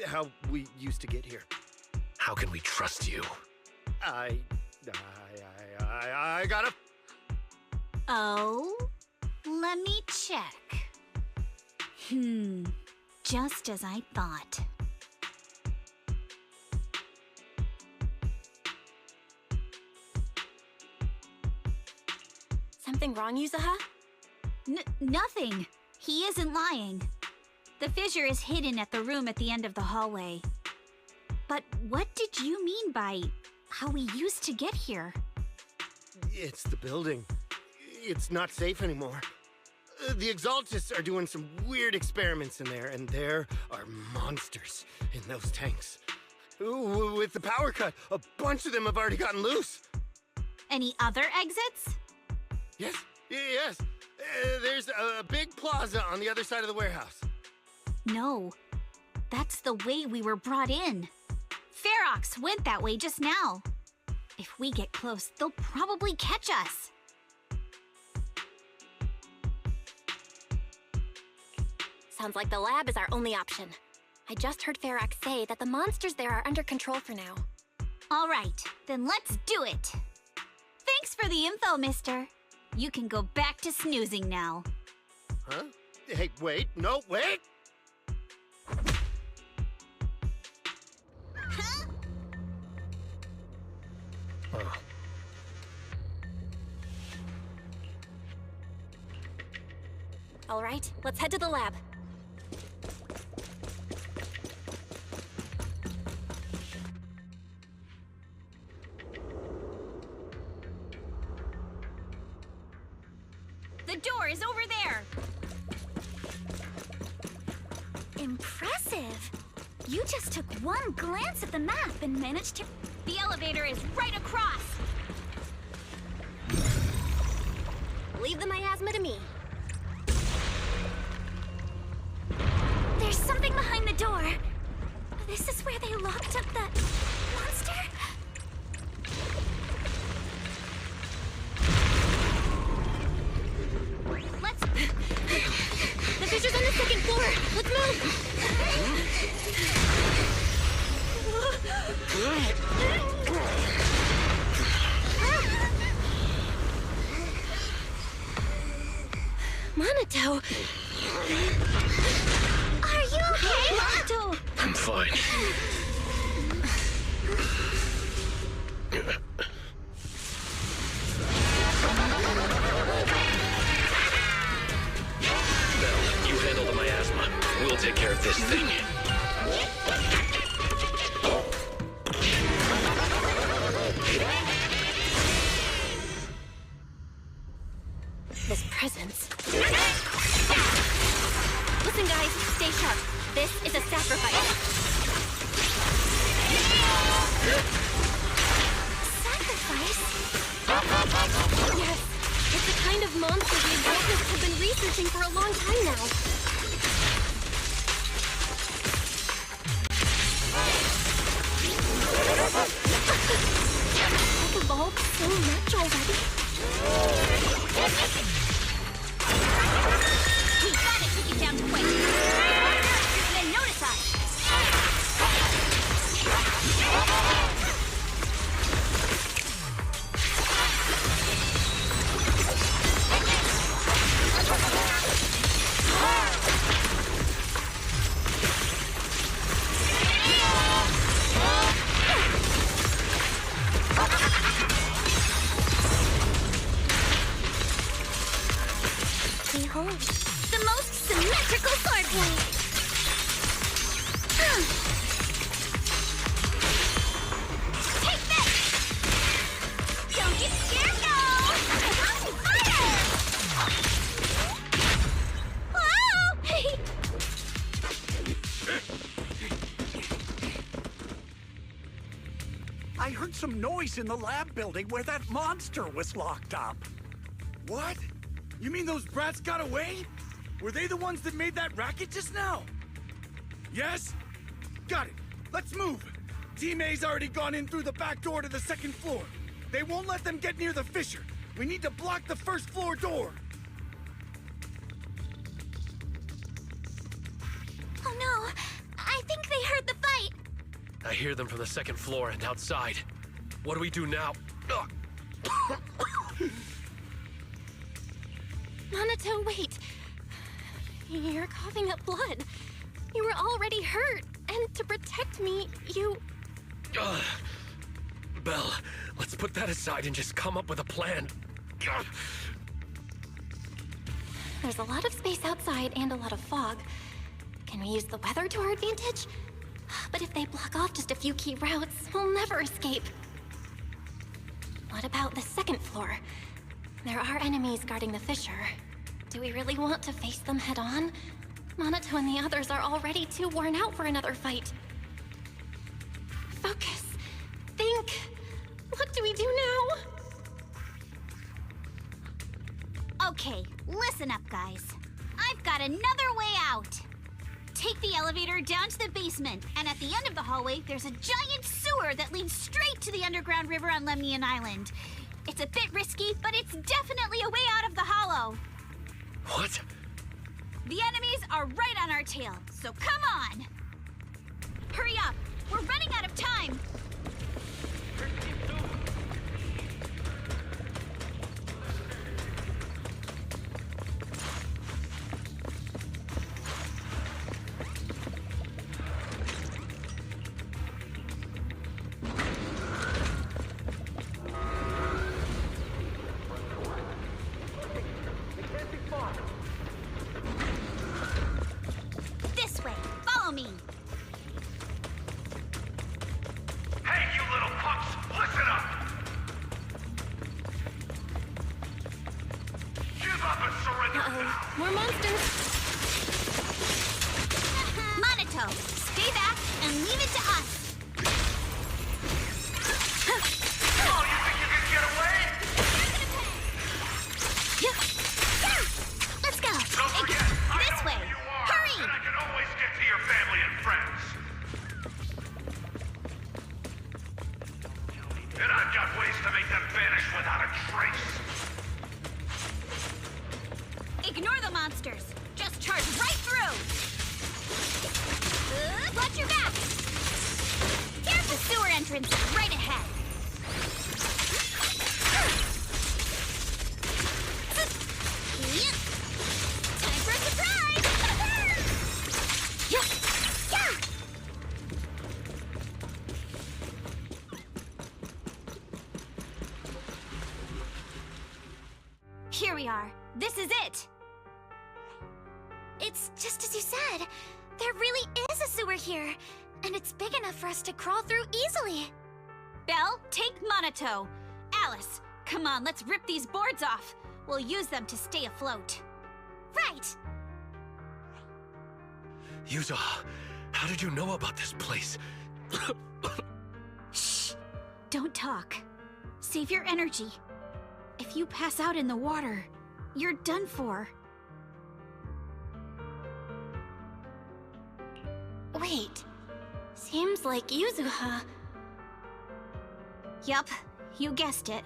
how we used to get here. How can we trust you? I gotta... Oh? Let me check. Just as I thought. Something wrong, Yuzuha? Nothing. He isn't lying. The fissure is hidden at the room at the end of the hallway. But what did you mean by how we used to get here? It's the building. It's not safe anymore. The Exaltists are doing some weird experiments in there, and there are monsters in those tanks. Ooh, with the power cut, a bunch of them have already gotten loose. Any other exits? Yes. There's a big plaza on the other side of the warehouse. No. That's the way we were brought in. Ferox went that way just now. If we get close, they'll probably catch us. Sounds like the lab is our only option. I just heard Ferox say that the monsters there are under control for now. All right, then let's do it. Thanks for the info, mister. You can go back to snoozing now. Huh? Hey, wait. No, wait! All right, let's head to the lab. The door is over there. Impressive. You just took one glance at the map and managed to... The elevator is right across. Leave the miasma to me. There's something behind the door. This is where they locked up the monster? The fissure's on the second floor. Let's move. Monato! Are you okay, Monato? I'm fine. Belle, you handle the miasma. We'll take care of this thing. This presence. Listen, guys, stay sharp. This is a sacrifice. Sacrifice? Yes, it's the kind of monster the Exaltists have been researching for a long time now. I've evolved so much already. We gotta take it down quick. Then notice us. Behold, The most symmetrical swordplay! Take this! Don't get scared, no! Fire! Whoa! I heard some noise in the lab building where that monster was locked up. What? You mean those brats got away? Were they the ones that made that racket just now? Yes? Got it. Let's move. Team A's already gone in through the back door to the second floor. They won't let them get near the fissure. We need to block the first floor door. Oh no, I think they heard the fight. I hear them from the second floor and outside. What do we do now? Ugh. Minato, wait. You're coughing up blood. You were already hurt, and to protect me, you... Ugh. Belle, let's put that aside and just come up with a plan. Ugh. There's a lot of space outside and a lot of fog. Can we use the weather to our advantage? But if they block off just a few key routes, we'll never escape. What about the second floor? There are enemies guarding the fissure. Do we really want to face them head on? Minato and the others are already too worn out for another fight. Focus. Think. What do we do now? Okay, listen up, guys. I've got another way out. Take the elevator down to the basement, and at the end of the hallway, there's a giant sewer that leads straight to the underground river on Lemnian Island. It's a bit risky, but it's definitely a way out of the hollow. What? The enemies are right on our tail, so come on! Hurry up! We're running out of time! This way! Follow me! Hey, you little punks! Listen up! Give up and surrender now! More monsters! Minato, stay back and leave it to us! Oh, you think you can get away? Let's go! Don't forget, I This know way! who you are, Hurry! and I can always get to your family and friends. And I've got ways to make them vanish without a trace. Ignore the monsters! Just charge right through! Watch your back! Here's the sewer entrance right ahead! Time for a surprise! Here we are. This is it! It's just as you said. There really is a sewer here, and it's big enough for us to crawl through easily. Belle, take Minato. Alice, come on, let's rip these boards off. We'll use them to stay afloat. Right! Yuza, how did you know about this place? Shh! Don't talk. Save your energy. If you pass out in the water, you're done for. Wait. Seems like Yuzuha. Yup, you guessed it.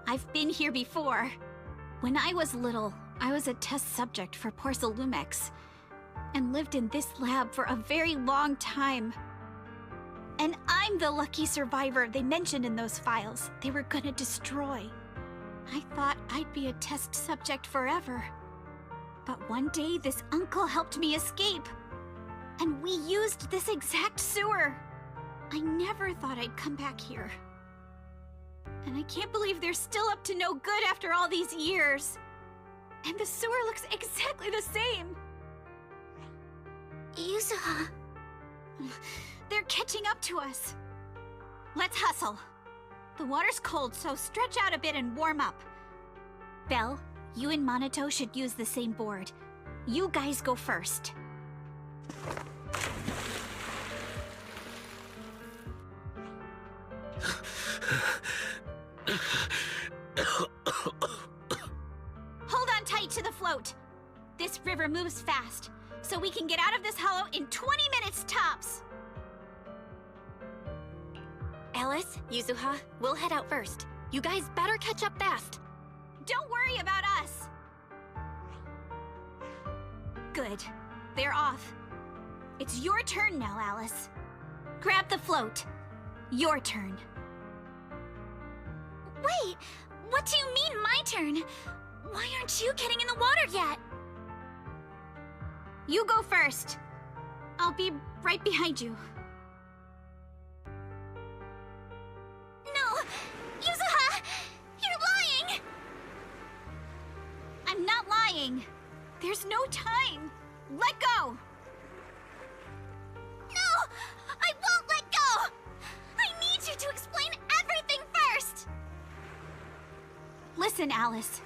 I've been here before. When I was little, I was a test subject for Porcelumex, and lived in this lab for a very long time. And I'm the lucky survivor they mentioned in those files they were gonna destroy. I thought I'd be a test subject forever. But one day, this uncle helped me escape. And we used this exact sewer. I never thought I'd come back here. And I can't believe they're still up to no good after all these years. And the sewer looks exactly the same. Yuzuha. They're catching up to us. Let's hustle. The water's cold, so stretch out a bit and warm up. Belle, you and Minato should use the same board. You guys go first. Hold on tight to the float. This river moves fast, so we can get out of this hollow in 20 minutes tops. Alice, Yuzuha, we'll head out first. You guys better catch up fast. Don't worry about us. Good. They're off. It's your turn now, Alice. Grab the float. Your turn. Wait, what do you mean my turn? Why aren't you getting in the water yet? You go first. I'll be right behind you. No! Yuzuha! You're lying! I'm not lying. There's no time. Let go! No! I won't let go! I need you to explain everything first! Listen, Alice.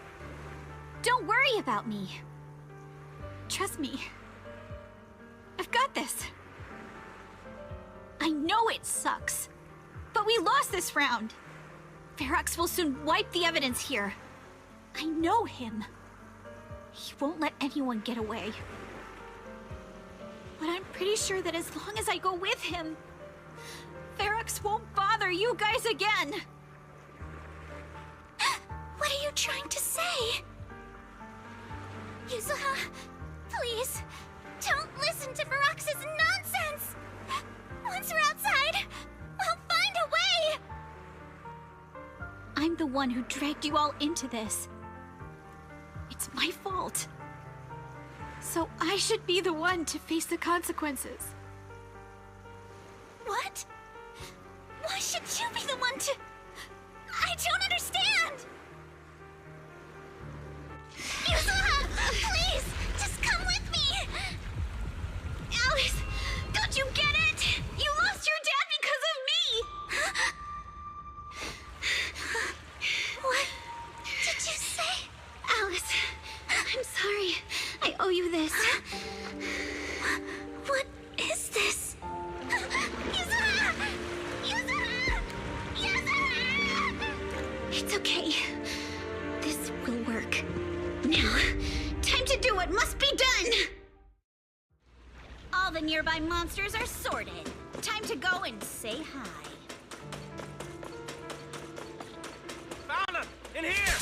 Don't worry about me. Trust me. I've got this. I know it sucks, but we lost this round. Ferox will soon wipe the evidence here. I know him. He won't let anyone get away. But I'm pretty sure that as long as I go with him, Ferox won't bother you guys again. What are you trying to say? Yuzuha, please, don't listen to Ferox's nonsense! Once we're outside, we'll find a way! I'm the one who dragged you all into this. It's my fault. So I should be the one to face the consequences. What? Why should you be the one to... I don't understand! Yuzuha, please, just come with me! Alice, don't you get it? You lost your dad because of me! What did you say? Alice, I'm sorry. I owe you this. What is this? Yuzuha! Yuzuha! Yuzuha! It's okay. This will work. Now, time to do what must be done! All the nearby monsters are sorted. Time to go and say hi. Found him! In here!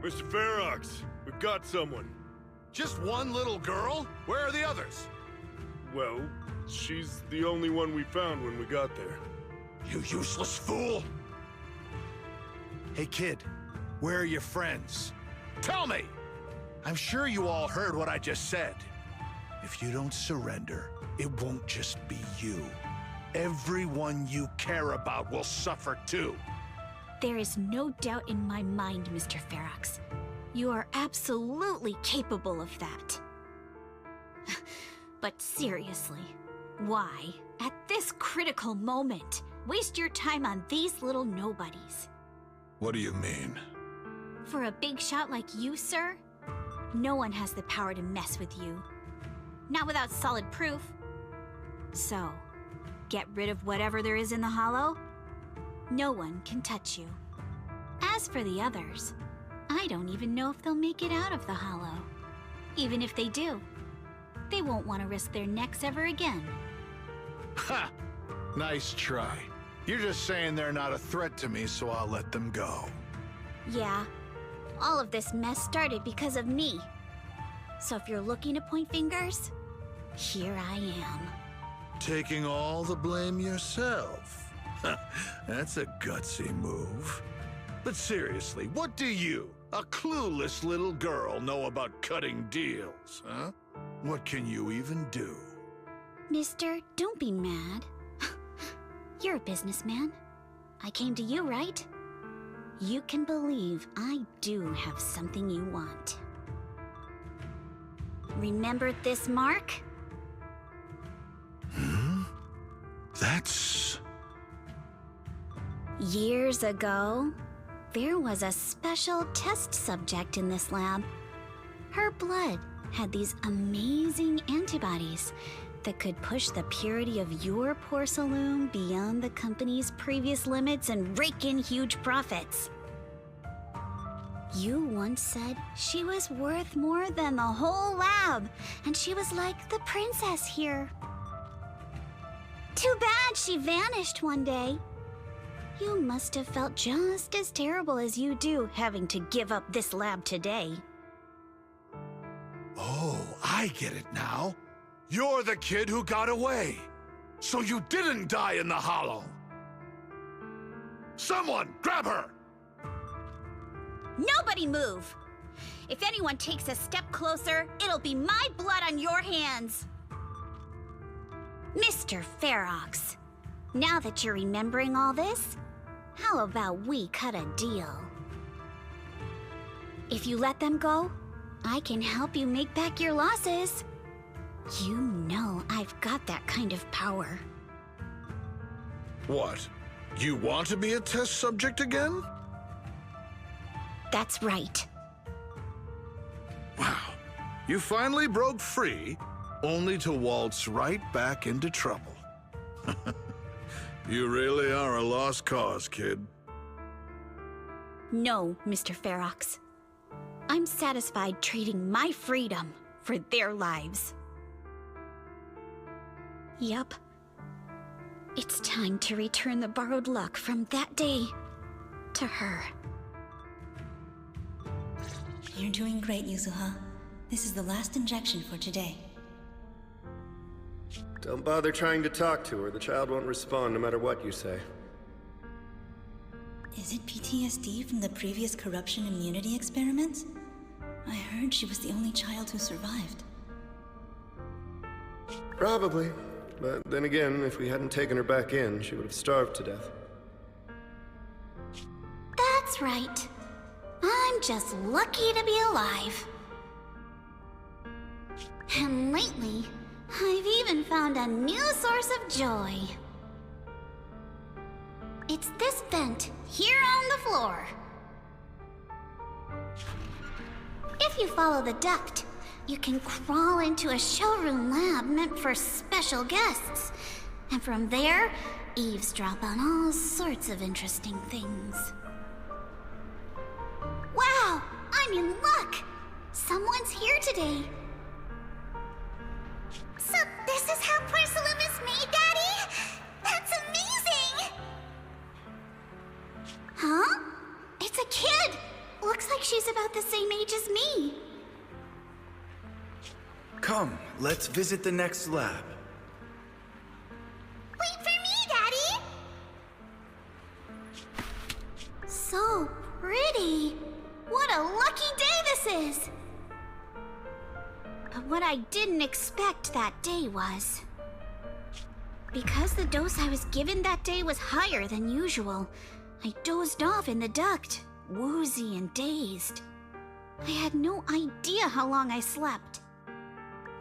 Mr. Ferox, we've got someone. Just one little girl? Where are the others? Well, she's the only one we found when we got there. You useless fool! Hey kid, where are your friends? Tell me! I'm sure you all heard what I just said. If you don't surrender, it won't just be you. Everyone you care about will suffer too. There is no doubt in my mind, Mr. Ferox. You are absolutely capable of that. But seriously, why, at this critical moment, waste your time on these little nobodies? What do you mean? For a big shot like you, sir, no one has the power to mess with you. Not without solid proof. So, get rid of whatever there is in the hollow. No one can touch you. As for the others, I don't even know if they'll make it out of the hollow. Even if they do, they won't want to risk their necks ever again. Ha! Nice try. You're just saying they're not a threat to me, so I'll let them go. Yeah, all of this mess started because of me. So if you're looking to point fingers, here I am. Taking all the blame yourself. That's a gutsy move. But seriously, what do you, a clueless little girl, know about cutting deals, huh? What can you even do? Mister, don't be mad. You're a businessman. I came to you, right? You can believe I do have something you want. Remember this mark? That's... Years ago, there was a special test subject in this lab. Her blood had these amazing antibodies that could push the purity of your porcelain beyond the company's previous limits and rake in huge profits. You once said she was worth more than the whole lab, and she was like the princess here. Too bad she vanished one day. You must have felt just as terrible as you do having to give up this lab today. Oh, I get it now. You're the kid who got away. So you didn't die in the hollow. Someone, grab her! Nobody move! If anyone takes a step closer, it'll be my blood on your hands. Mr. Ferox, now that you're remembering all this, how about we cut a deal? If you let them go, I can help you make back your losses. You know I've got that kind of power. What? You want to be a test subject again? That's right. Wow. You finally broke free, only to waltz right back into trouble. You really are a lost cause, kid. No, Mr. Ferox. I'm satisfied trading my freedom for their lives. Yup. It's time to return the borrowed luck from that day to her. You're doing great, Yuzuha. This is the last injection for today. Don't bother trying to talk to her. The child won't respond no matter what you say. Is it PTSD from the previous corruption immunity experiments? I heard she was the only child who survived. Probably. But then again, if we hadn't taken her back in, she would have starved to death. That's right. I'm just lucky to be alive. And lately, I've even found a new source of joy. It's this vent here on the floor. If you follow the duct, you can crawl into a showroom lab meant for special guests. And from there, eavesdrop on all sorts of interesting things. Wow! I'm in luck! Someone's here today. So this is how porcelain is made, Daddy? That's amazing! Huh? It's a kid! Looks like she's about the same age as me. Come, let's visit the next lab. Wait for me, Daddy! So pretty. What a lucky day this is! But what I didn't expect that day was... because the dose I was given that day was higher than usual, I dozed off in the duct, woozy and dazed. I had no idea how long I slept.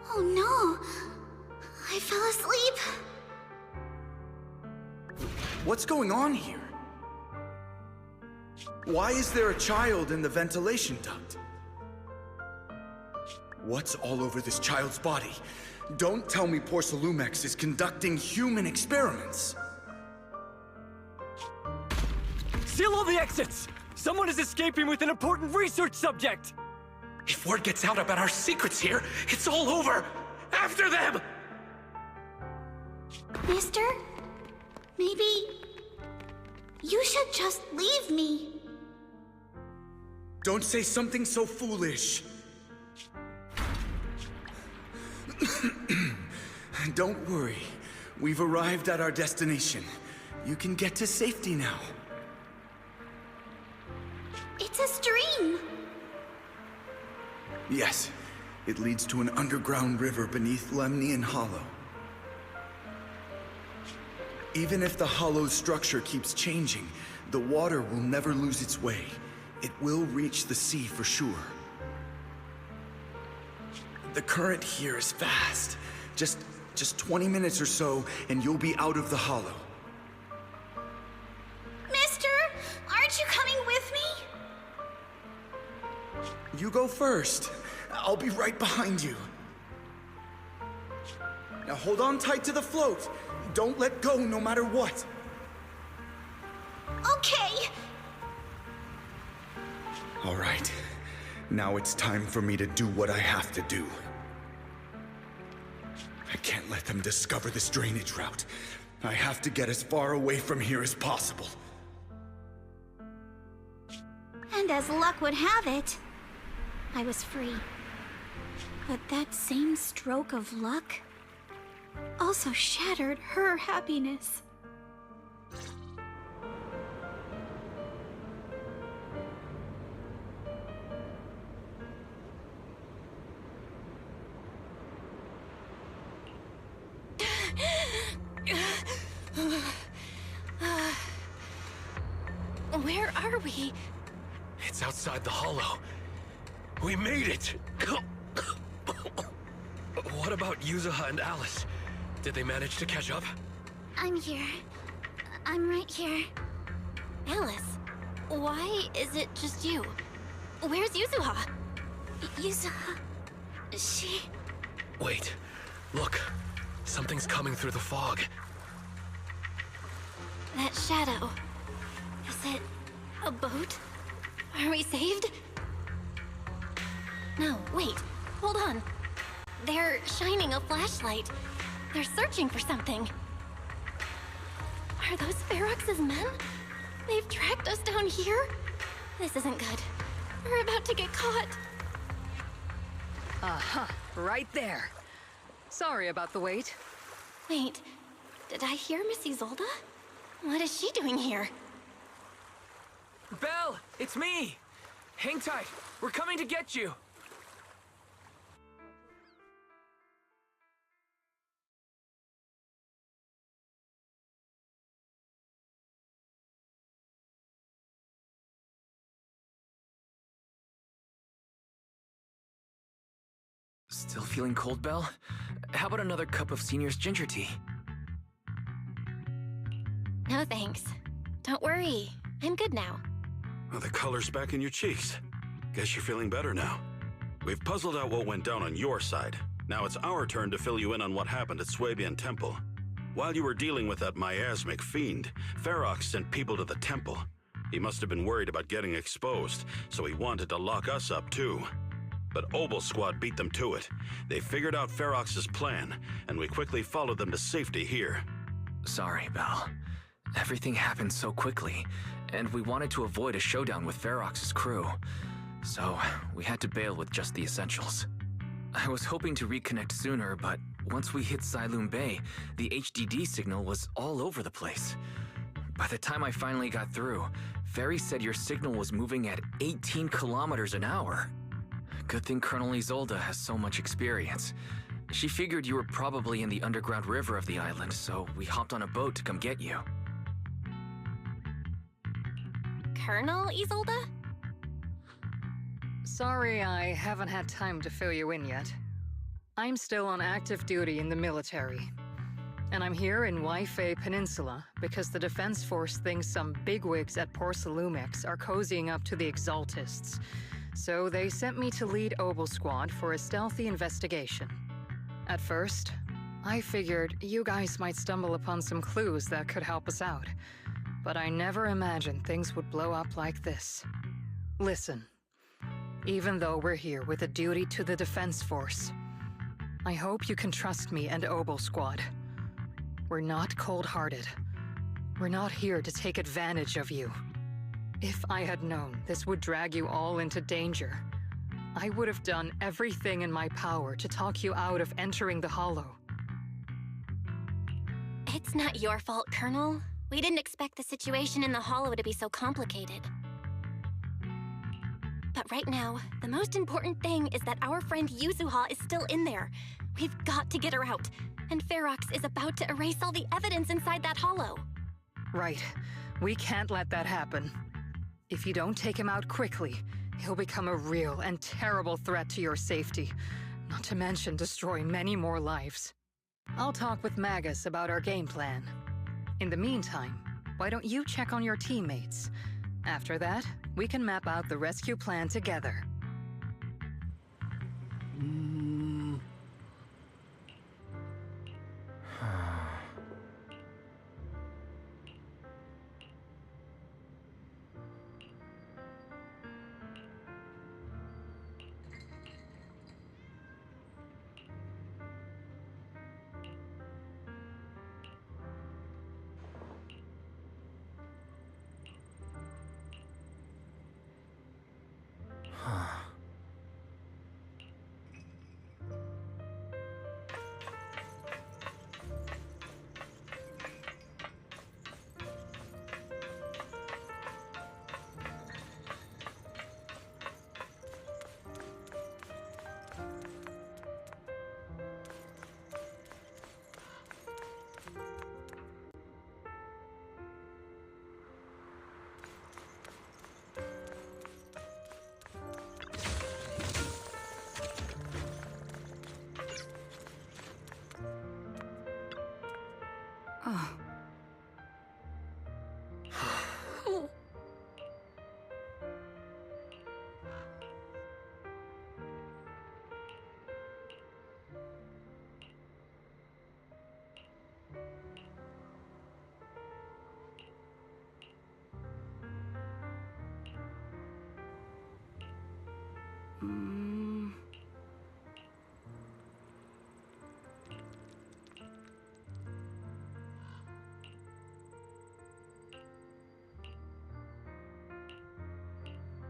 Oh no! I fell asleep! What's going on here? Why is there a child in the ventilation duct? What's all over this child's body? Don't tell me Porcelumex is conducting human experiments. Seal all the exits! Someone is escaping with an important research subject! If word gets out about our secrets here, it's all over! After them! Mister? Maybe... you should just leave me. Don't say something so foolish. Don't worry. We've arrived at our destination. You can get to safety now. It's a stream. Yes, it leads to an underground river beneath Lemnian Hollow. Even if the hollow's structure keeps changing, the water will never lose its way. It will reach the sea for sure. The current here is fast. Just 20 minutes or so, and you'll be out of the hollow. Mister, aren't you coming with me? You go first. I'll be right behind you. Now hold on tight to the float. Don't let go no matter what. Okay! All right. Now it's time for me to do what I have to do. I can't let them discover this drainage route. I have to get as far away from here as possible. And as luck would have it, I was free. But that same stroke of luck also shattered her happiness. Where are we? It's outside the hollow. We made it! What about Yuzuha and Alice? Did they manage to catch up? I'm here. I'm right here. Alice, why is it just you? Where's Yuzuha? Yuzuha... she... Wait. Look. Something's coming through the fog. That shadow. Is it a boat? Are we saved? No, wait. Hold on. They're shining a flashlight. They're searching for something. Are those Ferox's men? They've tracked us down here? This isn't good. We're about to get caught. Uh-huh. Right there. Sorry about the wait. Wait, did I hear Miss Isolde? What is she doing here? Belle, it's me! Hang tight, we're coming to get you! Still feeling cold, Belle? How about another cup of senior's ginger tea? No thanks. Don't worry, I'm good now. Well, the color's back in your cheeks. Guess you're feeling better now. We've puzzled out what went down on your side. Now it's our turn to fill you in on what happened at Swabian Temple. While you were dealing with that miasmic fiend, Ferox sent people to the temple. He must have been worried about getting exposed, so he wanted to lock us up too. But Obel Squad beat them to it. They figured out Ferox's plan, and we quickly followed them to safety here. Sorry, Belle. Everything happened so quickly, and we wanted to avoid a showdown with Ferox's crew. So, we had to bail with just the essentials. I was hoping to reconnect sooner, but once we hit Xylum Bay, the HDD signal was all over the place. By the time I finally got through, Ferry said your signal was moving at 18 kilometers an hour. Good thing Colonel Isolde has so much experience. She figured you were probably in the underground river of the island, so we hopped on a boat to come get you. Colonel Isolde? Sorry I haven't had time to fill you in yet. I'm still on active duty in the military. And I'm here in Waifei Peninsula because the Defense Force thinks some bigwigs at Porcelumex are cozying up to the Exaltists. So they sent me to lead Obel Squad for a stealthy investigation. At first, I figured you guys might stumble upon some clues that could help us out. But I never imagined things would blow up like this. Listen, even though we're here with a duty to the Defense Force, I hope you can trust me and Obel Squad. We're not cold-hearted. We're not here to take advantage of you. If I had known this would drag you all into danger, I would have done everything in my power to talk you out of entering the Hollow. It's not your fault, Colonel. We didn't expect the situation in the Hollow to be so complicated. But right now, the most important thing is that our friend Yuzuha is still in there. We've got to get her out, and Ferox is about to erase all the evidence inside that Hollow. Right. We can't let that happen. If you don't take him out quickly, he'll become a real and terrible threat to your safety, not to mention destroy many more lives. I'll talk with Magus about our game plan. In the meantime, why don't you check on your teammates? After that, we can map out the rescue plan together.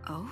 Oh?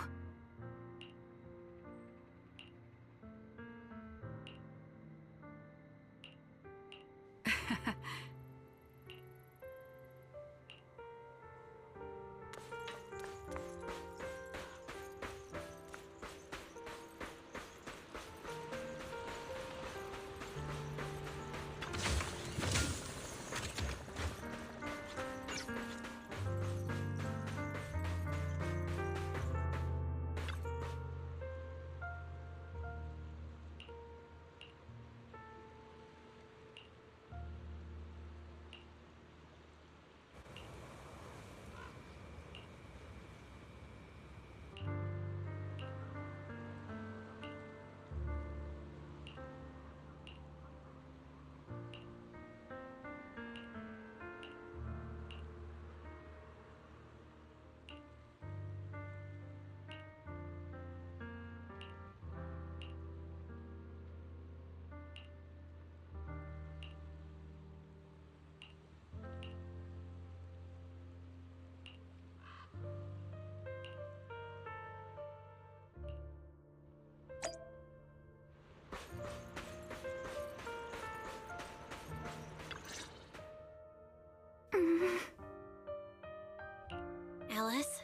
Alice,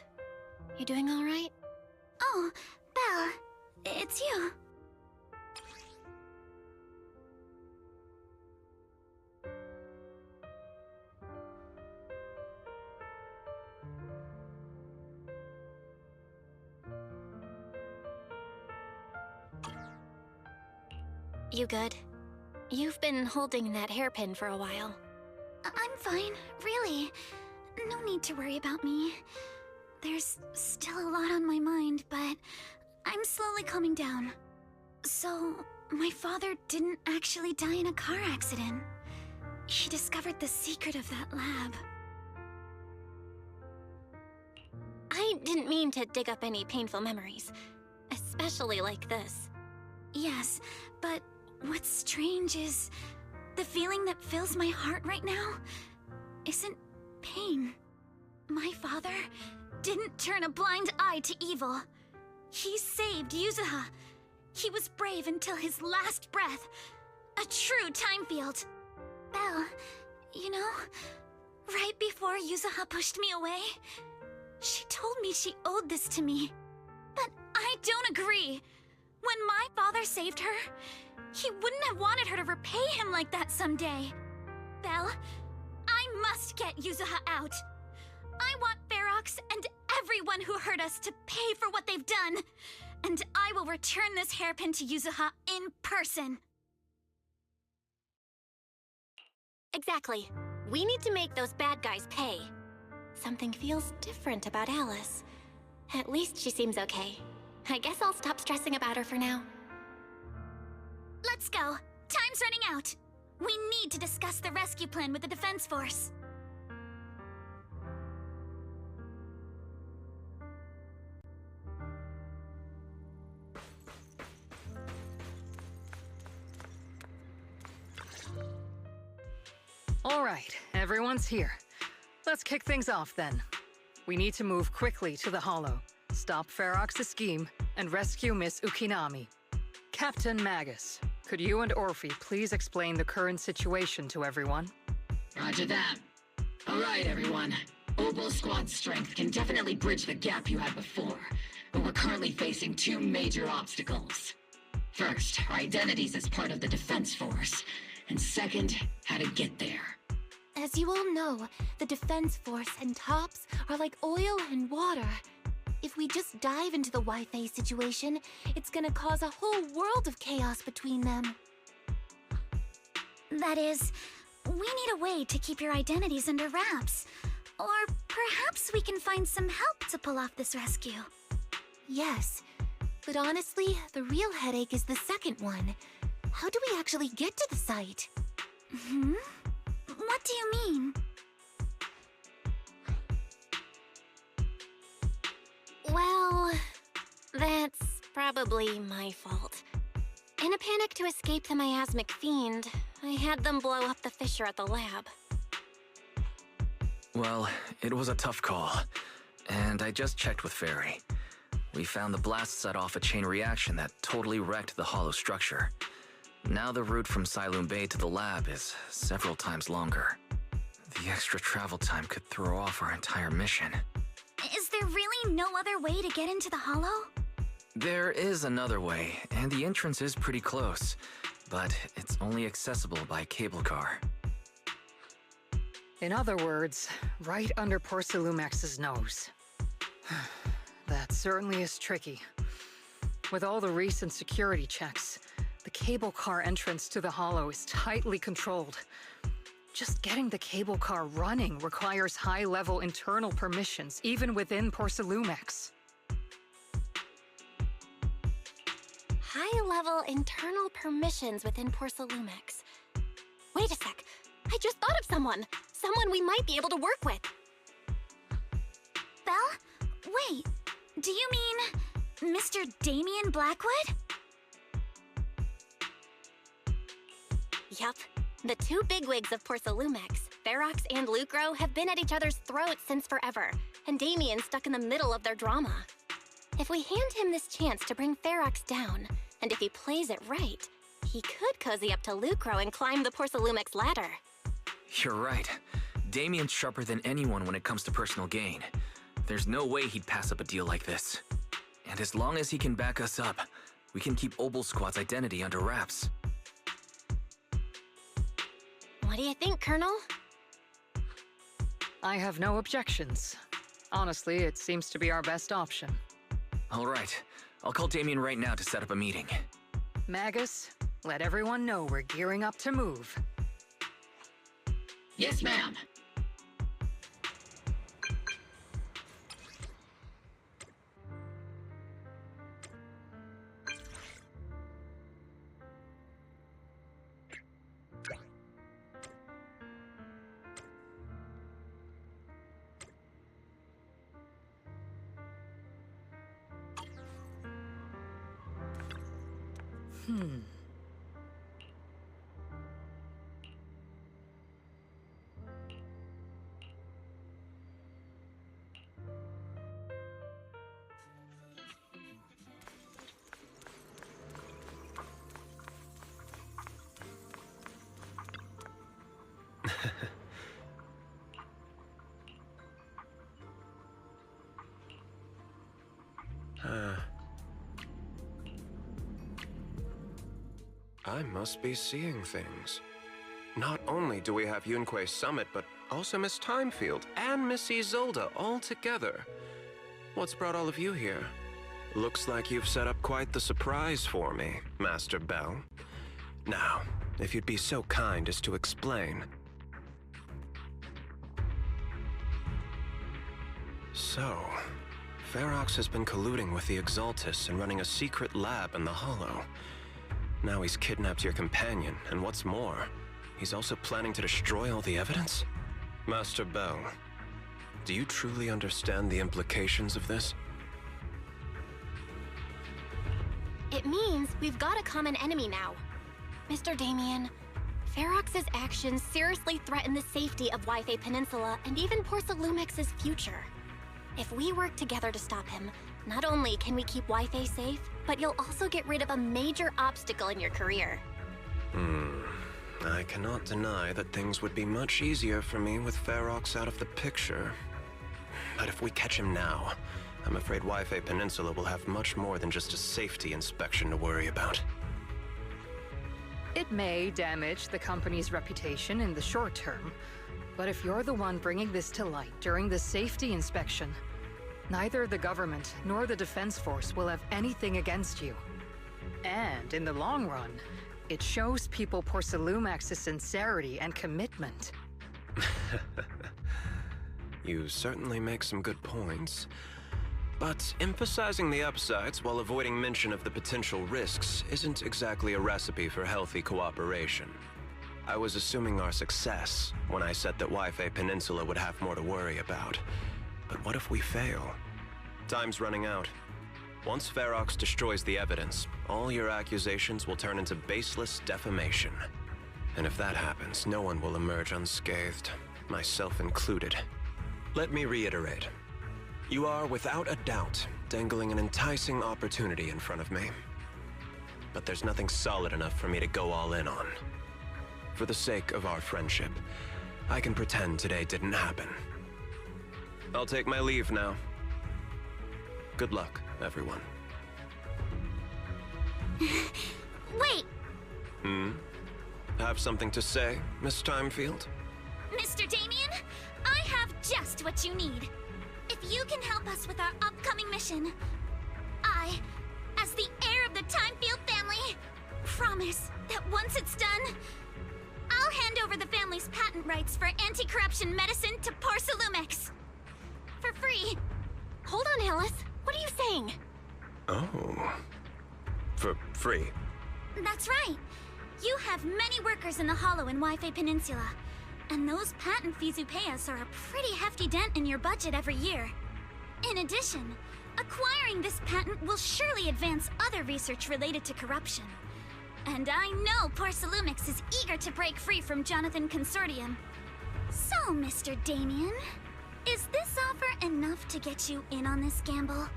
you doing all right? Oh, Belle, it's you. You good? You've been holding that hairpin for a while. I'm fine, really. No need to worry about me. There's still a lot on my mind, but I'm slowly calming down. So, my father didn't actually die in a car accident. He discovered the secret of that lab. I didn't mean to dig up any painful memories, especially like this. Yes, but what's strange is the feeling that fills my heart right now isn't pain. My father didn't turn a blind eye to evil. He saved Yuzuha. He was brave until his last breath. A true time field. Belle, you know, right before Yuzuha pushed me away, she told me she owed this to me. But I don't agree. When my father saved her, he wouldn't have wanted her to repay him like that someday. Belle, I must get Yuzuha out. I want Ferox and everyone who hurt us to pay for what they've done. And I will return this hairpin to Yuzuha in person. Exactly. We need to make those bad guys pay. Something feels different about Alice. At least she seems okay. I guess I'll stop stressing about her for now. Let's go. Time's running out. We need to discuss the rescue plan with the Defense Force. All right, everyone's here. Let's kick things off then. We need to move quickly to the Hollow, stop Ferox's scheme, and rescue Miss Ukinami. Captain Magus, could you and Orphe please explain the current situation to everyone? Roger that. All right, everyone. Opal Squad's strength can definitely bridge the gap you had before, but we're currently facing two major obstacles. First, our identities as part of the Defense Force, and second, how to get there. As you all know, the Defense Force and TOPS are like oil and water. If we just dive into the Wi-Fi situation, it's gonna cause a whole world of chaos between them. That is, we need a way to keep your identities under wraps. Or perhaps we can find some help to pull off this rescue. Yes, but honestly, the real headache is the second one. How do we actually get to the site? What do you mean? Well, that's probably my fault. In a panic to escape the miasmic fiend, I had them blow up the fissure at the lab. Well, it was a tough call, and I just checked with Fairy. We found the blast set off a chain reaction that totally wrecked the hollow structure. Now the route from Siloam Bay to the lab is several times longer. The extra travel time could throw off our entire mission. Is there really no other way to get into the hollow? There is another way, and the entrance is pretty close, but it's only accessible by cable car. In other words, right under Porcelumex's nose. That certainly is tricky. With all the recent security checks, the cable car entrance to the hollow is tightly controlled. Just getting the cable car running requires high-level internal permissions, even within Porcelumex. High-level internal permissions within Porcelumex. Wait a sec. I just thought of someone. Someone we might be able to work with. Belle? Wait, do you mean Mr. Damien Blackwood? Yup. The two bigwigs of Porcelumex, Ferox and Lucro, have been at each other's throats since forever, and Damien's stuck in the middle of their drama. If we hand him this chance to bring Ferox down, and if he plays it right, he could cozy up to Lucro and climb the Porcelumex ladder. You're right. Damien's sharper than anyone when it comes to personal gain. There's no way he'd pass up a deal like this. And as long as he can back us up, we can keep Obel Squad's identity under wraps. What do you think, Colonel? I have no objections. Honestly, it seems to be our best option. All right. I'll call Damien right now to set up a meeting. Magus, let everyone know we're gearing up to move. Yes, ma'am. I must be seeing things. Not only do we have Yunque Summit, but also Miss Timefield and Miss Isolde all together. What's brought all of you here? Looks like you've set up quite the surprise for me, Master Bell. Now, if you'd be so kind as to explain. So, Ferox has been colluding with the Exaltus and running a secret lab in the Hollow. Now he's kidnapped your companion, and what's more, he's also planning to destroy all the evidence? Master Bell, do you truly understand the implications of this? It means we've got a common enemy now. Mr. Damien, Ferox's actions seriously threaten the safety of Wi-Fi Peninsula and even Porcelumex's future. If we work together to stop him, not only can we keep Wi-Fi safe, but you'll also get rid of a major obstacle in your career. I cannot deny that things would be much easier for me with Ferox out of the picture. But if we catch him now, I'm afraid Wi-Fi Peninsula will have much more than just a safety inspection to worry about. It may damage the company's reputation in the short term, but if you're the one bringing this to light during the safety inspection, neither the government nor the Defense Force will have anything against you. And in the long run, it shows people Porcelumex's sincerity and commitment. You certainly make some good points. But emphasizing the upsides while avoiding mention of the potential risks isn't exactly a recipe for healthy cooperation. I was assuming our success when I said that Wi-Fi Peninsula would have more to worry about. But what if we fail? Time's running out. Once Ferox destroys the evidence, all your accusations will turn into baseless defamation. And if that happens, no one will emerge unscathed, myself included. Let me reiterate. You are, without a doubt, dangling an enticing opportunity in front of me. But there's nothing solid enough for me to go all in on. For the sake of our friendship, I can pretend today didn't happen. I'll take my leave now. Good luck, everyone. Wait! Have something to say, Miss Timefield? Mr. Damien, I have just what you need. If you can help us with our upcoming mission, I, as the heir of the Timefield family, promise that once it's done, I'll hand over the family's patent rights for anti-corruption medicine to Porsalumex. For free. Hold on, Alice. What are you saying? Oh. For free? That's right. You have many workers in the Hollow and Wi-Fi Peninsula, and those patent fees you pay us are a pretty hefty dent in your budget every year. In addition, acquiring this patent will surely advance other research related to corruption. And I know Porsalumex is eager to break free from Jonathan Consortium. So, Mr. Damien, is this offer enough to get you in on this gamble?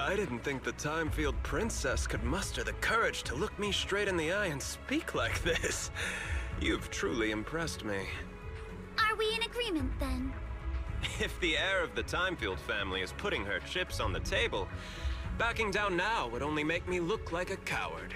I didn't think the Timefield princess could muster the courage to look me straight in the eye and speak like this. You've truly impressed me. Are we in agreement, then? If the heir of the Timefield family is putting her chips on the table, backing down now would only make me look like a coward.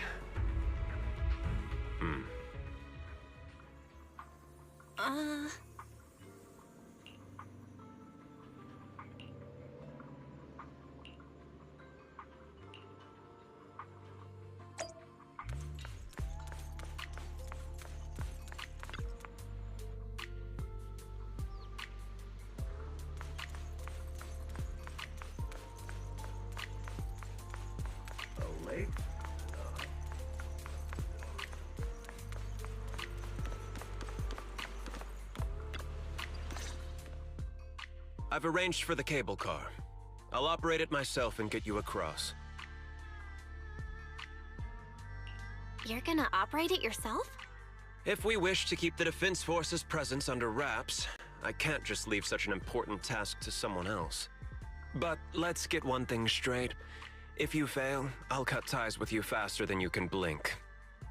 I've arranged for the cable car. I'll operate it myself and get you across. You're gonna operate it yourself? If we wish to keep the Defense Force's presence under wraps, I can't just leave such an important task to someone else. But let's get one thing straight. If you fail, I'll cut ties with you faster than you can blink.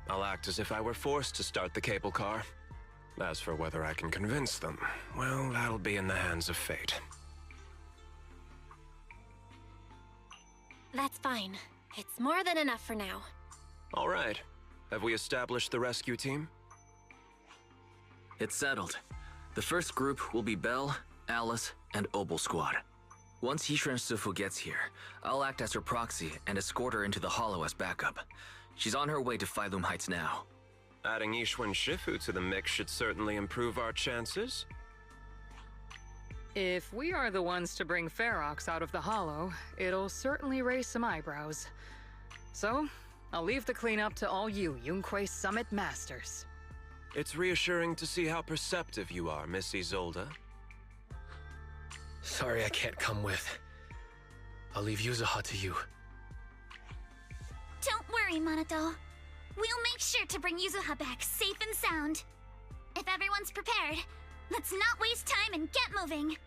I'll act as if I were forced to start the cable car. As for whether I can convince them, well, that'll be in the hands of fate. That's fine. It's more than enough for now. All right. Have we established the rescue team? It's settled. The first group will be Belle, Alice, and Obel Squad. Once Hishran Sufu gets here, I'll act as her proxy and escort her into the Hollow as backup. She's on her way to Phylum Heights now. Adding Ishwan Shifu to the mix should certainly improve our chances. If we are the ones to bring Ferox out of the Hollow, it'll certainly raise some eyebrows. So, I'll leave the cleanup to all you Yunque Summit Masters. It's reassuring to see how perceptive you are, Miss Isolde. Sorry I can't come with. I'll leave Yuzuha to you. Don't worry, Monato. We'll make sure to bring Yuzuha back safe and sound. If everyone's prepared, let's not waste time and get moving.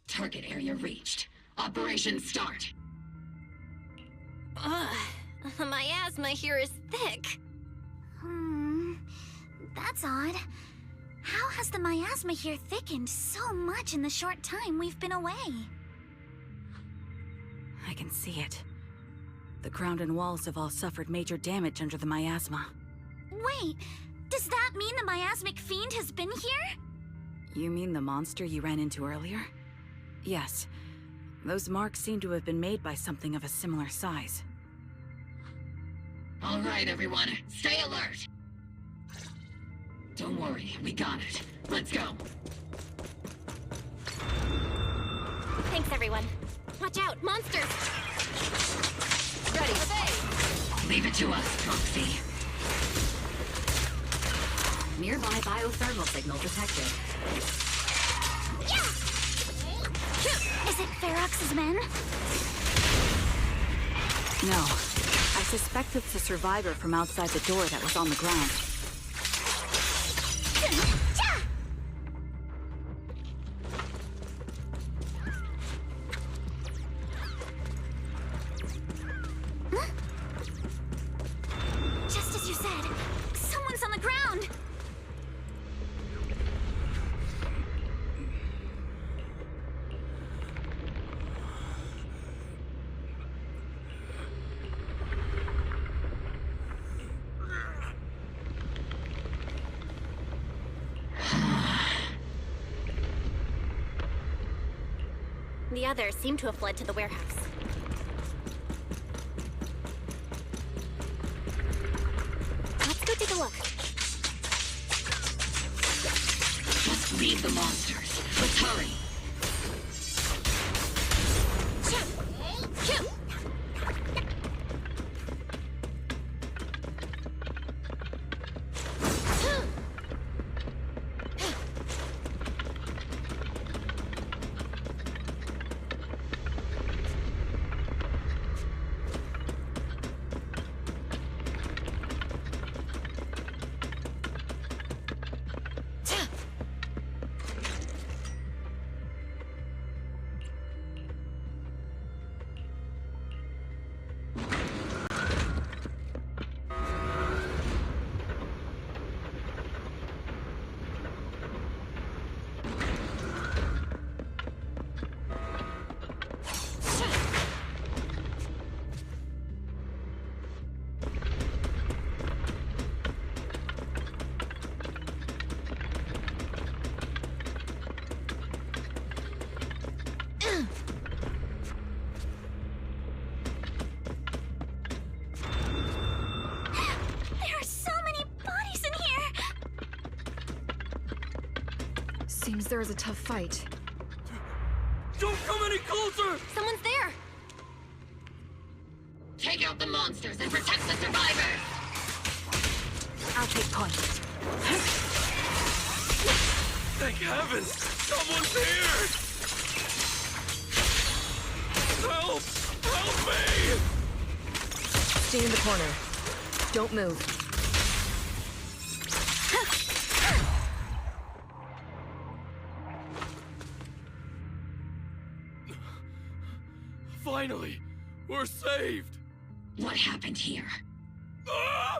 Target area reached. Operation start. My asthma here is thick. That's odd. How has the miasma here thickened so much in the short time we've been away? I can see it. The ground and walls have all suffered major damage under the miasma. Wait, does that mean the miasmic fiend has been here? You mean the monster you ran into earlier? Yes. Those marks seem to have been made by something of a similar size. All right, everyone. Stay alert! Don't worry, we got it. Let's go. Thanks, everyone. Watch out, monsters! Ready. Leave it to us, Proxy. Nearby biothermal signal detected. Yeah! Is it Ferox's men? No. I suspect it's a survivor from outside the door that was on the ground. Just as you said, someone's on the ground! The others seem to have fled to the warehouse. Let's go take a look. Just leave the monsters. Let's hurry. Seems there is a tough fight. Don't come any closer! Someone's there! Take out the monsters and protect the survivors! I'll take point. Thank heavens! Someone's here! Help! Help me! Stay in the corner. Don't move. Finally! We're saved! What happened here? Ah!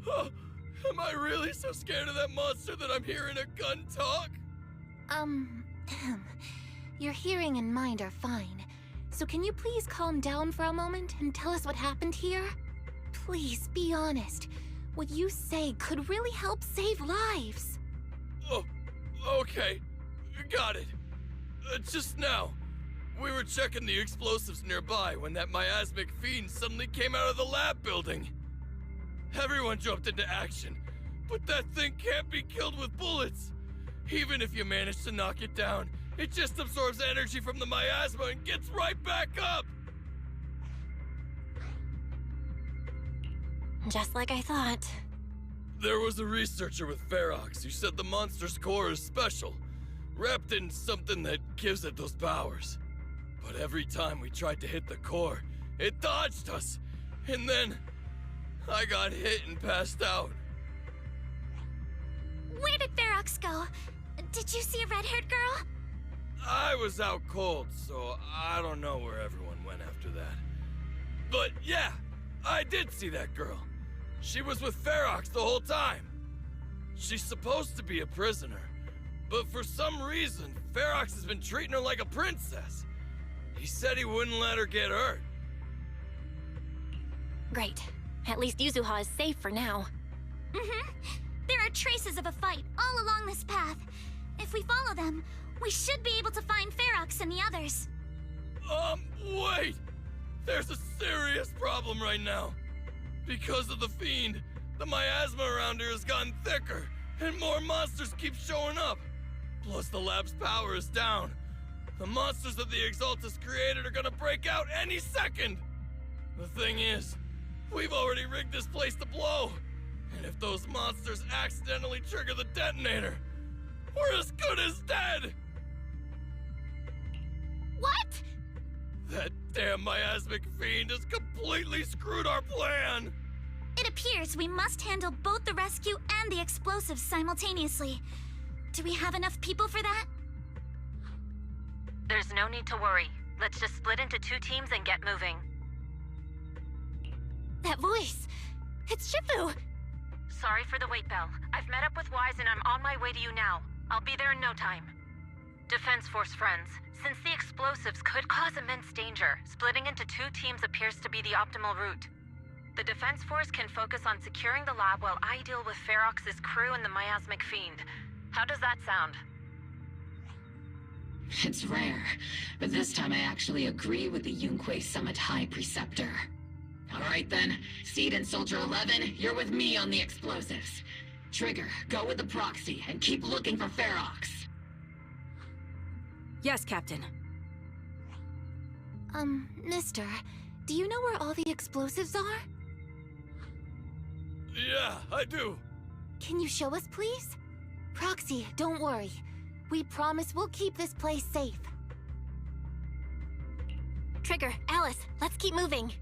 Am I really so scared of that monster that I'm hearing a gun talk? Your hearing and mind are fine. So can you please calm down for a moment and tell us what happened here? Please, be honest. What you say could really help save lives. Oh, okay. Got it. Just now, we were checking the explosives nearby when that miasmic fiend suddenly came out of the lab building. Everyone jumped into action, but that thing can't be killed with bullets. Even if you manage to knock it down, it just absorbs energy from the miasma and gets right back up! Just like I thought. There was a researcher with Ferox who said the monster's core is special, wrapped in something that gives it those powers. But every time we tried to hit the core, it dodged us, and then I got hit and passed out. Where did Ferox go? Did you see a red-haired girl? I was out cold, so I don't know where everyone went after that. But yeah, I did see that girl. She was with Ferox the whole time. She's supposed to be a prisoner, but for some reason, Ferox has been treating her like a princess. He said he wouldn't let her get hurt. Great. At least Yuzuha is safe for now. There are traces of a fight all along this path. If we follow them, we should be able to find Ferox and the others. Wait! There's a serious problem right now. Because of the Fiend, the miasma around here has gotten thicker, and more monsters keep showing up. Plus the lab's power is down. The monsters that the Exaltus created are gonna break out any second! The thing is, we've already rigged this place to blow. And if those monsters accidentally trigger the detonator, we're as good as dead! What? That damn miasmic fiend has completely screwed our plan! It appears we must handle both the rescue and the explosives simultaneously. Do we have enough people for that? There's no need to worry. Let's just split into 2 teams and get moving. That voice! It's Shifu! Sorry for the wait, Belle. I've met up with Wise and I'm on my way to you now. I'll be there in no time. Defense Force friends, since the explosives could cause immense danger, splitting into 2 teams appears to be the optimal route. The Defense Force can focus on securing the lab while I deal with Ferox's crew and the miasmic fiend. How does that sound? It's rare, but this time I actually agree with the Yunque Summit High Preceptor. Alright then, Seed and Soldier 11, you're with me on the explosives. Trigger, go with the proxy and keep looking for Ferox. Yes, Captain. Mister, do you know where all the explosives are? Yeah, I do. Can you show us, please? Proxy, don't worry. We promise we'll keep this place safe. Trigger, Alice, let's keep moving.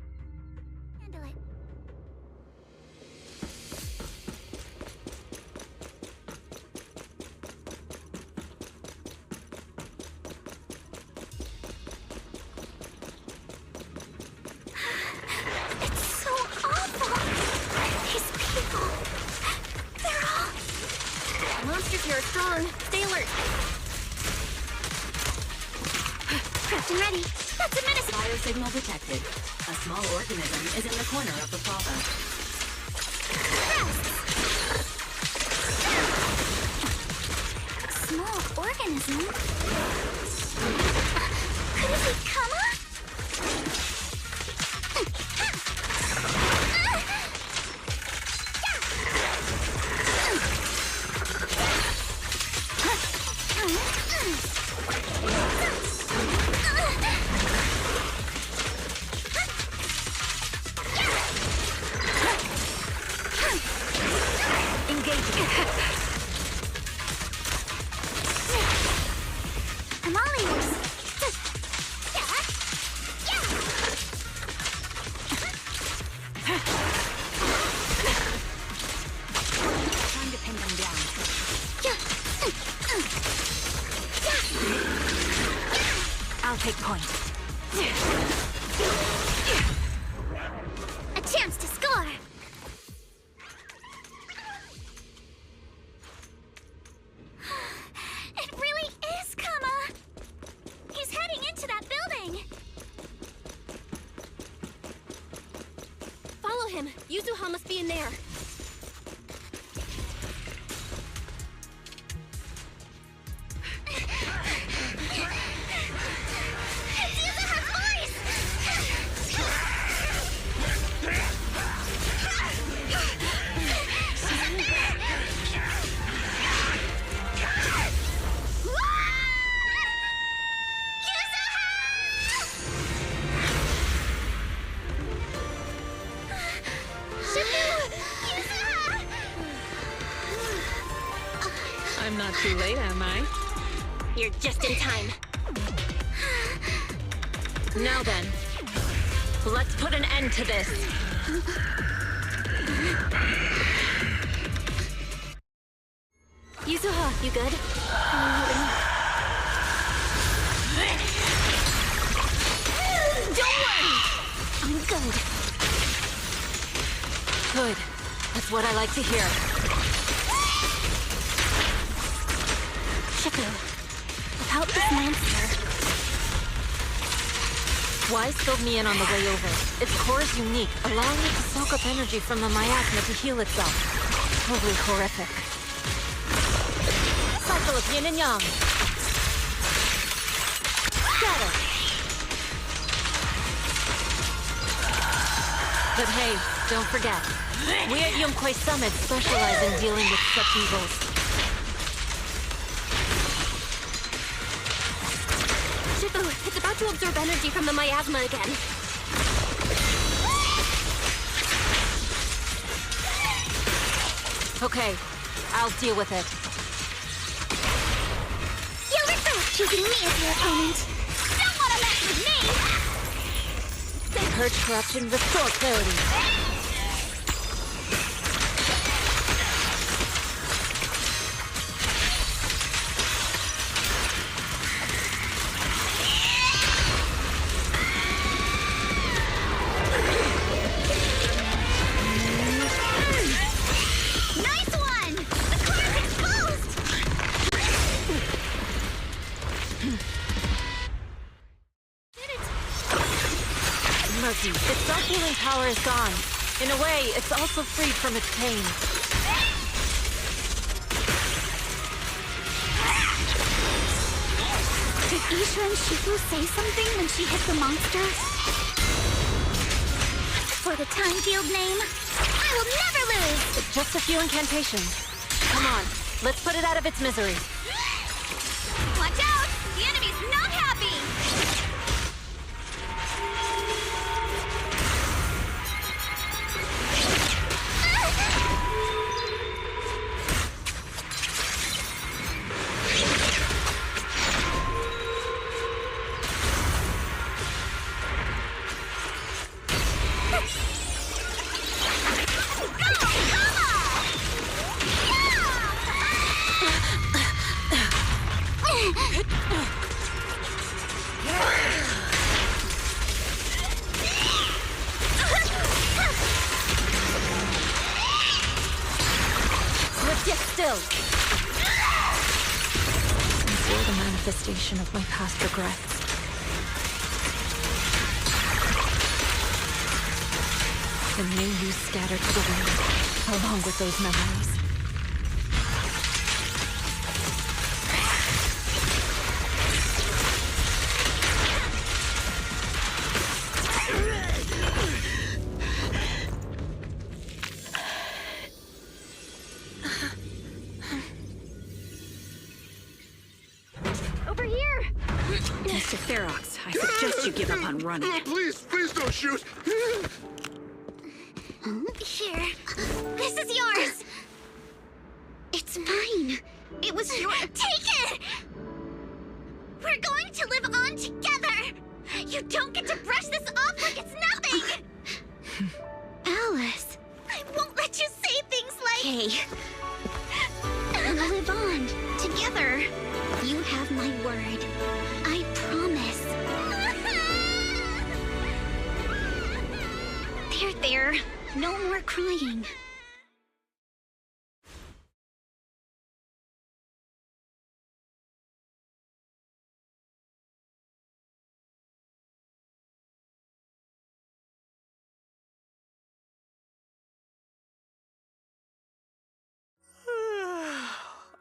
Handle it. It's so awful. These people. They're all... Monsters here are strong. Stay alert. Prepped and ready. That's a menace. Biosignal detected. A small organism is in the corner of the plaza. Small organism? Could it be Kama? I'm all ears. Time to pin them down. I'll take point. A chance to score. It really is Kama. He's heading into that building. Follow him. Yuzuha must be in there. It's Yuzuha's voice! I'm not too late, am I? You're just in time. Now then, let's put an end to this. Yuzuha, you good? Don't worry! I'm good. Good. That's what I like to hear. Shifu, without this monster... Wise filled me in on the way over. Its core is unique, allowing it to soak up energy from the miasma to heal itself. Totally horrific. Cycle of yin and yang. at it! But hey, don't forget, we at Yunquay Summit specialize in dealing with such evils. Shifu, it's about to absorb energy from the miasma again. Okay, I'll deal with it. You regret choosing me as your opponent. Don't want to mess with me! Purge corruption, restore clarity. Nice one! The car is exposed! Mercy, its self-healing power is gone. In a way, it's also freed from its pain. Did Isha and Shifu say something when she hit the monster? For the time field name, I will never lose! It's just a few incantations. Come on, let's put it out of its misery. Watch out! The enemy's not happy! Manifestation of my past regrets. The name you scattered to the wind, along with those memories. Mr. Ferox, I suggest you give up on running. Please don't shoot! Here. This is yours! It's mine. It was your— Take it! We're going to live on together! You don't get to brush this off like it's nothing! Alice, I won't let you say things like— Hey. We'll live on, together. You have my word. I promise. There. No more crying.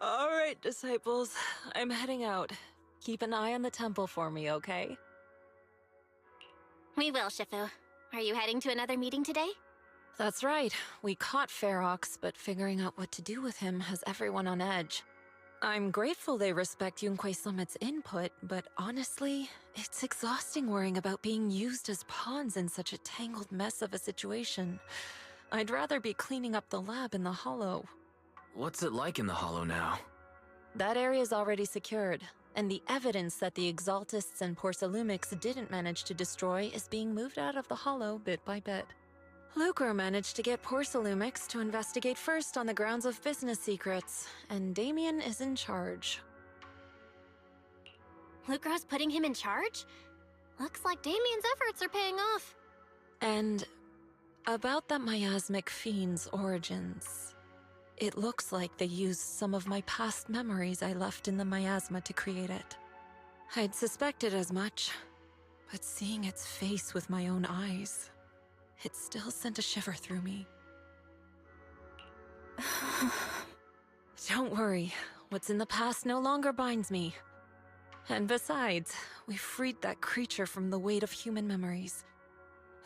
All right, disciples. I'm heading out. Keep an eye on the temple for me, okay? We will, Shifu. Are you heading to another meeting today? That's right. We caught Ferox, but figuring out what to do with him has everyone on edge. I'm grateful they respect Yunquay Summit's input, but honestly, it's exhausting worrying about being used as pawns in such a tangled mess of a situation. I'd rather be cleaning up the lab in the Hollow. What's it like in the Hollow now? That area's already secured, and the evidence that the Exaltists and Porcelumics didn't manage to destroy is being moved out of the Hollow bit by bit. Lucre managed to get Porcelumics to investigate first on the grounds of business secrets, and Damien is in charge. Lucre's putting him in charge? Looks like Damien's efforts are paying off. And about that miasmic fiend's origins, it looks like they used some of my past memories I left in the miasma to create it. I'd suspected as much, but seeing its face with my own eyes, it still sent a shiver through me. Don't worry, what's in the past no longer binds me. And besides, we freed that creature from the weight of human memories.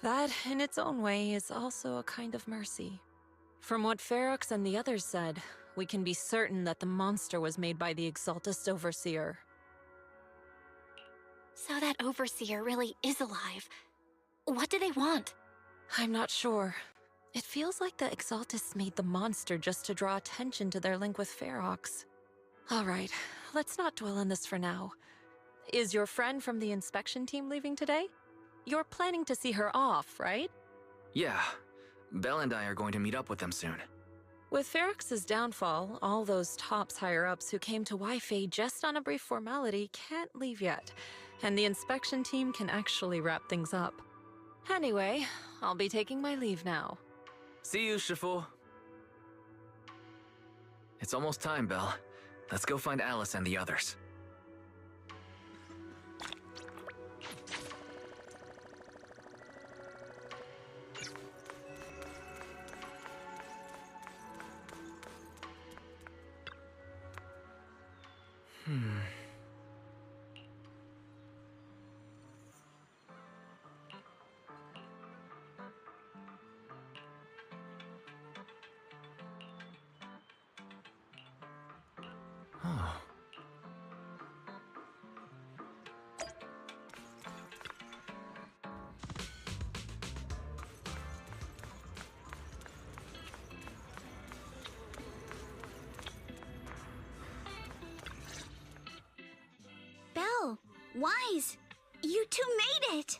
That, in its own way, is also a kind of mercy. From what Ferox and the others said, we can be certain that the monster was made by the Exaltist Overseer. So that Overseer really is alive. What do they want? I'm not sure. It feels like the Exaltists made the monster just to draw attention to their link with Ferox. All right, let's not dwell on this for now. Is your friend from the inspection team leaving today? You're planning to see her off, right? Yeah. Belle and I are going to meet up with them soon. With Ferox's downfall, all those tops higher-ups who came to Wi-Fi just on a brief formality can't leave yet, and the inspection team can actually wrap things up. Anyway, I'll be taking my leave now. See you, Shifu. It's almost time, Belle. Let's go find Alice and the others. Oh. Belle, Wise, you two made it!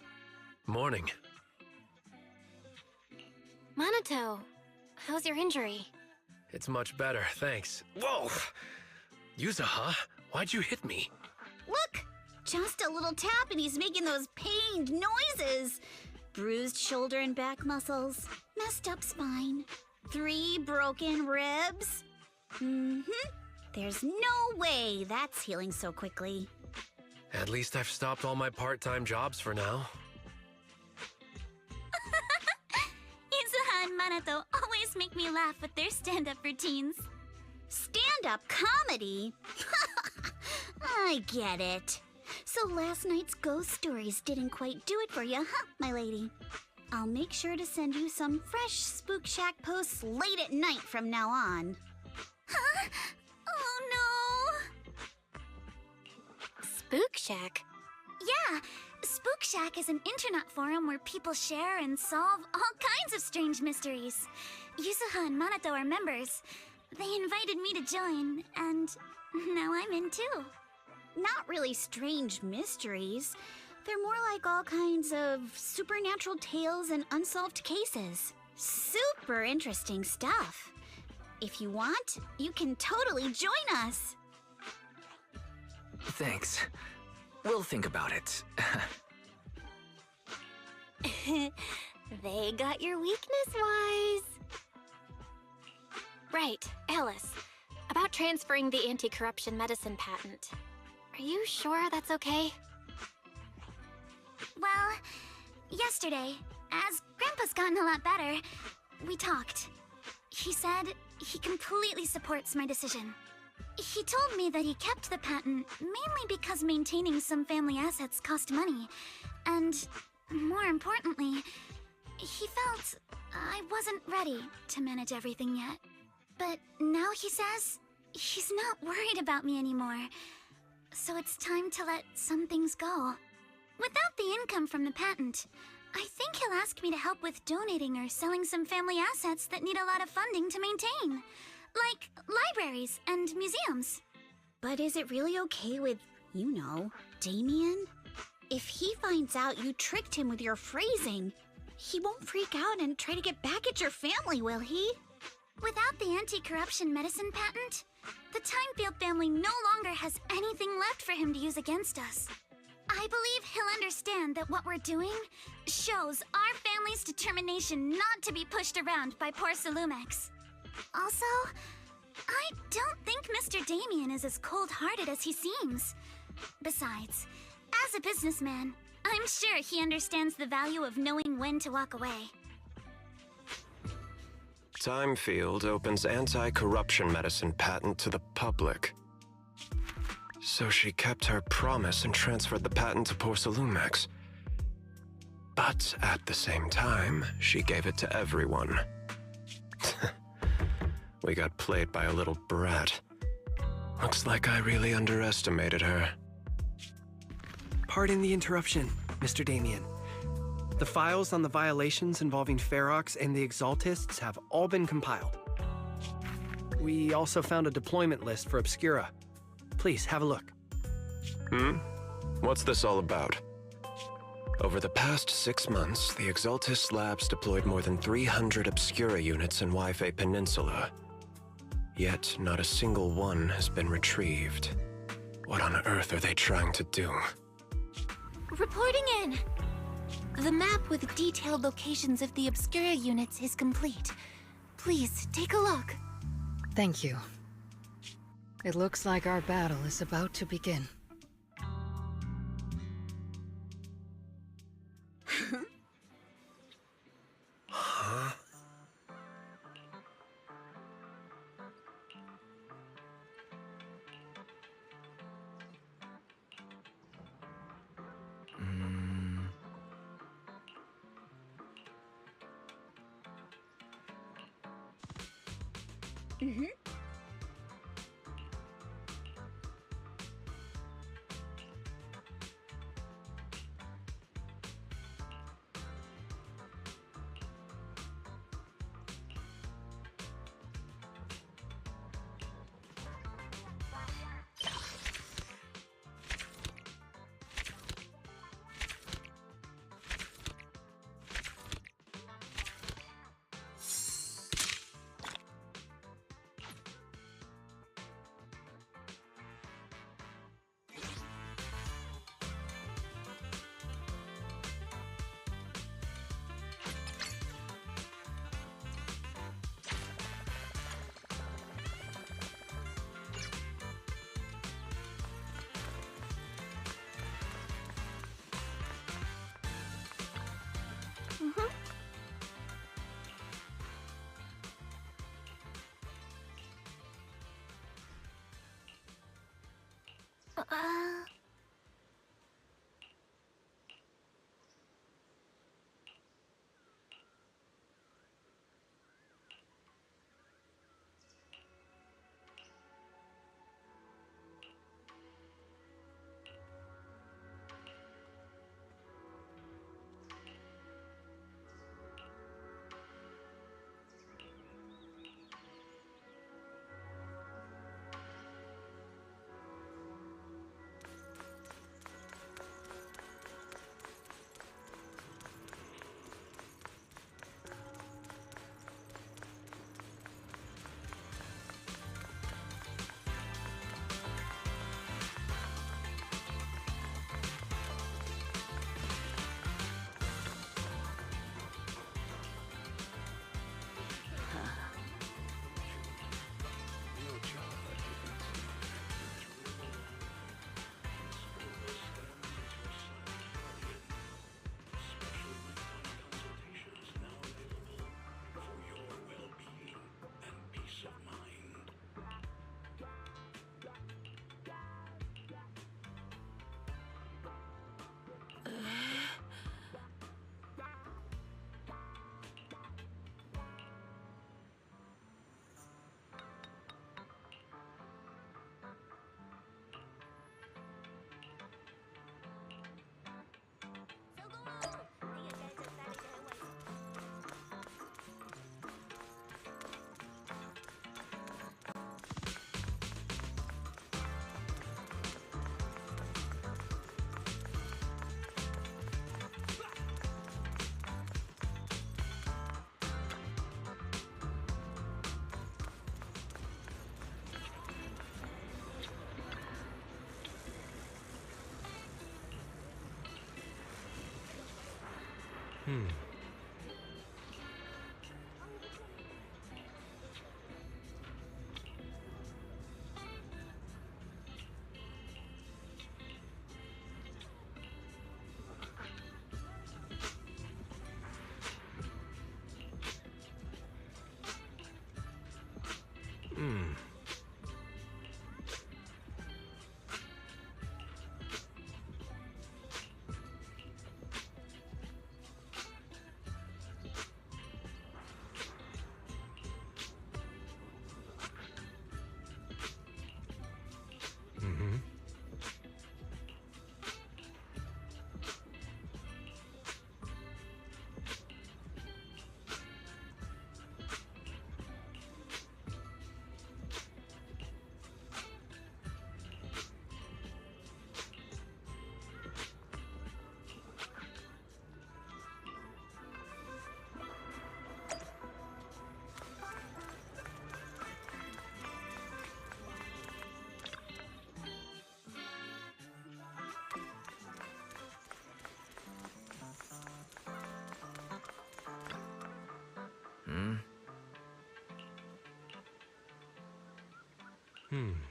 Morning. Minato, how's your injury? It's much better, thanks. Whoa! Yuzuha, why'd you hit me? Look! Just a little tap and he's making those pained noises. Bruised shoulder and back muscles, messed up spine, 3 broken ribs. There's no way that's healing so quickly. At least I've stopped all my part-time jobs for now. Yuzuha and Minato always make me laugh with their stand-up routines. Stand-up comedy? I get it. So last night's ghost stories didn't quite do it for you, huh, my lady? I'll make sure to send you some fresh Spook Shack posts late at night from now on. Huh? Oh no! Spook Shack? Yeah, Spook Shack is an internet forum where people share and solve all kinds of strange mysteries. Yuzuha and Minato are members. They invited me to join, and now I'm in too. Not really strange mysteries. They're more like all kinds of supernatural tales and unsolved cases. Super interesting stuff. If you want, you can totally join us. Thanks. We'll think about it. They got your weakness, Wise. Right, Alice. About transferring the anti-corruption medicine patent. Are you sure that's okay? Well, yesterday, as Grandpa's gotten a lot better, we talked. He said he completely supports my decision. He told me that he kept the patent mainly because maintaining some family assets cost money. And, more importantly, he felt I wasn't ready to manage everything yet. But now he says he's not worried about me anymore. So it's time to let some things go. Without the income from the patent, I think he'll ask me to help with donating or selling some family assets that need a lot of funding to maintain. Like libraries and museums. But is it really okay with, you know, Damien? If he finds out you tricked him with your phrasing, he won't freak out and try to get back at your family, will he? Without the anti-corruption medicine patent, the Timefield family no longer has anything left for him to use against us. I believe he'll understand that what we're doing shows our family's determination not to be pushed around by poor Salumex. Also, I don't think Mr. Damien is as cold-hearted as he seems. Besides, as a businessman, I'm sure he understands the value of knowing when to walk away. Timefield opens anti-corruption medicine patent to the public. So she kept her promise and transferred the patent to Porcelumex. But at the same time, she gave it to everyone. We got played by a little brat. Looks like I really underestimated her. Pardon the interruption, Mr. Damien. The files on the violations involving Ferox and the Exaltists have all been compiled. We also found a deployment list for Obscura. Please, have a look. What's this all about? Over the past 6 months, the Exaltist Labs deployed more than 300 Obscura units in Wi-Fi Peninsula. Yet, not a single one has been retrieved. What on earth are they trying to do? Reporting in. The map with detailed locations of the Obscura units is complete. Please, take a look. Thank you. It looks like our battle is about to begin. Huh? Hmm.